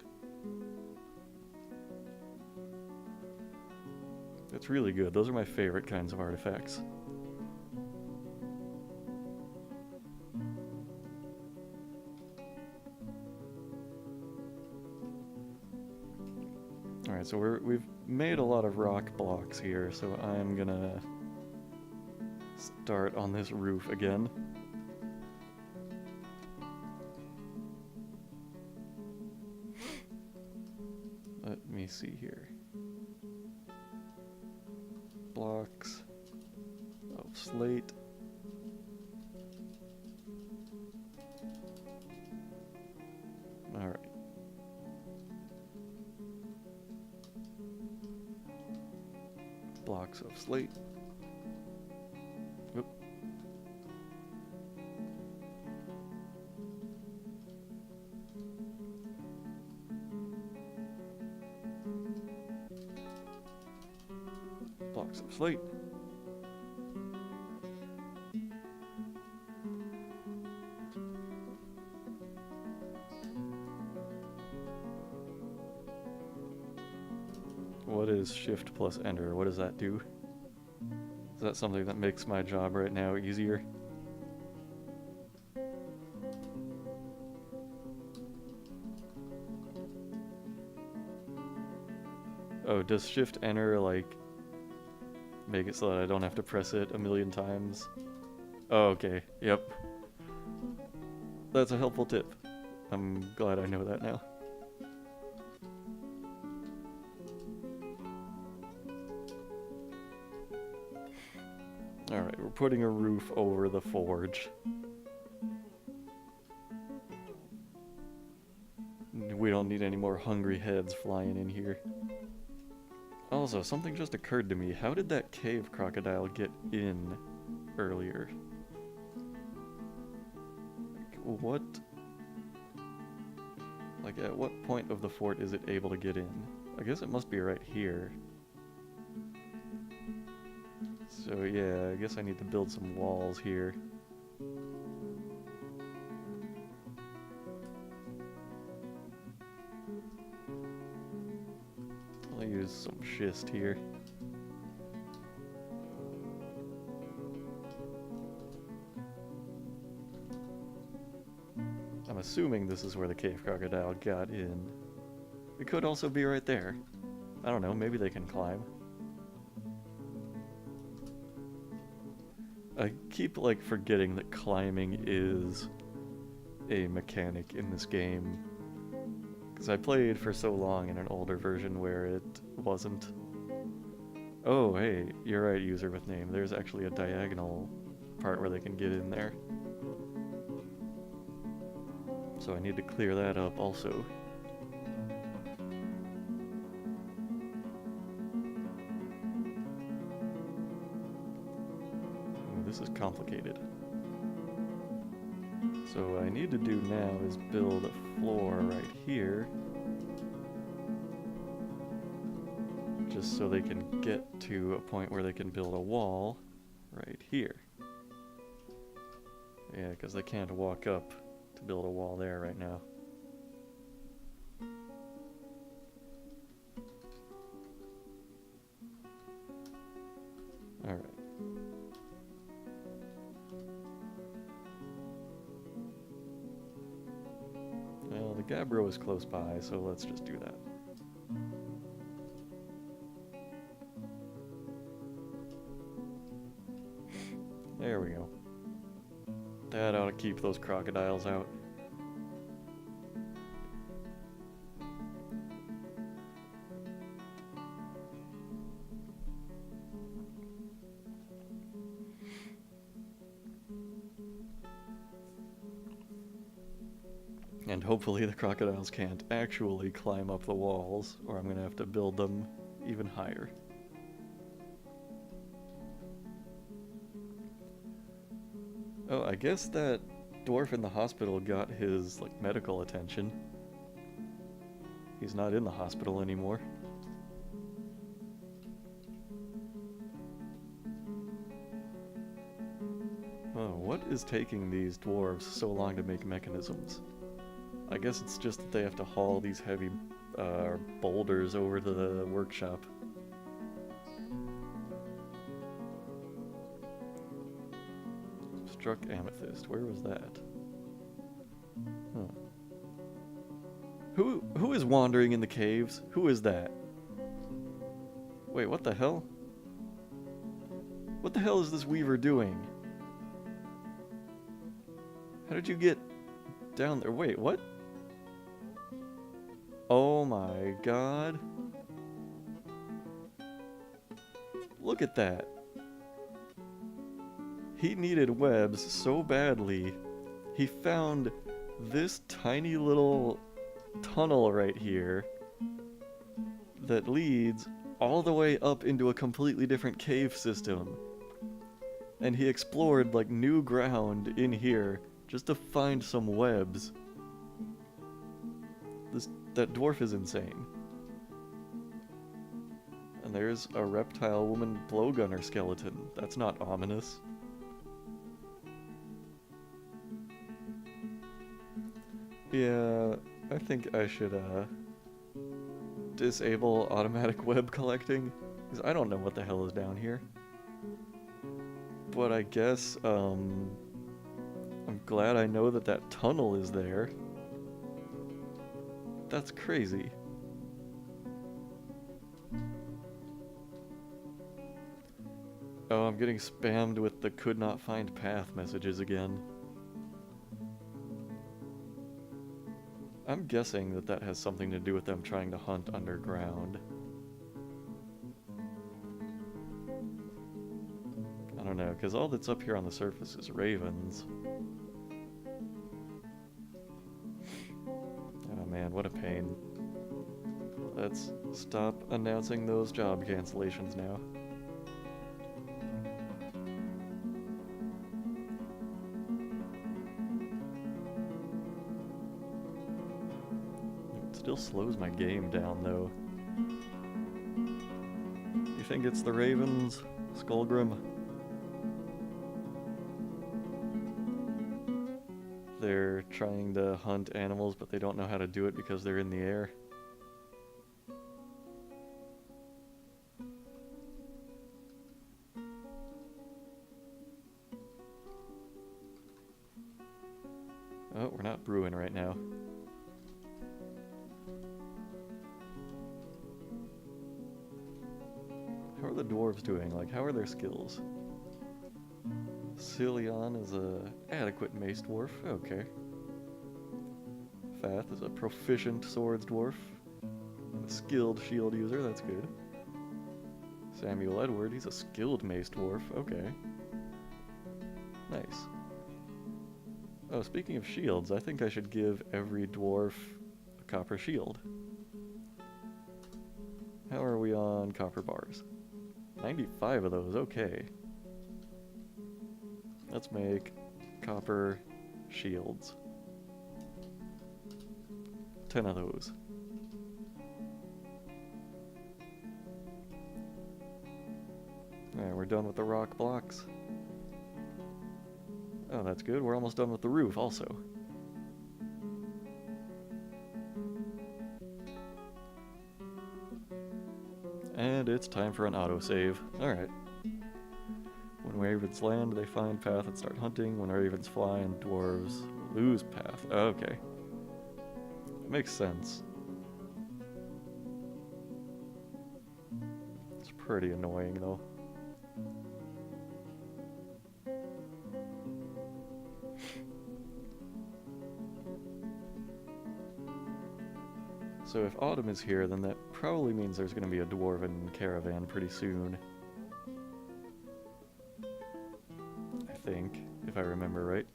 It's really good. Those are my favorite kinds of artifacts. Alright, so we've made a lot of rock blocks here, so I'm gonna start on this roof again. Let me see here. Blocks of slate. Alright. Blocks of slate. Oop. Blocks of slate. What is shift plus enter? What does that do? Is that something that makes my job right now easier? Oh, does shift enter, like, make it so that I don't have to press it a million times? Oh, okay. Yep. That's a helpful tip. I'm glad I know that now. Alright, we're putting a roof over the forge. We don't need any more hungry heads flying in here. Also, something just occurred to me. How did that cave crocodile get in earlier? What? Like, at what point of the fort is it able to get in? I guess it must be right here. So yeah, I guess I need to build some walls here. I'll use some schist here. I'm assuming this is where the cave crocodile got in. It could also be right there. I don't know, maybe they can climb. I keep, like, forgetting that climbing is a mechanic in this game. Because I played for so long in an older version where it wasn't. Oh, hey, you're right, user with name. There's actually a diagonal part where they can get in there. So I need to clear that up also. This is complicated. So what I need to do now is build a floor right here. Just so they can get to a point where they can build a wall right here. Yeah, because they can't walk up to build a wall there right now. Alright. Well, the Gabbro is close by, so let's just do that. There we go. That ought to keep those crocodiles out. And hopefully the crocodiles can't actually climb up the walls, or I'm gonna have to build them even higher. Oh, I guess that dwarf in the hospital got his, like, medical attention. He's not in the hospital anymore. Oh, what is taking these dwarves so long to make mechanisms? I guess it's just that they have to haul these heavy boulders over to the workshop. Struck amethyst. Where was that? Huh. Who is wandering in the caves? Who is that? Wait, what the hell? What the hell is this weaver doing? How did you get down there? Wait, what? Oh my god. Look at that. He needed webs so badly, he found this tiny little tunnel right here that leads all the way up into a completely different cave system. And he explored, like, new ground in here just to find some webs. That dwarf is insane. And there's a reptile woman blowgunner skeleton. That's not ominous. Yeah, I think I should disable automatic web collecting, because I don't know what the hell is down here. But I guess I'm glad I know that that tunnel is there. That's crazy. Oh, I'm getting spammed with the could not find path messages again. I'm guessing that that has something to do with them trying to hunt underground. I don't know, because all that's up here on the surface is ravens. Oh man, what a pain. Let's stop announcing those job cancellations now. It still slows my game down though. You think it's the ravens, Skullgrim? They're trying to hunt animals, but they don't know how to do it because they're in the air. Oh, we're not brewing right now. How are the dwarves doing? Like, how are their skills? Cillian is a adequate mace dwarf. Okay. Fath is a proficient swords dwarf. And a skilled shield user. That's good. Samuel Edward, he's a skilled mace dwarf. Okay. Nice. Oh, speaking of shields, I think I should give every dwarf a copper shield. How are we on copper bars? 95 of those, okay. Let's make copper shields. 10 of those. Alright, we're done with the rock blocks. Oh, that's good. We're almost done with the roof also. And it's time for an autosave. Alright. When ravens land, they find path and start hunting. When ravens fly and dwarves lose path. Okay. That makes sense. It's pretty annoying though. So if autumn is here, then that probably means there's going to be a dwarven caravan pretty soon. I think, if I remember right.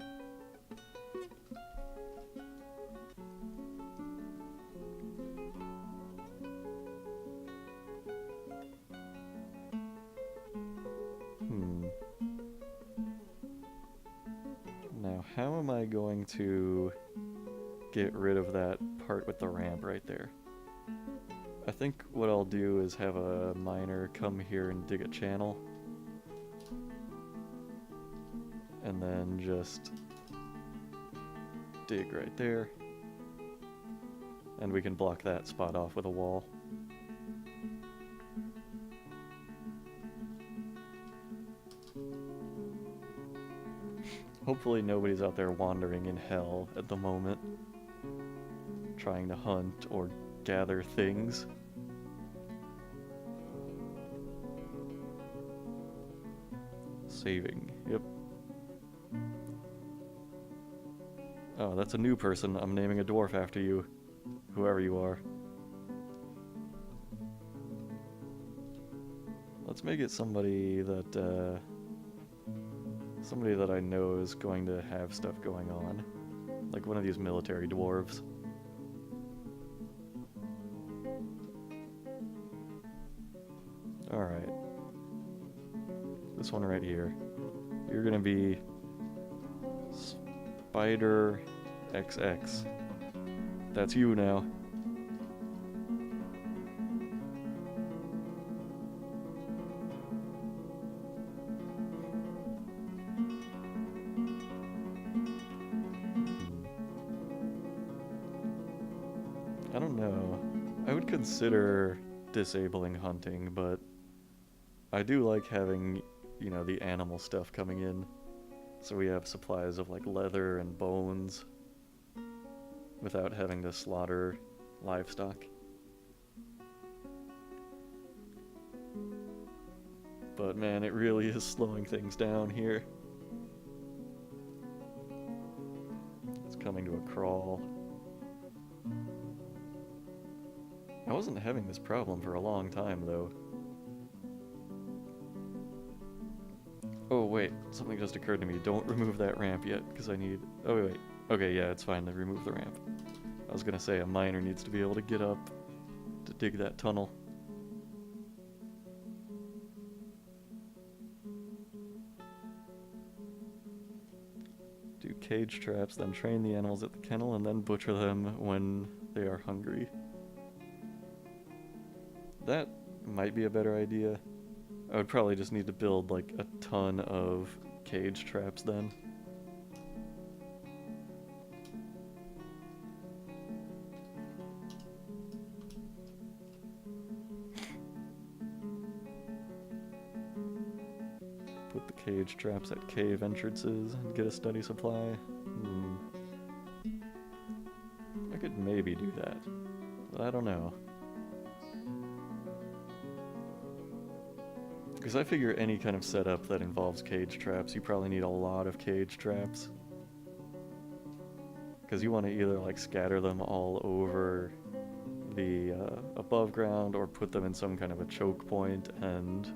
Now, how am I going to get rid of that part with the ramp right there? I think what I'll do is have a miner come here and dig a channel. And then just dig right there. And we can block that spot off with a wall. Hopefully nobody's out there wandering in hell at the moment, trying to hunt or gather things. Saving, yep. Oh, that's a new person. I'm naming a dwarf after you, whoever you are. Let's make it somebody that I know is going to have stuff going on. Like one of these military dwarves. Alright. This one right here. You're gonna be Spider XX. That's you now. I don't know. I would consider disabling hunting, but I do like having, you know, the animal stuff coming in. So we have supplies of like leather and bones without having to slaughter livestock. But man, it really is slowing things down here. It's coming to a crawl. I wasn't having this problem for a long time, though. Oh, wait. Something just occurred to me. Don't remove that ramp yet, because I need... Oh, wait. Okay, yeah, it's fine to remove the ramp. I was gonna say a miner needs to be able to get up to dig that tunnel. Do cage traps, then train the animals at the kennel, and then butcher them when they are hungry. That might be a better idea. I would probably just need to build like a ton of cage traps then. Put the cage traps at cave entrances and get a steady supply. I could maybe do that, but I don't know. Because I figure any kind of setup that involves cage traps, you probably need a lot of cage traps. Because you want to either like scatter them all over the above ground or put them in some kind of a choke point, and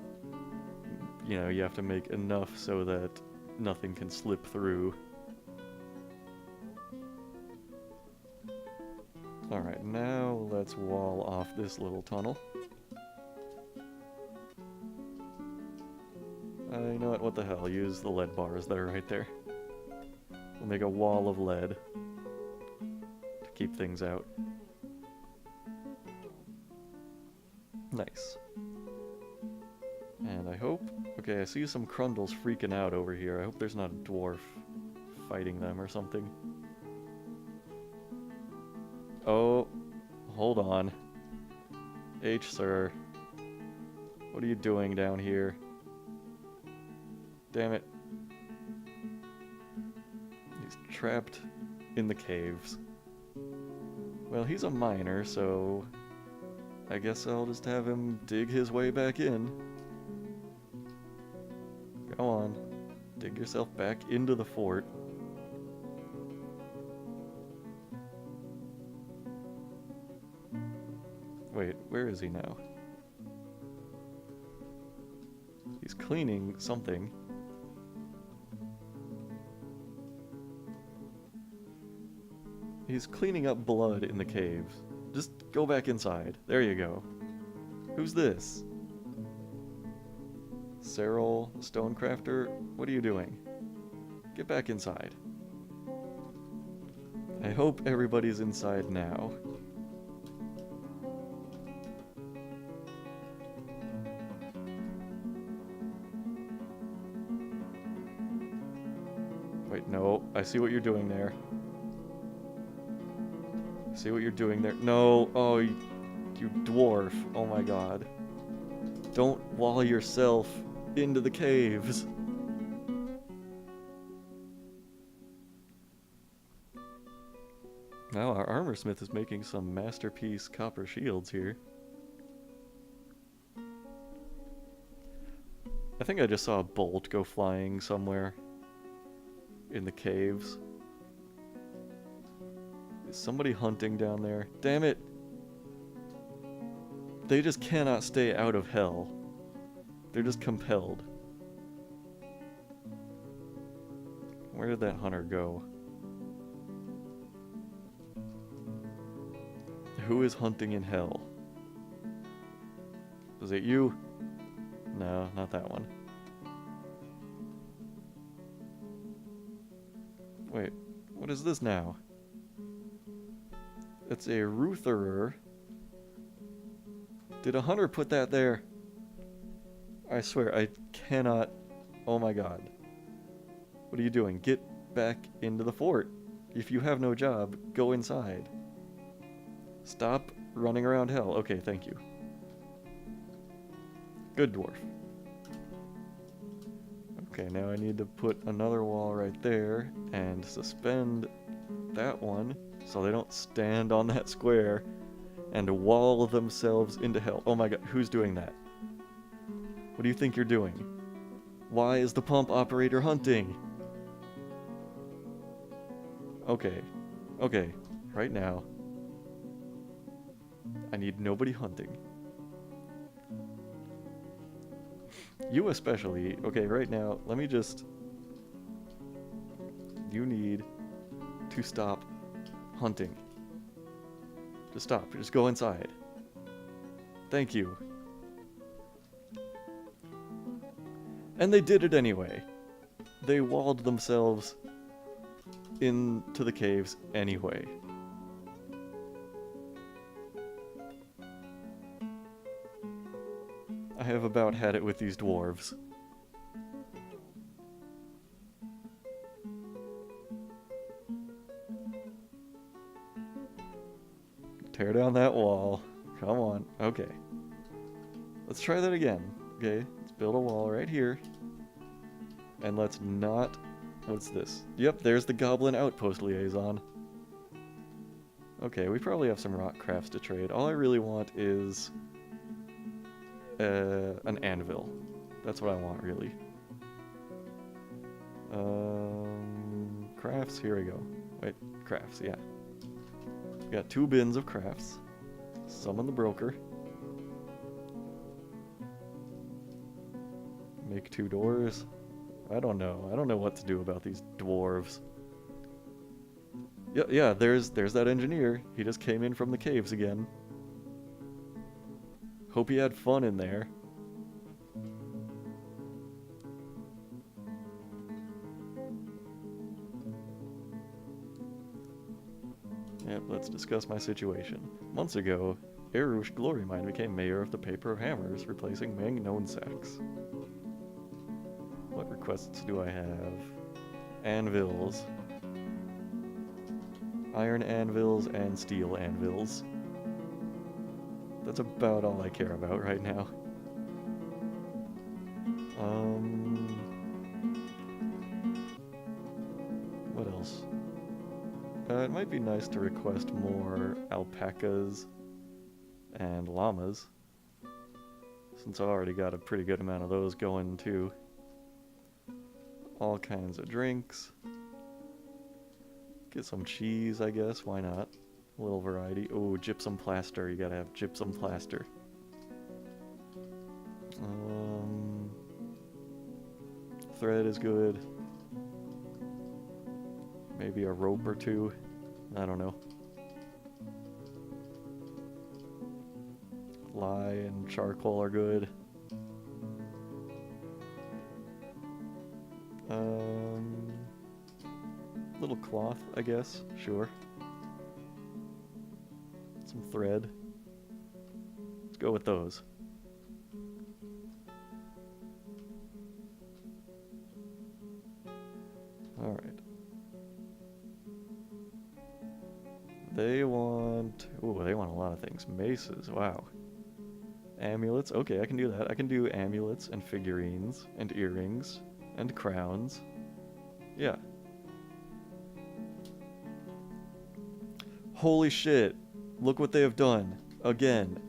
you know, you have to make enough so that nothing can slip through. Alright, now let's wall off this little tunnel. You know what the hell, use the lead bars that are right there. We'll make a wall of lead to keep things out. Nice. And I hope... Okay, I see some Crundles freaking out over here. I hope there's not a dwarf fighting them or something. Oh, hold on. H, sir. What are you doing down here? Damn it. He's trapped in the caves. Well, he's a miner, so I guess I'll just have him dig his way back in. Go on. Dig yourself back into the fort. Wait, where is he now? He's cleaning something. He's cleaning up blood in the caves. Just go back inside. There you go. Who's this? Cyril, Stonecrafter? What are you doing? Get back inside. I hope everybody's inside now. Wait, no. I see what you're doing there. See what you're doing there. No. Oh, you dwarf. Oh my god. Don't wall yourself into the caves. Now our armor smith is making some masterpiece copper shields here. I think I just saw a bolt go flying somewhere in the caves. Is somebody hunting down there? Damn it! They just cannot stay out of hell. They're just compelled. Where did that hunter go? Who is hunting in hell? Was it you? No, not that one. Wait, what is this now? It's a Rutherer. Did a hunter put that there? I swear, I cannot... Oh my god. What are you doing? Get back into the fort. If you have no job, go inside. Stop running around hell. Okay, thank you. Good dwarf. Okay, now I need to put another wall right there and suspend that one so they don't stand on that square and wall themselves into hell. Oh my god, who's doing that? What do you think you're doing? Why is the pump operator hunting? Okay, okay, right now. I need nobody hunting. You especially. Okay, right now, let me just... You need to stop hunting. Just stop. Just go inside. Thank you. And they did it anyway. They walled themselves into the caves anyway. I have about had it with these dwarves. Tear down that wall. Come on. Okay. Let's try that again. Okay, let's build a wall right here. And let's not... What's this? Yep, there's the Goblin Outpost Liaison. Okay, we probably have some rock crafts to trade. All I really want is... an anvil. That's what I want, really. Crafts, here we go. Wait, crafts, yeah. We got 2 bins of crafts. Summon the broker. Make 2 doors. I don't know. I don't know what to do about these dwarves. Yeah, there's that engineer. He just came in from the caves again. Hope he had fun in there. Yep, let's discuss my situation. Months ago, Erush Glorymine became mayor of the Paper of Hammers, replacing Meng Nonsax. What requests do I have? Anvils. Iron anvils and steel anvils. That's about all I care about right now. What else? It might be nice to request more alpacas and llamas, since I already got a pretty good amount of those going too. All kinds of drinks. Get some cheese, I guess, why not? A little variety. Oh, gypsum plaster. You gotta have gypsum plaster. Thread is good. Maybe a rope or two. I don't know. Lye and charcoal are good. Little cloth, I guess. Sure. Some thread. Let's go with those. Alright. They want... Ooh, they want a lot of things. Maces, wow. Amulets, okay, I can do that. I can do amulets and figurines and earrings and crowns. Yeah. Holy shit. Look what they have done. Again.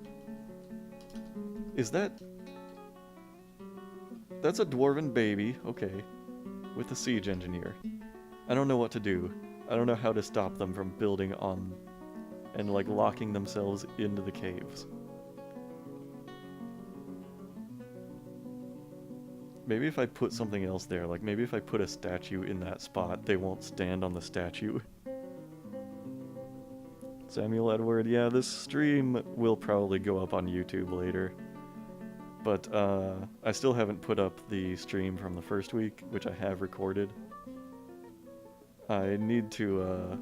Is that... That's a dwarven baby, okay. With a siege engineer. I don't know what to do. I don't know how to stop them from building on and like locking themselves into the caves. Maybe if I put something else there, like maybe if I put a statue in that spot, they won't stand on the statue. Samuel Edward, yeah, this stream will probably go up on YouTube later. But I still haven't put up the stream from the first week, which I have recorded. I need to,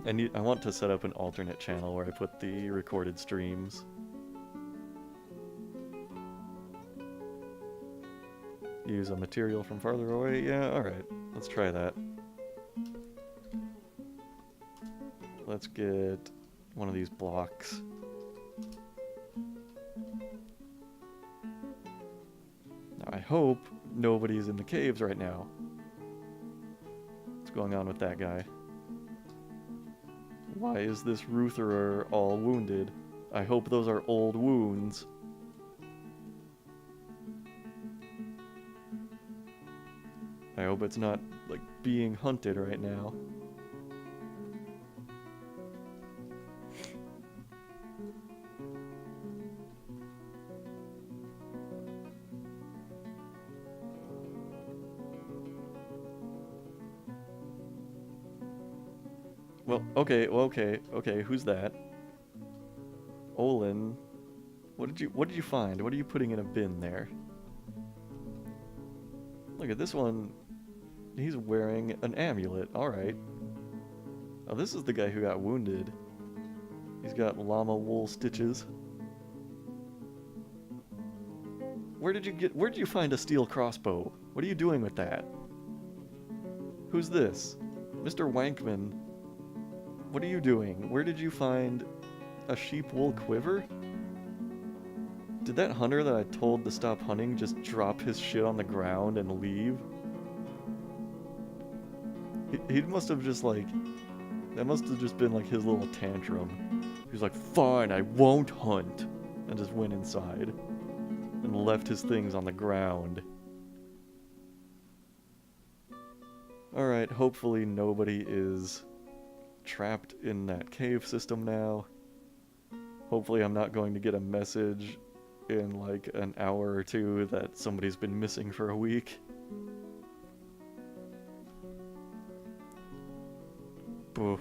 I want to set up an alternate channel where I put the recorded streams. Use a material from farther away? Yeah, alright. Let's try that. Let's get one of these blocks. Now I hope nobody's in the caves right now. What's going on with that guy? Why is this Rutherer all wounded? I hope those are old wounds. I hope it's not, like, being hunted right now. Well, okay, who's that? Olin. What did you find? What are you putting in a bin there? Look at this one. He's wearing an amulet. Alright. Oh, this is the guy who got wounded. He's got llama wool stitches. Where did you find a steel crossbow? What are you doing with that? Who's this? Mr. Wankman. What are you doing? Where did you find a sheep wool quiver? Did that hunter that I told to stop hunting just drop his shit on the ground and leave? He must have just like... That must have just been like his little tantrum. He was like, fine, I won't hunt. And just went inside. And left his things on the ground. Alright, hopefully nobody is trapped in that cave system now. Hopefully I'm not going to get a message in like an hour or two that somebody's been missing for a week. Boo.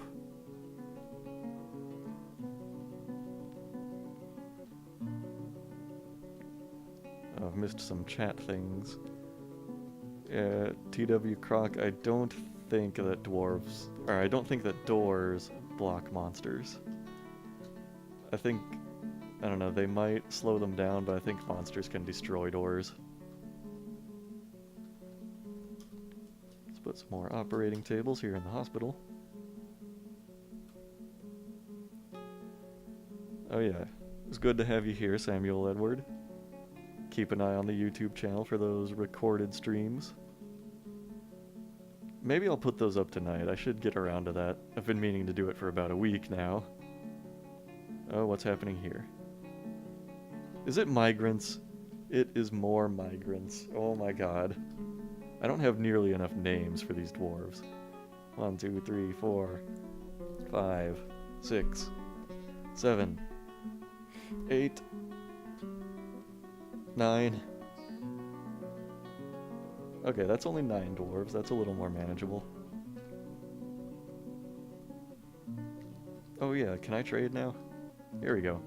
Oh, I've missed some chat things. TW Croc, I don't think that I don't think that doors block monsters. I don't know, they might slow them down, but I think monsters can destroy doors. Let's put some more operating tables here in the hospital. Oh yeah, it's good to have you here, Samuel Edward. Keep an eye on the YouTube channel for those recorded streams. Maybe I'll put those up tonight. I should get around to that. I've been meaning to do it for about a week now. Oh, what's happening here? Is it migrants? It is more migrants. Oh my god. I don't have nearly enough names for these dwarves. 1, 2, 3, 4, 5, 6, 7, 8, 9. Okay, that's only 9 dwarves. That's a little more manageable. Oh yeah, can I trade now? Here we go.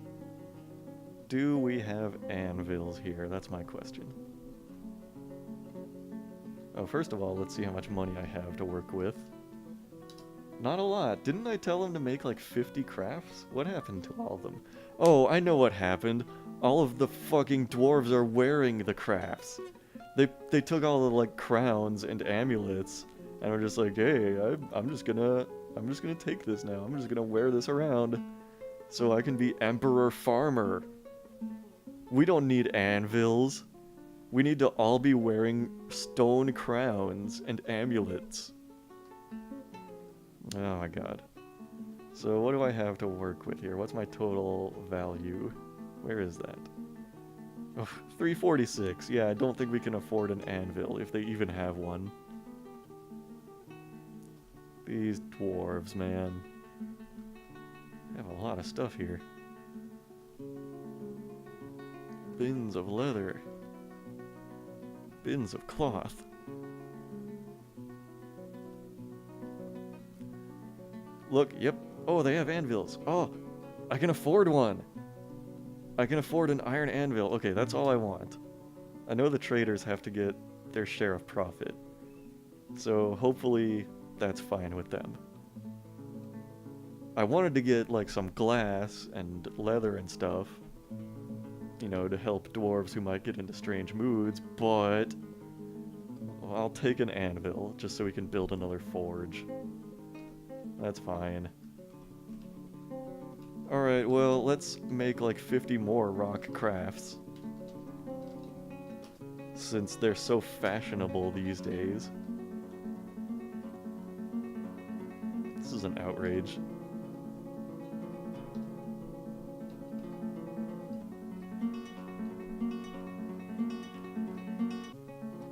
Do we have anvils here? That's my question. Oh, first of all, let's see how much money I have to work with. Not a lot. Didn't I tell him to make like 50 crafts? What happened to all of them? Oh, I know what happened. All of the fucking dwarves are wearing the crafts. They took all the like crowns and amulets and were just like, hey, I'm just gonna take this now. I'm just gonna wear this around so I can be Emperor Farmer. We don't need anvils. We need to all be wearing stone crowns and amulets. Oh my god. So what do I have to work with here? What's my total value? Where is that? Oh, 346. Yeah, I don't think we can afford an anvil, if they even have one. These dwarves, man. They have a lot of stuff here. Bins of leather. Bins of cloth. Look, yep. Oh, they have anvils. Oh, I can afford one. I can afford an iron anvil. Okay, that's all I want. I know the traders have to get their share of profit. So hopefully that's fine with them. I wanted to get like some glass and leather and stuff, you know, to help dwarves who might get into strange moods, but well, I'll take an anvil just so we can build another forge. That's fine. Alright, well, let's make like 50 more rock crafts. Since they're so fashionable these days. This is an outrage.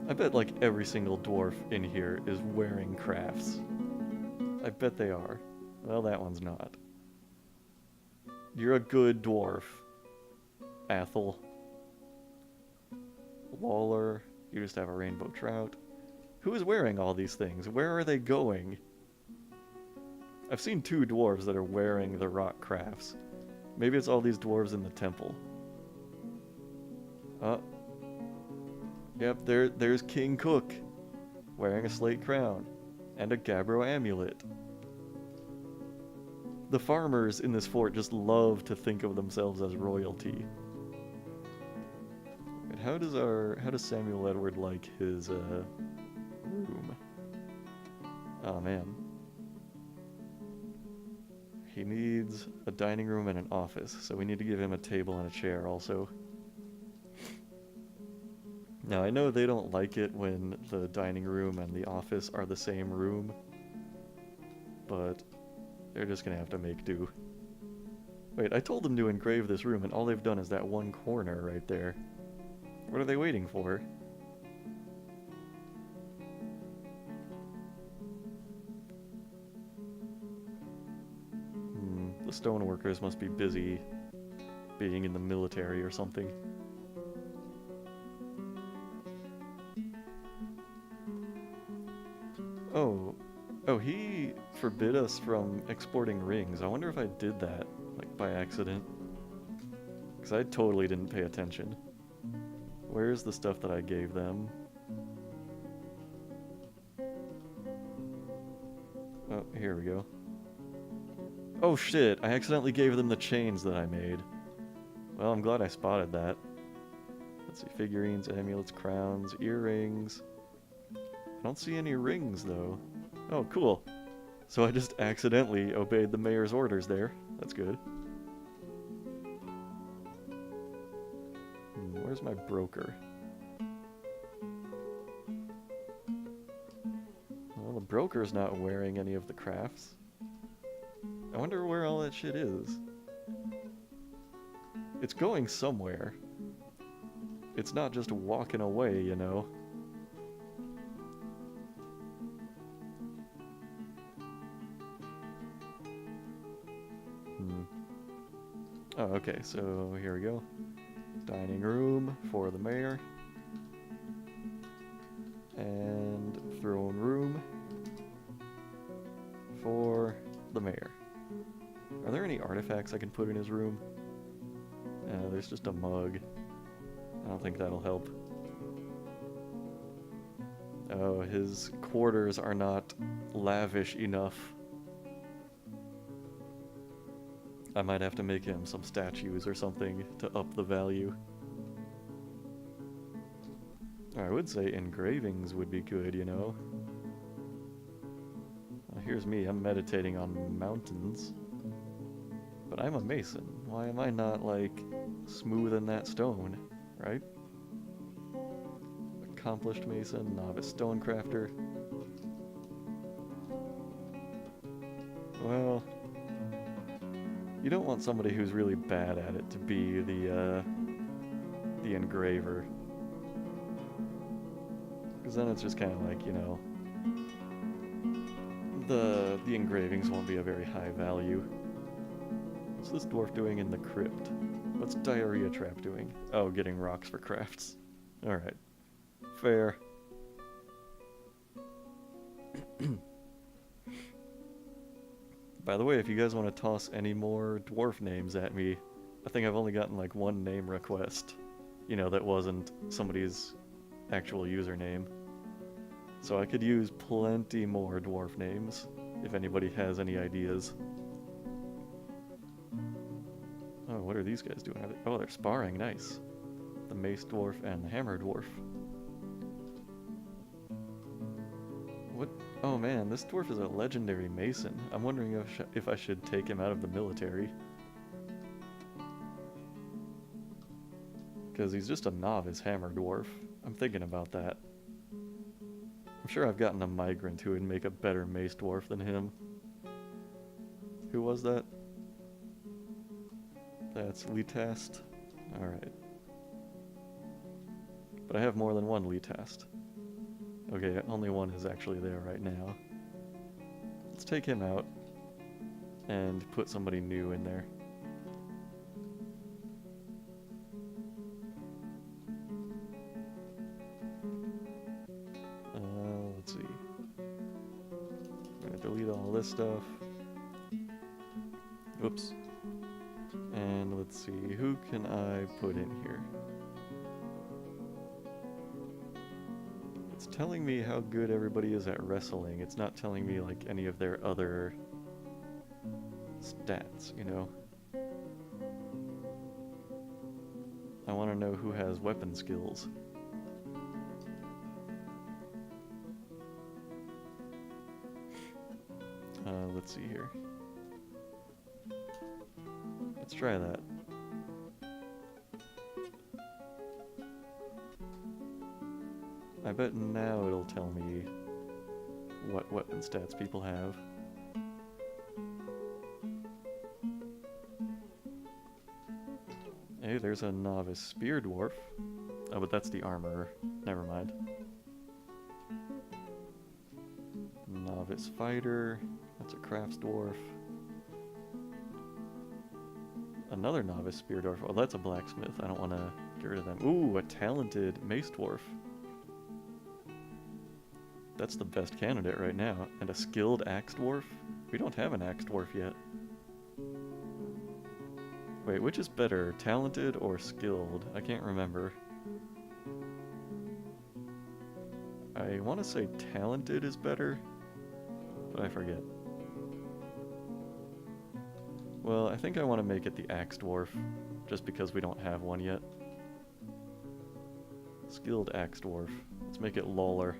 I bet like every single dwarf in here is wearing crafts. I bet they are. Well, that one's not. You're a good dwarf. Athel. Lawler. You just have a rainbow trout. Who is wearing all these things? Where are they going? I've seen 2 dwarves that are wearing the rock crafts. Maybe it's all these dwarves in the temple. Oh. Yep, there's King Cook. Wearing a slate crown. And a Gabbro amulet. The farmers in this fort just love to think of themselves as royalty. And how does Samuel Edward like his room? Oh man. He needs a dining room and an office, so we need to give him a table and a chair also. Now I know they don't like it when the dining room and the office are the same room, but they're just gonna have to make do. Wait, I told them to engrave this room and all they've done is that one corner right there. What are they waiting for? The stoneworkers must be busy being in the military or something. Oh, he forbid us from exporting rings. I wonder if I did that, like, by accident. Because I totally didn't pay attention. Where's the stuff that I gave them? Oh, here we go. Oh shit, I accidentally gave them the chains that I made. Well, I'm glad I spotted that. Let's see, figurines, amulets, crowns, earrings. I don't see any rings, though. Oh, cool. So I just accidentally obeyed the mayor's orders there. That's good. Where's my broker? Well, the broker's not wearing any of the crafts. I wonder where all that shit is. It's going somewhere. It's not just walking away, you know. Okay, so here we go. Dining room for the mayor. And throne room for the mayor. Are there any artifacts I can put in his room? There's just a mug. I don't think that'll help. Oh, his quarters are not lavish enough. I might have to make him some statues or something to up the value. I would say engravings would be good, you know. Here's me, I'm meditating on mountains. But I'm a mason. Why am I not, like, smoothing that stone, right? Accomplished mason, novice stonecrafter. Well, you don't want somebody who's really bad at it to be the engraver. Because then it's just kind of like, you know, the engravings won't be a very high value. What's this dwarf doing in the crypt? What's Diarrhea Trap doing? Oh, getting rocks for crafts. Alright. Fair. By the way, if you guys want to toss any more dwarf names at me, I think I've only gotten like one name request. You know, that wasn't somebody's actual username. So I could use plenty more dwarf names, if anybody has any ideas. Oh, what are these guys doing? Oh, they're sparring, nice. The mace dwarf and the hammer dwarf. What? Oh man, this dwarf is a legendary mason. I'm wondering if I should take him out of the military. Because he's just a novice hammer dwarf. I'm thinking about that. I'm sure I've gotten a migrant who would make a better mace dwarf than him. Who was that? That's Litast. Alright. But I have more than one Litast. Okay, only one is actually there right now. Let's take him out and put somebody new in there. Let's see. I'm gonna delete all this stuff. Oops. And let's see, who can I put in here? It's telling me how good everybody is at wrestling. It's not telling me like any of their other stats, you know? I want to know who has weapon skills. Let's see here. Let's try that. I bet now it'll tell me what weapon stats people have. Hey, there's a novice spear dwarf. Oh, but that's the armorer. Never mind. Novice fighter. That's a crafts dwarf. Another novice spear dwarf. Oh, that's a blacksmith. I don't want to get rid of them. Ooh, a talented mace dwarf. That's the best candidate right now. And a skilled axe dwarf? We don't have an axe dwarf yet. Wait, which is better, talented or skilled? I can't remember. I want to say talented is better, but I forget. Well, I think I want to make it the axe dwarf, just because we don't have one yet. Skilled axe dwarf. Let's make it Lawler.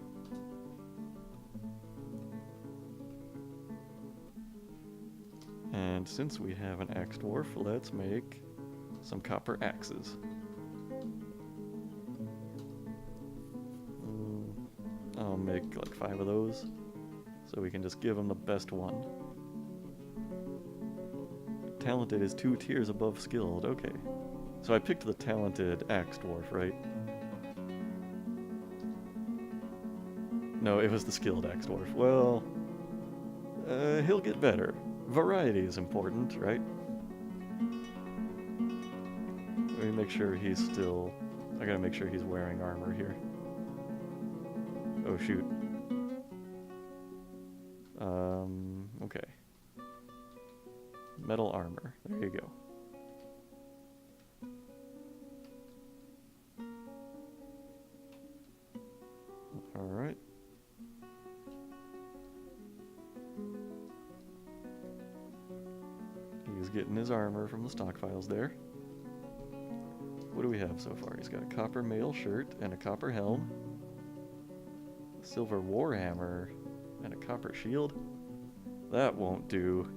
And since we have an axe dwarf, let's make some copper axes. I'll make like 5 of those, so we can just give him the best one. Talented is 2 tiers above skilled, okay. So I picked the talented axe dwarf, right? No, it was the skilled axe dwarf. Well, he'll get better. Variety is important, right? make sure he's still... I gotta make sure he's wearing armor here. Oh, shoot. Okay. Metal armor. There you go. Alright. He's getting his armor from the stockpiles there. What do we have so far? He's got a copper mail shirt and a copper helm, a silver warhammer, and a copper shield. That won't do.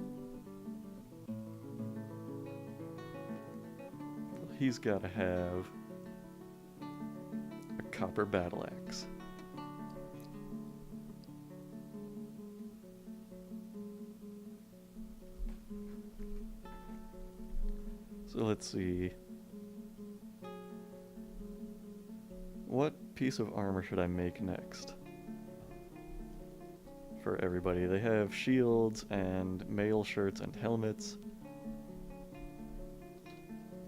He's got to have a copper battle axe. So let's see. What piece of armor should I make next? For everybody. They have shields and mail shirts and helmets.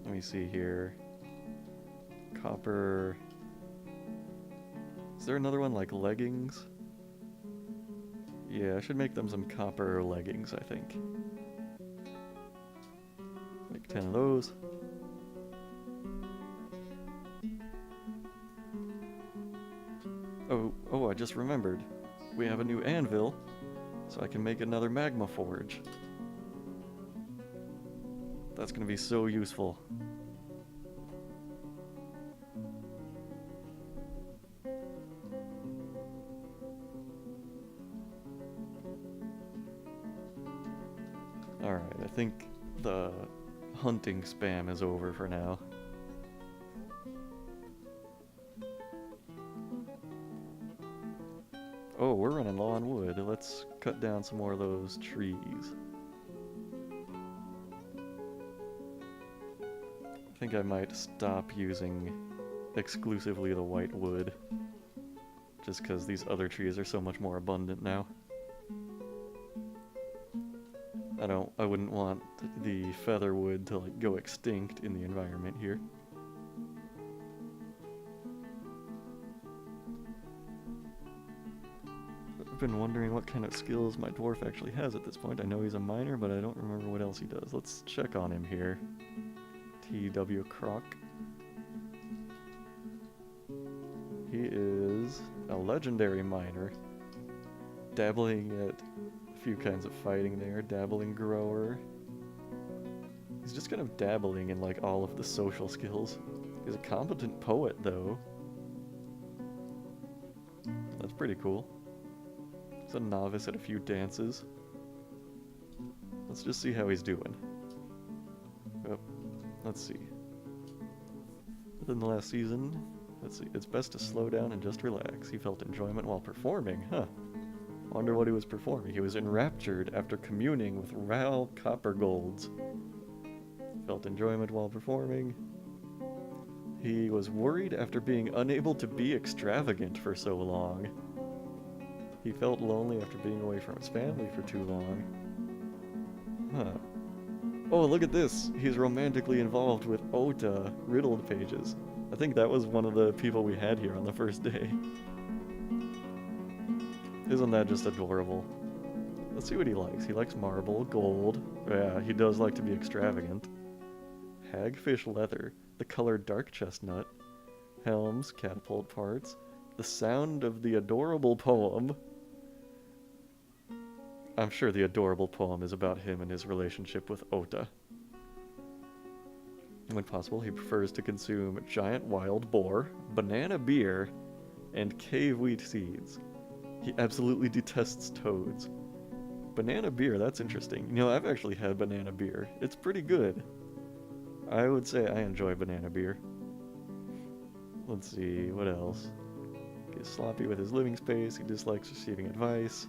Let me see here. Copper. Is there another one like leggings? Yeah, I should make them some copper leggings, I think. Make 10 of those. Oh, I just remembered. We have a new anvil, so I can make another magma forge. That's gonna be so useful. Alright, I think the hunting spam is over for now. Oh, we're running low on wood. Let's cut down some more of those trees. I think I might stop using exclusively the white wood, just because these other trees are so much more abundant now. I wouldn't want the feather wood to like go extinct in the environment here. I've been wondering what kind of skills my dwarf actually has at this point. I know he's a miner, but I don't remember what else he does. Let's check on him here. T.W. Croc. He is a legendary miner, dabbling at a few kinds of fighting there, dabbling grower. He's just kind of dabbling in like all of the social skills. He's a competent poet though. That's pretty cool. He's a novice at a few dances. Let's just see how he's doing. Oh, let's see. Within the last season, let's see, it's best to slow down and just relax. He felt enjoyment while performing, huh? Wonder what he was performing. He was enraptured after communing with Ral Coppergolds. Felt enjoyment while performing. He was worried after being unable to be extravagant for so long. He felt lonely after being away from his family for too long. Huh. Oh, look at this! He's romantically involved with Ota riddled pages. I think that was one of the people we had here on the first day. Isn't that just adorable? Let's see what he likes. He likes marble, gold. Yeah, he does like to be extravagant. Hagfish leather, the color dark chestnut, helms, catapult parts, the sound of the adorable poem. I'm sure the adorable poem is about him and his relationship with Ota. When possible, he prefers to consume giant wild boar, banana beer, and cave wheat seeds. He absolutely detests toads. Banana beer, that's interesting. You know, I've actually had banana beer. It's pretty good. I would say I enjoy banana beer. Let's see, what else? Gets sloppy with his living space. He dislikes receiving advice.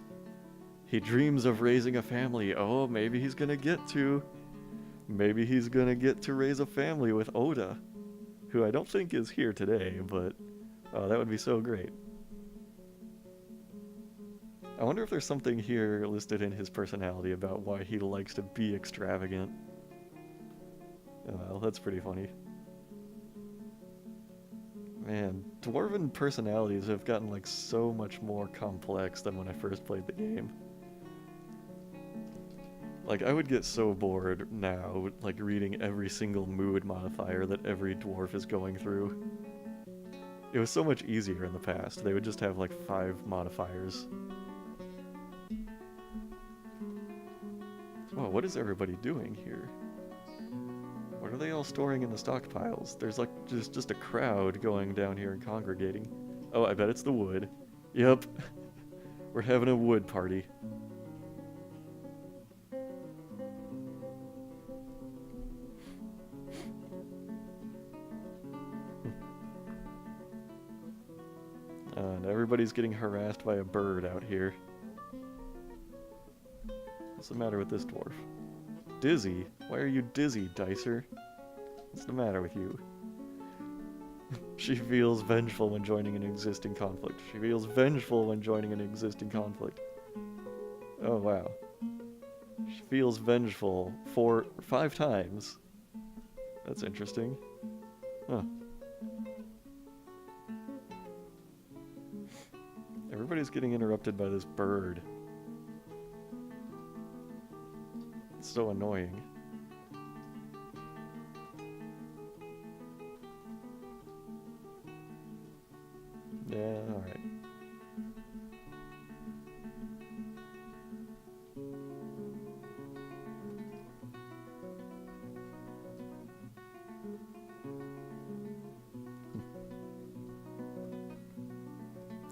He dreams of raising a family. Oh, maybe he's gonna get to. Maybe he's gonna get to raise a family with Ota, who I don't think is here today, but that would be so great. I wonder if there's something here listed in his personality about why he likes to be extravagant. Oh, well, that's pretty funny. Man, dwarven personalities have gotten like so much more complex than when I first played the game. Like, I would get so bored now, like, reading every single mood modifier that every dwarf is going through. It was so much easier in the past. They would just have, like, 5 modifiers. Whoa, what is everybody doing here? What are they all storing in the stockpiles? There's, like, just a crowd going down here and congregating. Oh, I bet it's the wood. Yep. We're having a wood party. And everybody's getting harassed by a bird out here. What's the matter with this dwarf? Dizzy? Why are you dizzy, Dicer? What's the matter with you? She feels vengeful when joining an existing conflict. She feels vengeful when joining an existing conflict. Oh, wow. She feels vengeful 5 times. That's interesting. Huh. Everybody's getting interrupted by this bird. It's so annoying. Yeah, alright.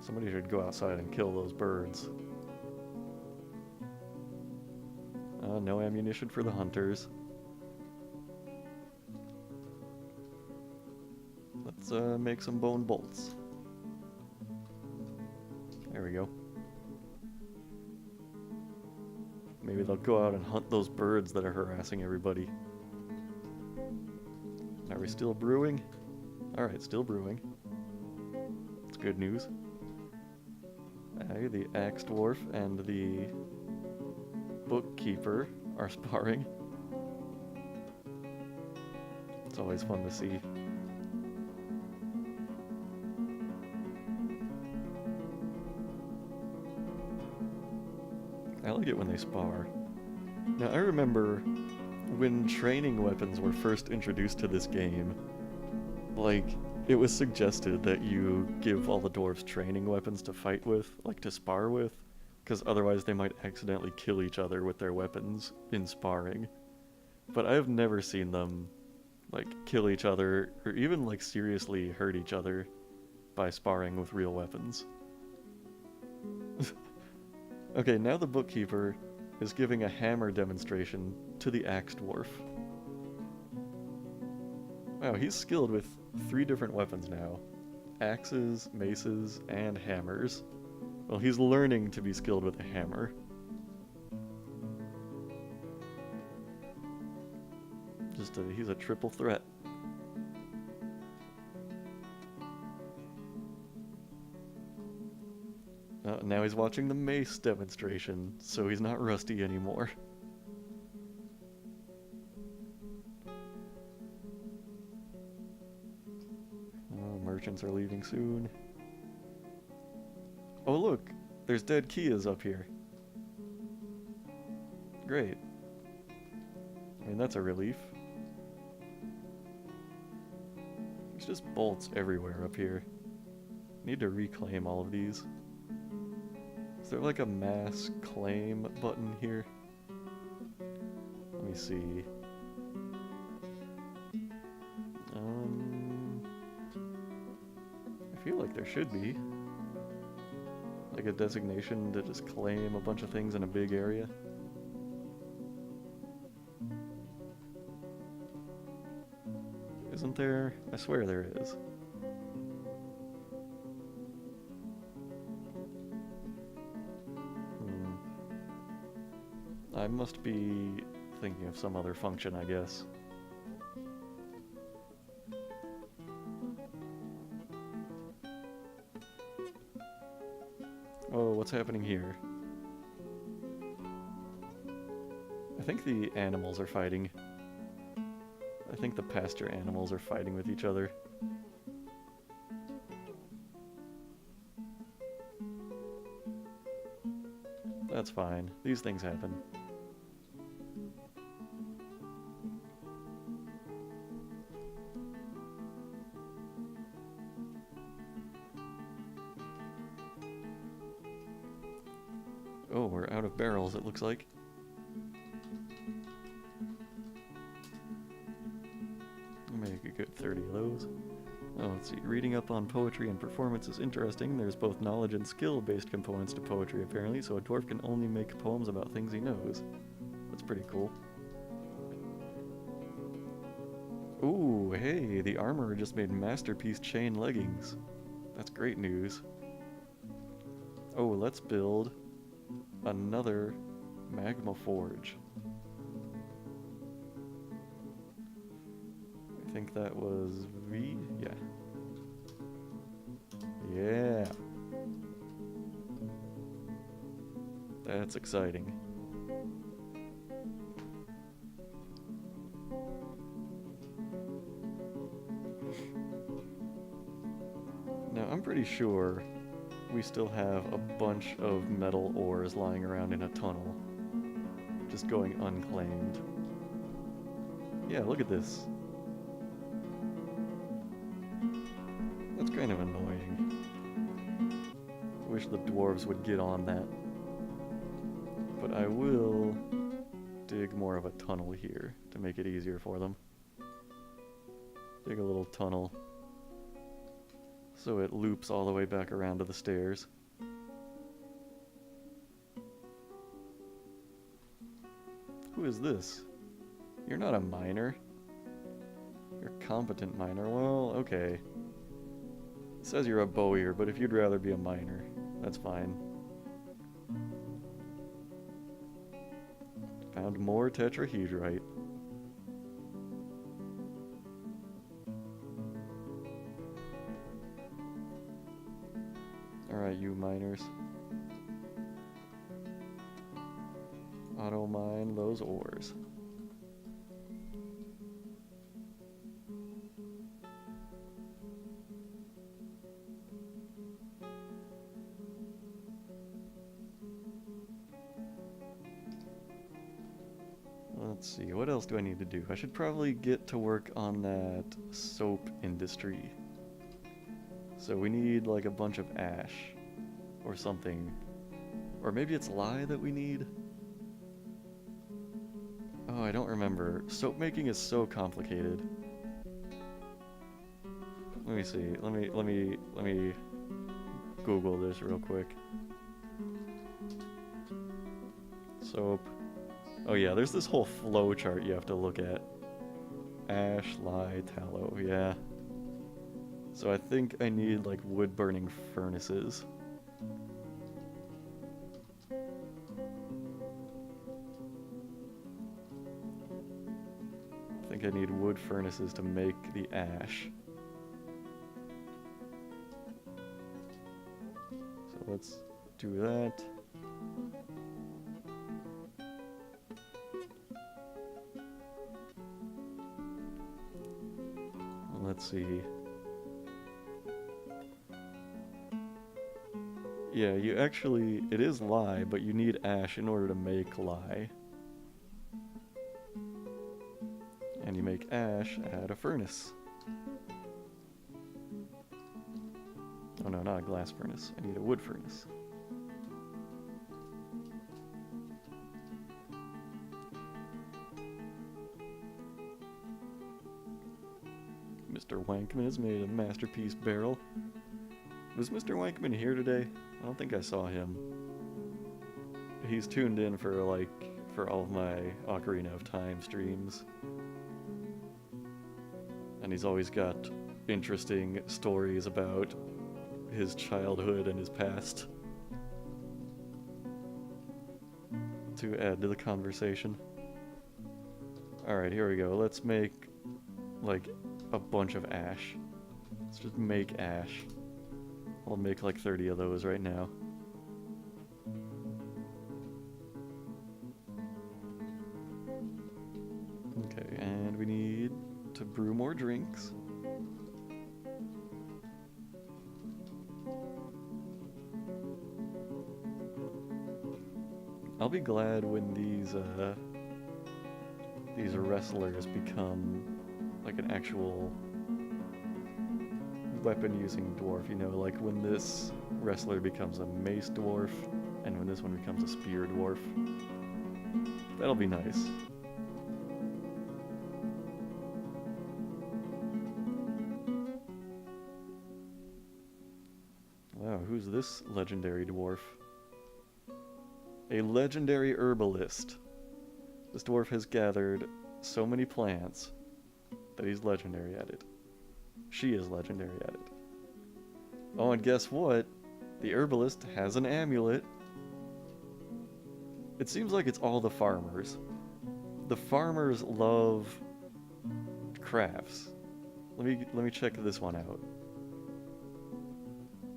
Somebody should go outside and kill those birds. No ammunition for the hunters. Let's make some bone bolts. There we go. Maybe they'll go out and hunt those birds that are harassing everybody. Are we still brewing? Alright, still brewing. That's good news. The axe dwarf and the bookkeeper are sparring. It's always fun to see. I like it when they spar. Now, I remember when training weapons were first introduced to this game, like, it was suggested that you give all the dwarves training weapons to fight with, like to spar with, because otherwise they might accidentally kill each other with their weapons in sparring. But I've never seen them, like, kill each other, or even, like, seriously hurt each other by sparring with real weapons. Okay, now the bookkeeper is giving a hammer demonstration to the axe dwarf. Wow, he's skilled with 3 different weapons now. Axes, maces, and hammers. Well, he's learning to be skilled with a hammer. He's a triple threat. Now he's watching the mace demonstration, so he's not rusty anymore. Merchants are leaving soon. Oh look, there's dead Kias up here. Great. I mean, that's a relief. There's just bolts everywhere up here. Need to reclaim all of these. Is there like a mass claim button here? Let me see. I feel like there should be. Like a designation to just claim a bunch of things in a big area. Isn't there? I swear there is. I must be thinking of some other function, I guess. Oh, what's happening here? I think the animals are fighting. I think the pasture animals are fighting with each other. That's fine. These things happen. Oh, we're out of barrels, it looks like. Make a good 30 of those. Oh, let's see. Reading up on poetry and performance is interesting. There's both knowledge and skill-based components to poetry, apparently, so a dwarf can only make poems about things he knows. That's pretty cool. Ooh, hey, the armorer just made masterpiece chain leggings. That's great news. Oh, let's build another magma forge. I think that was V? Yeah. Yeah. That's exciting. Now, I'm pretty sure we still have a bunch of metal ores lying around in a tunnel, just going unclaimed. Yeah, look at this. That's kind of annoying. Wish the dwarves would get on that. But I will dig more of a tunnel here to make it easier for them. Dig a little tunnel so it loops all the way back around to the stairs. Who is this? You're not a miner. You're a competent miner. Well, okay. It says you're a bowyer, but if you'd rather be a miner, that's fine. Found more tetrahedrite. Alright, you miners. Auto mine those ores. Let's see, what else do I need to do? I should probably get to work on that soap industry. So we need like a bunch of ash or something. Or maybe it's lye that we need? Oh, I don't remember. Soap making is so complicated. Let me see. Let me Google this real quick. Soap. Oh yeah, there's this whole flow chart you have to look at. Ash, lye, tallow, yeah. So I think I need like wood burning furnaces. I think I need wood furnaces to make the ash. So let's do that. Let's see. Yeah, you actually, it is lye, but you need ash in order to make lye. And you make ash at a furnace. Oh no, not a glass furnace. I need a wood furnace. Mr. Wankman has made a masterpiece barrel. Was Mr. Wankman here today? I don't think I saw him. He's tuned in for all of my Ocarina of Time streams. And he's always got interesting stories about his childhood and his past to add to the conversation. Alright, here we go. Let's make like a bunch of ash. Let's just make ash. I'll make like 30 of those right now. Okay, and we need to brew more drinks. I'll be glad when these wrestlers become like an actual weapon-using dwarf, you know, like when this wrestler becomes a mace dwarf, and when this one becomes a spear dwarf. That'll be nice. Wow, who's this legendary dwarf? A legendary herbalist. This dwarf has gathered so many plants that he's legendary at it. She is legendary at it. Oh, and guess what? The herbalist has an amulet. It seems like it's all the farmers. The farmers love crafts. Let me check this one out.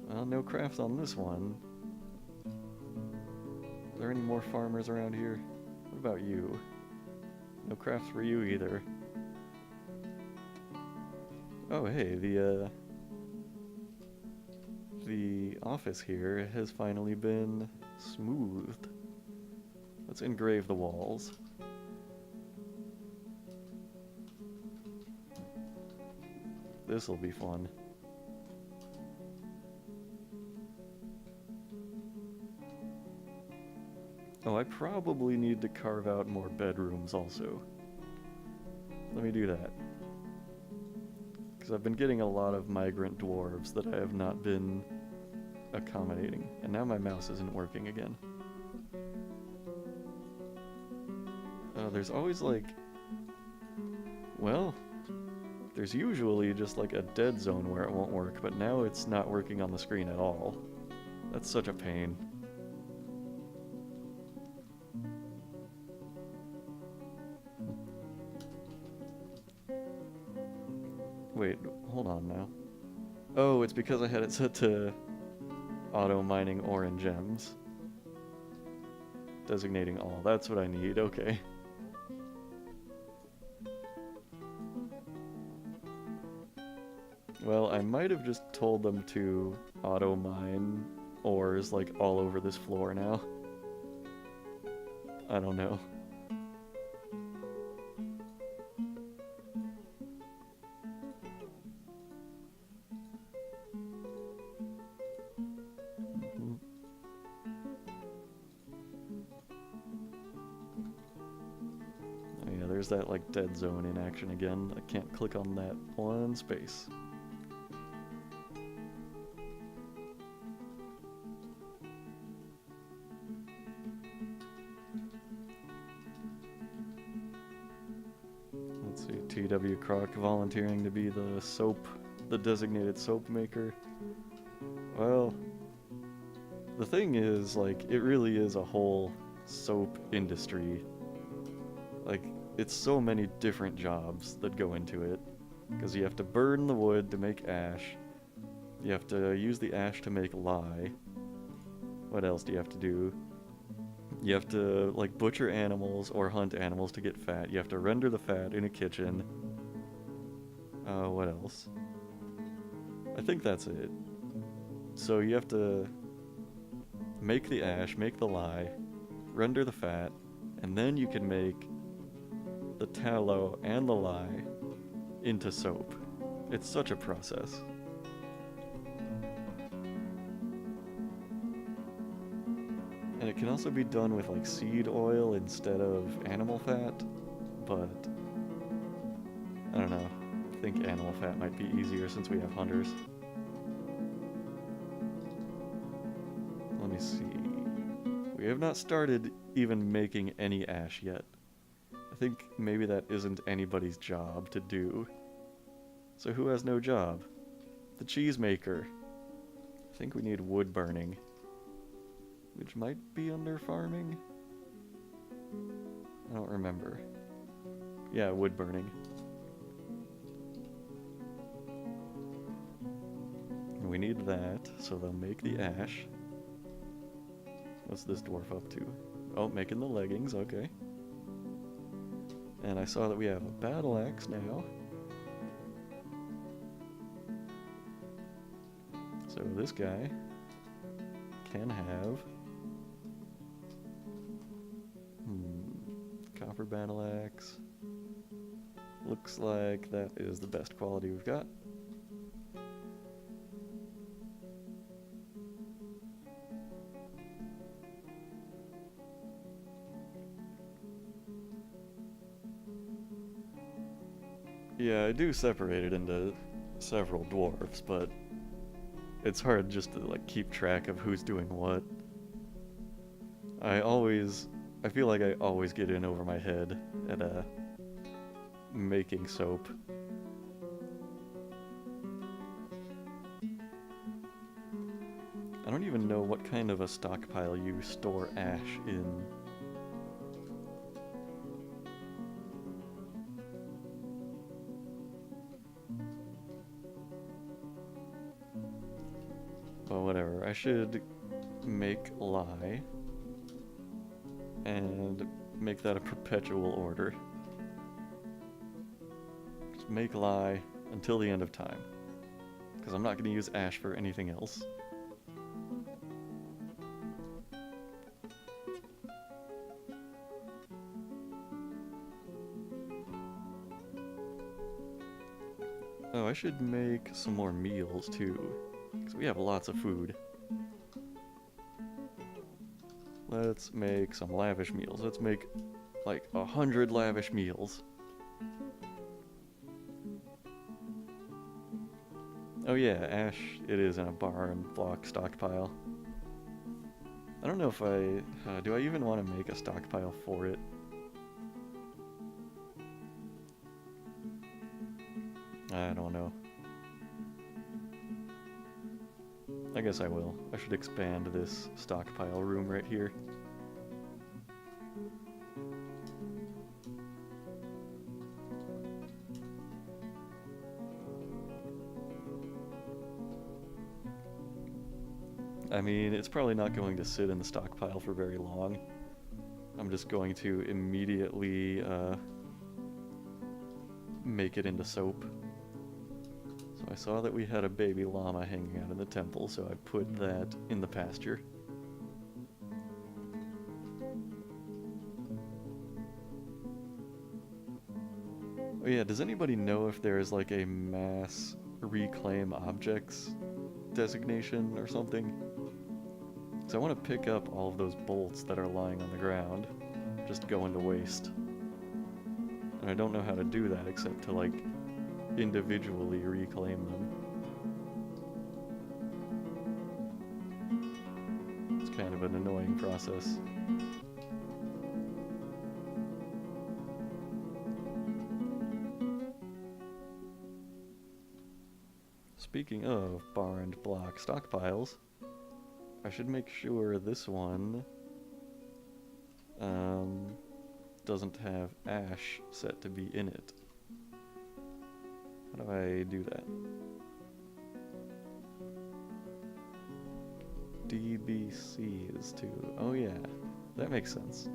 Well, no crafts on this one. Are there any more farmers around here? What about you? No crafts for you either. Oh, hey, the office here has finally been smoothed. Let's engrave the walls. This'll be fun. Oh, I probably need to carve out more bedrooms also. Let me do that. Because I've been getting a lot of migrant dwarves that I have not been accommodating. And now my mouse isn't working again. There's always like... Well, there's usually just like a dead zone where it won't work, but now it's not working on the screen at all. That's such a pain. Wait, hold on now. Oh, it's because I had it set to auto mining ore and gems. Designating all, that's what I need, okay. Well, I might have just told them to auto mine ores like all over this floor now. I don't know. There's that like dead zone in action again. I can't click on that one space. Let's see, TW Croc volunteering to be the designated soap maker. Well, the thing is, like, it really is a whole soap industry. Like, it's so many different jobs that go into it, because you have to burn the wood to make ash, you have to use the ash to make lye. What else do you have to do? You have to, like, butcher animals or hunt animals to get fat. You have to render the fat in a kitchen. What else? I think that's it. So you have to make the ash, make the lye, render the fat, and then you can make the tallow and the lye into soap. It's such a process. And it can also be done with like seed oil instead of animal fat, but I don't know. I think animal fat might be easier since we have hunters. Let me see. We have not started even making any ash yet. I think maybe that isn't anybody's job to do. So who has no job? The cheesemaker. I think we need wood burning, which might be under farming? I don't remember. Yeah, wood burning. We need that, so they'll make the ash. What's this dwarf up to? Oh, making the leggings, okay. And I saw that we have a battle axe now. So this guy can have copper battle axe. Looks like that is the best quality we've got. Yeah, I do separate it into several dwarves, but it's hard just to like keep track of who's doing what. I feel like I always get in over my head at making soap. I don't even know what kind of a stockpile you store ash in. Well, whatever. I should make lye and make that a perpetual order. Just make lye until the end of time, because I'm not going to use ash for anything else. Oh, I should make some more meals too, because we have lots of food. Let's make some lavish meals. Let's make like 100 lavish meals. Oh yeah, ash, it is in a barn block stockpile. I don't know if do I even want to make a stockpile for it? I don't know. I guess I will. I should expand this stockpile room right here. I mean, it's probably not going to sit in the stockpile for very long. I'm just going to immediately make it into soap. So I saw that we had a baby llama hanging out in the temple, so I put that in the pasture. Oh yeah, does anybody know if there's like a mass reclaim objects designation or something? So I want to pick up all of those bolts that are lying on the ground, just going to waste. And I don't know how to do that except to like individually reclaim them. It's kind of an annoying process. Speaking of barn block stockpiles, I should make sure this one doesn't have ash set to be in it. How do I do that? DBC is to... Oh yeah, that makes sense.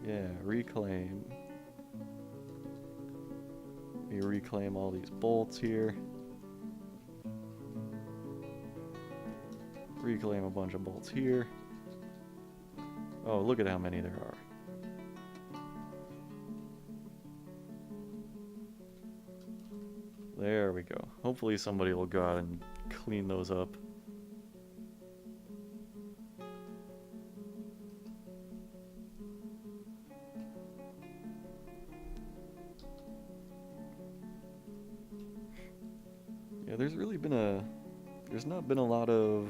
Yeah, reclaim. We reclaim all these bolts here. Reclaim a bunch of bolts here. Oh, look at how many there are. There we go. Hopefully somebody will go out and clean those up. Yeah, there's not been a lot of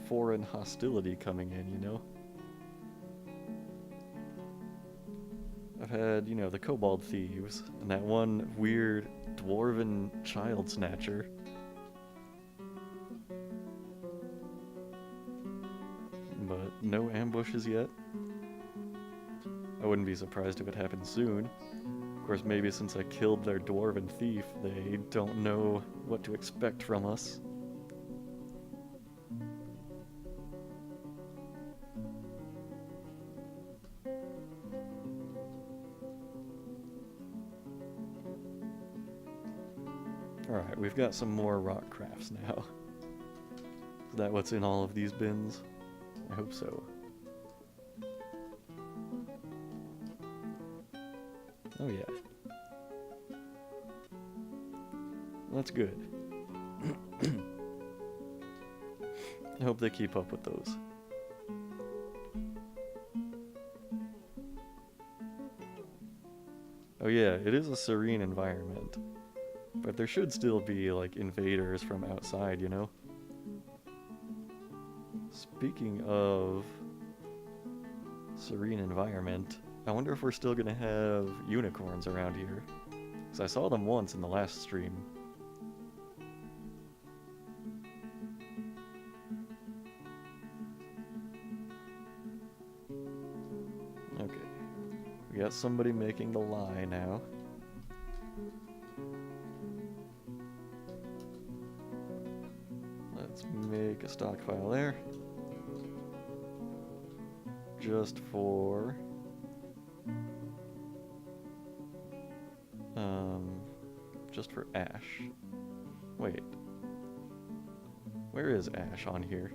foreign hostility coming in, you know? I've had, you know, the kobold thieves, and that one weird dwarven child snatcher. But no ambushes yet. I wouldn't be surprised if it happened soon. Of course, maybe since I killed their dwarven thief, they don't know what to expect from us. Alright, we've got some more rock crafts now. Is that what's in all of these bins? I hope so. Oh yeah. That's good. I hope they keep up with those. Oh yeah, it is a serene environment. But there should still be, like, invaders from outside, you know? Speaking of serene environment, I wonder if we're still gonna have unicorns around here. Because I saw them once in the last stream. Okay. We got somebody making the lie now. Let's make a stockpile there. Just for... just for ash. Wait. Where is ash on here?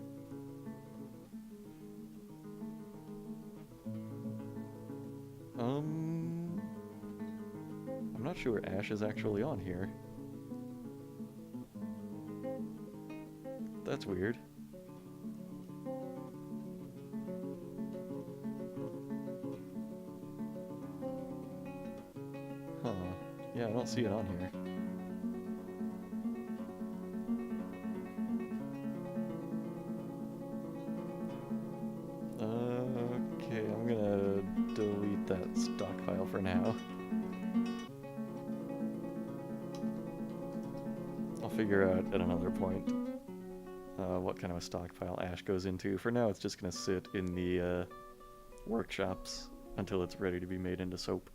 I'm not sure ash is actually on here. That's weird. Huh. Yeah, I don't see it on here. Okay, I'm gonna delete that stockpile for now. I'll figure out at another point what kind of a stockpile ash goes into. For now, it's just gonna sit in the workshops until it's ready to be made into soap.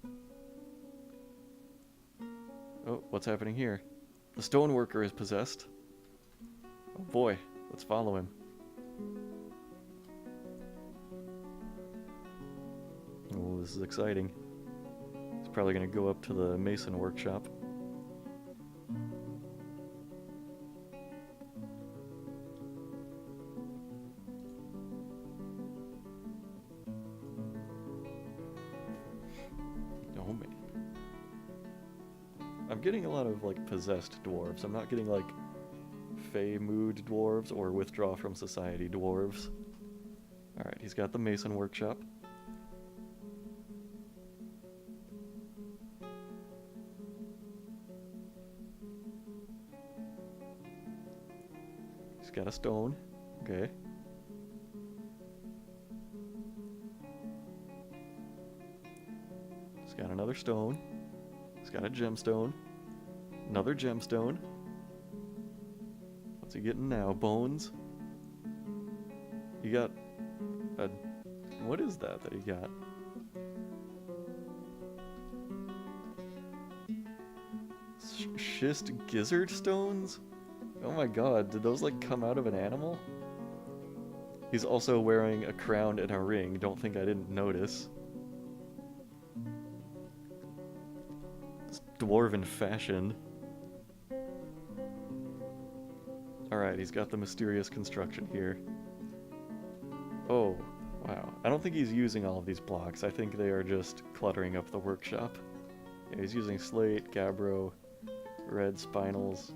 Oh, what's happening here? The stoneworker is possessed. Oh boy, let's follow him. Oh, this is exciting. He's probably gonna go up to the mason workshop. Oh man. I'm getting a lot of, like, possessed dwarves. I'm not getting, like, Fey mood dwarves or withdraw from society dwarves. Alright, he's got the mason workshop. He's got a stone. Okay. He's got another stone. He's got a gemstone. Another gemstone. What's he getting now? Bones? You got a... What is that he got? Schist gizzard stones? Oh my god, did those, like, come out of an animal? He's also wearing a crown and a ring. Don't think I didn't notice. It's dwarven fashion. Alright, he's got the mysterious construction here. Oh, wow. I don't think he's using all of these blocks. I think they are just cluttering up the workshop. Yeah, he's using slate, gabbro, red spinels,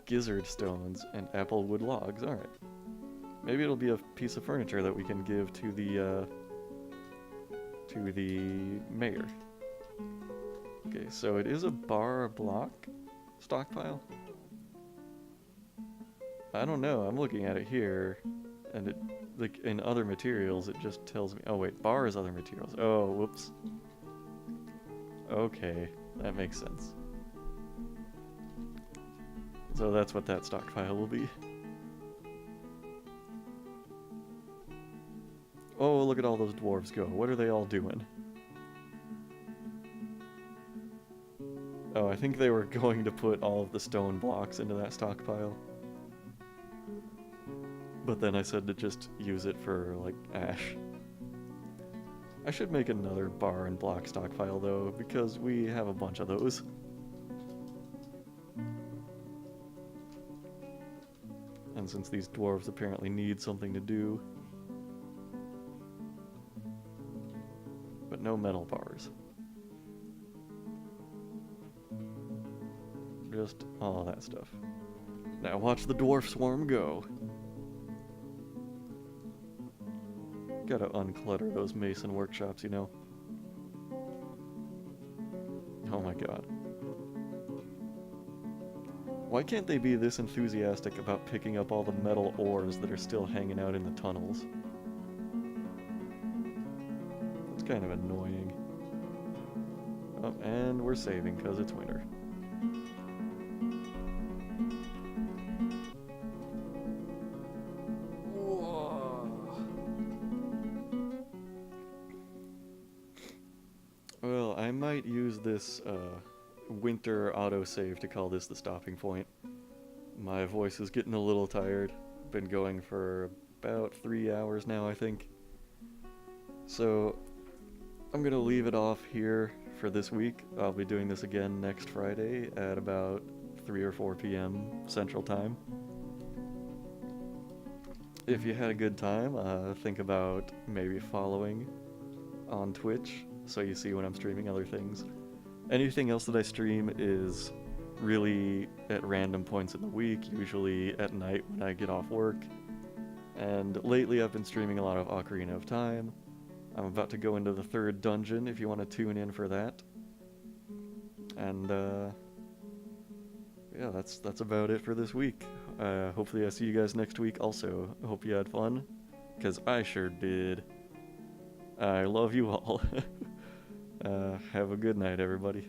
gizzard stones, and applewood logs. Alright. Maybe it'll be a piece of furniture that we can give to the mayor. Okay, so it is a bar block stockpile. I don't know, I'm looking at it here, and it, like, in other materials, it just tells me... Oh wait, bar is other materials. Oh, whoops. Okay, that makes sense. So that's what that stockpile will be. Oh, look at all those dwarves go. What are they all doing? Oh, I think they were going to put all of the stone blocks into that stockpile. But then I said to just use it for, like, ash. I should make another bar and block stockpile, though, because we have a bunch of those. And since these dwarves apparently need something to do... But no metal bars. just all that stuff. Now watch the dwarf swarm go. Gotta unclutter those mason workshops, you know. Oh my god. Why can't they be this enthusiastic about picking up all the metal ores that are still hanging out in the tunnels? It's kind of annoying. Oh, and we're saving because it's winter. Well, I might use this winter autosave to call this the stopping point. My voice is getting a little tired. Been going for about 3 hours now, I think. So, I'm gonna leave it off here for this week. I'll be doing this again next Friday at about 3 or 4 p.m. Central Time. If you had a good time, think about maybe following on Twitch so you see when I'm streaming other things. Anything else that I stream is really at random points in the week, usually at night when I get off work. And lately I've been streaming a lot of Ocarina of Time. I'm about to go into the 3rd dungeon if you want to tune in for that. And yeah, that's about it for this week. Hopefully I see you guys next week also. I hope you had fun, because I sure did. I love you all. Have a good night, everybody.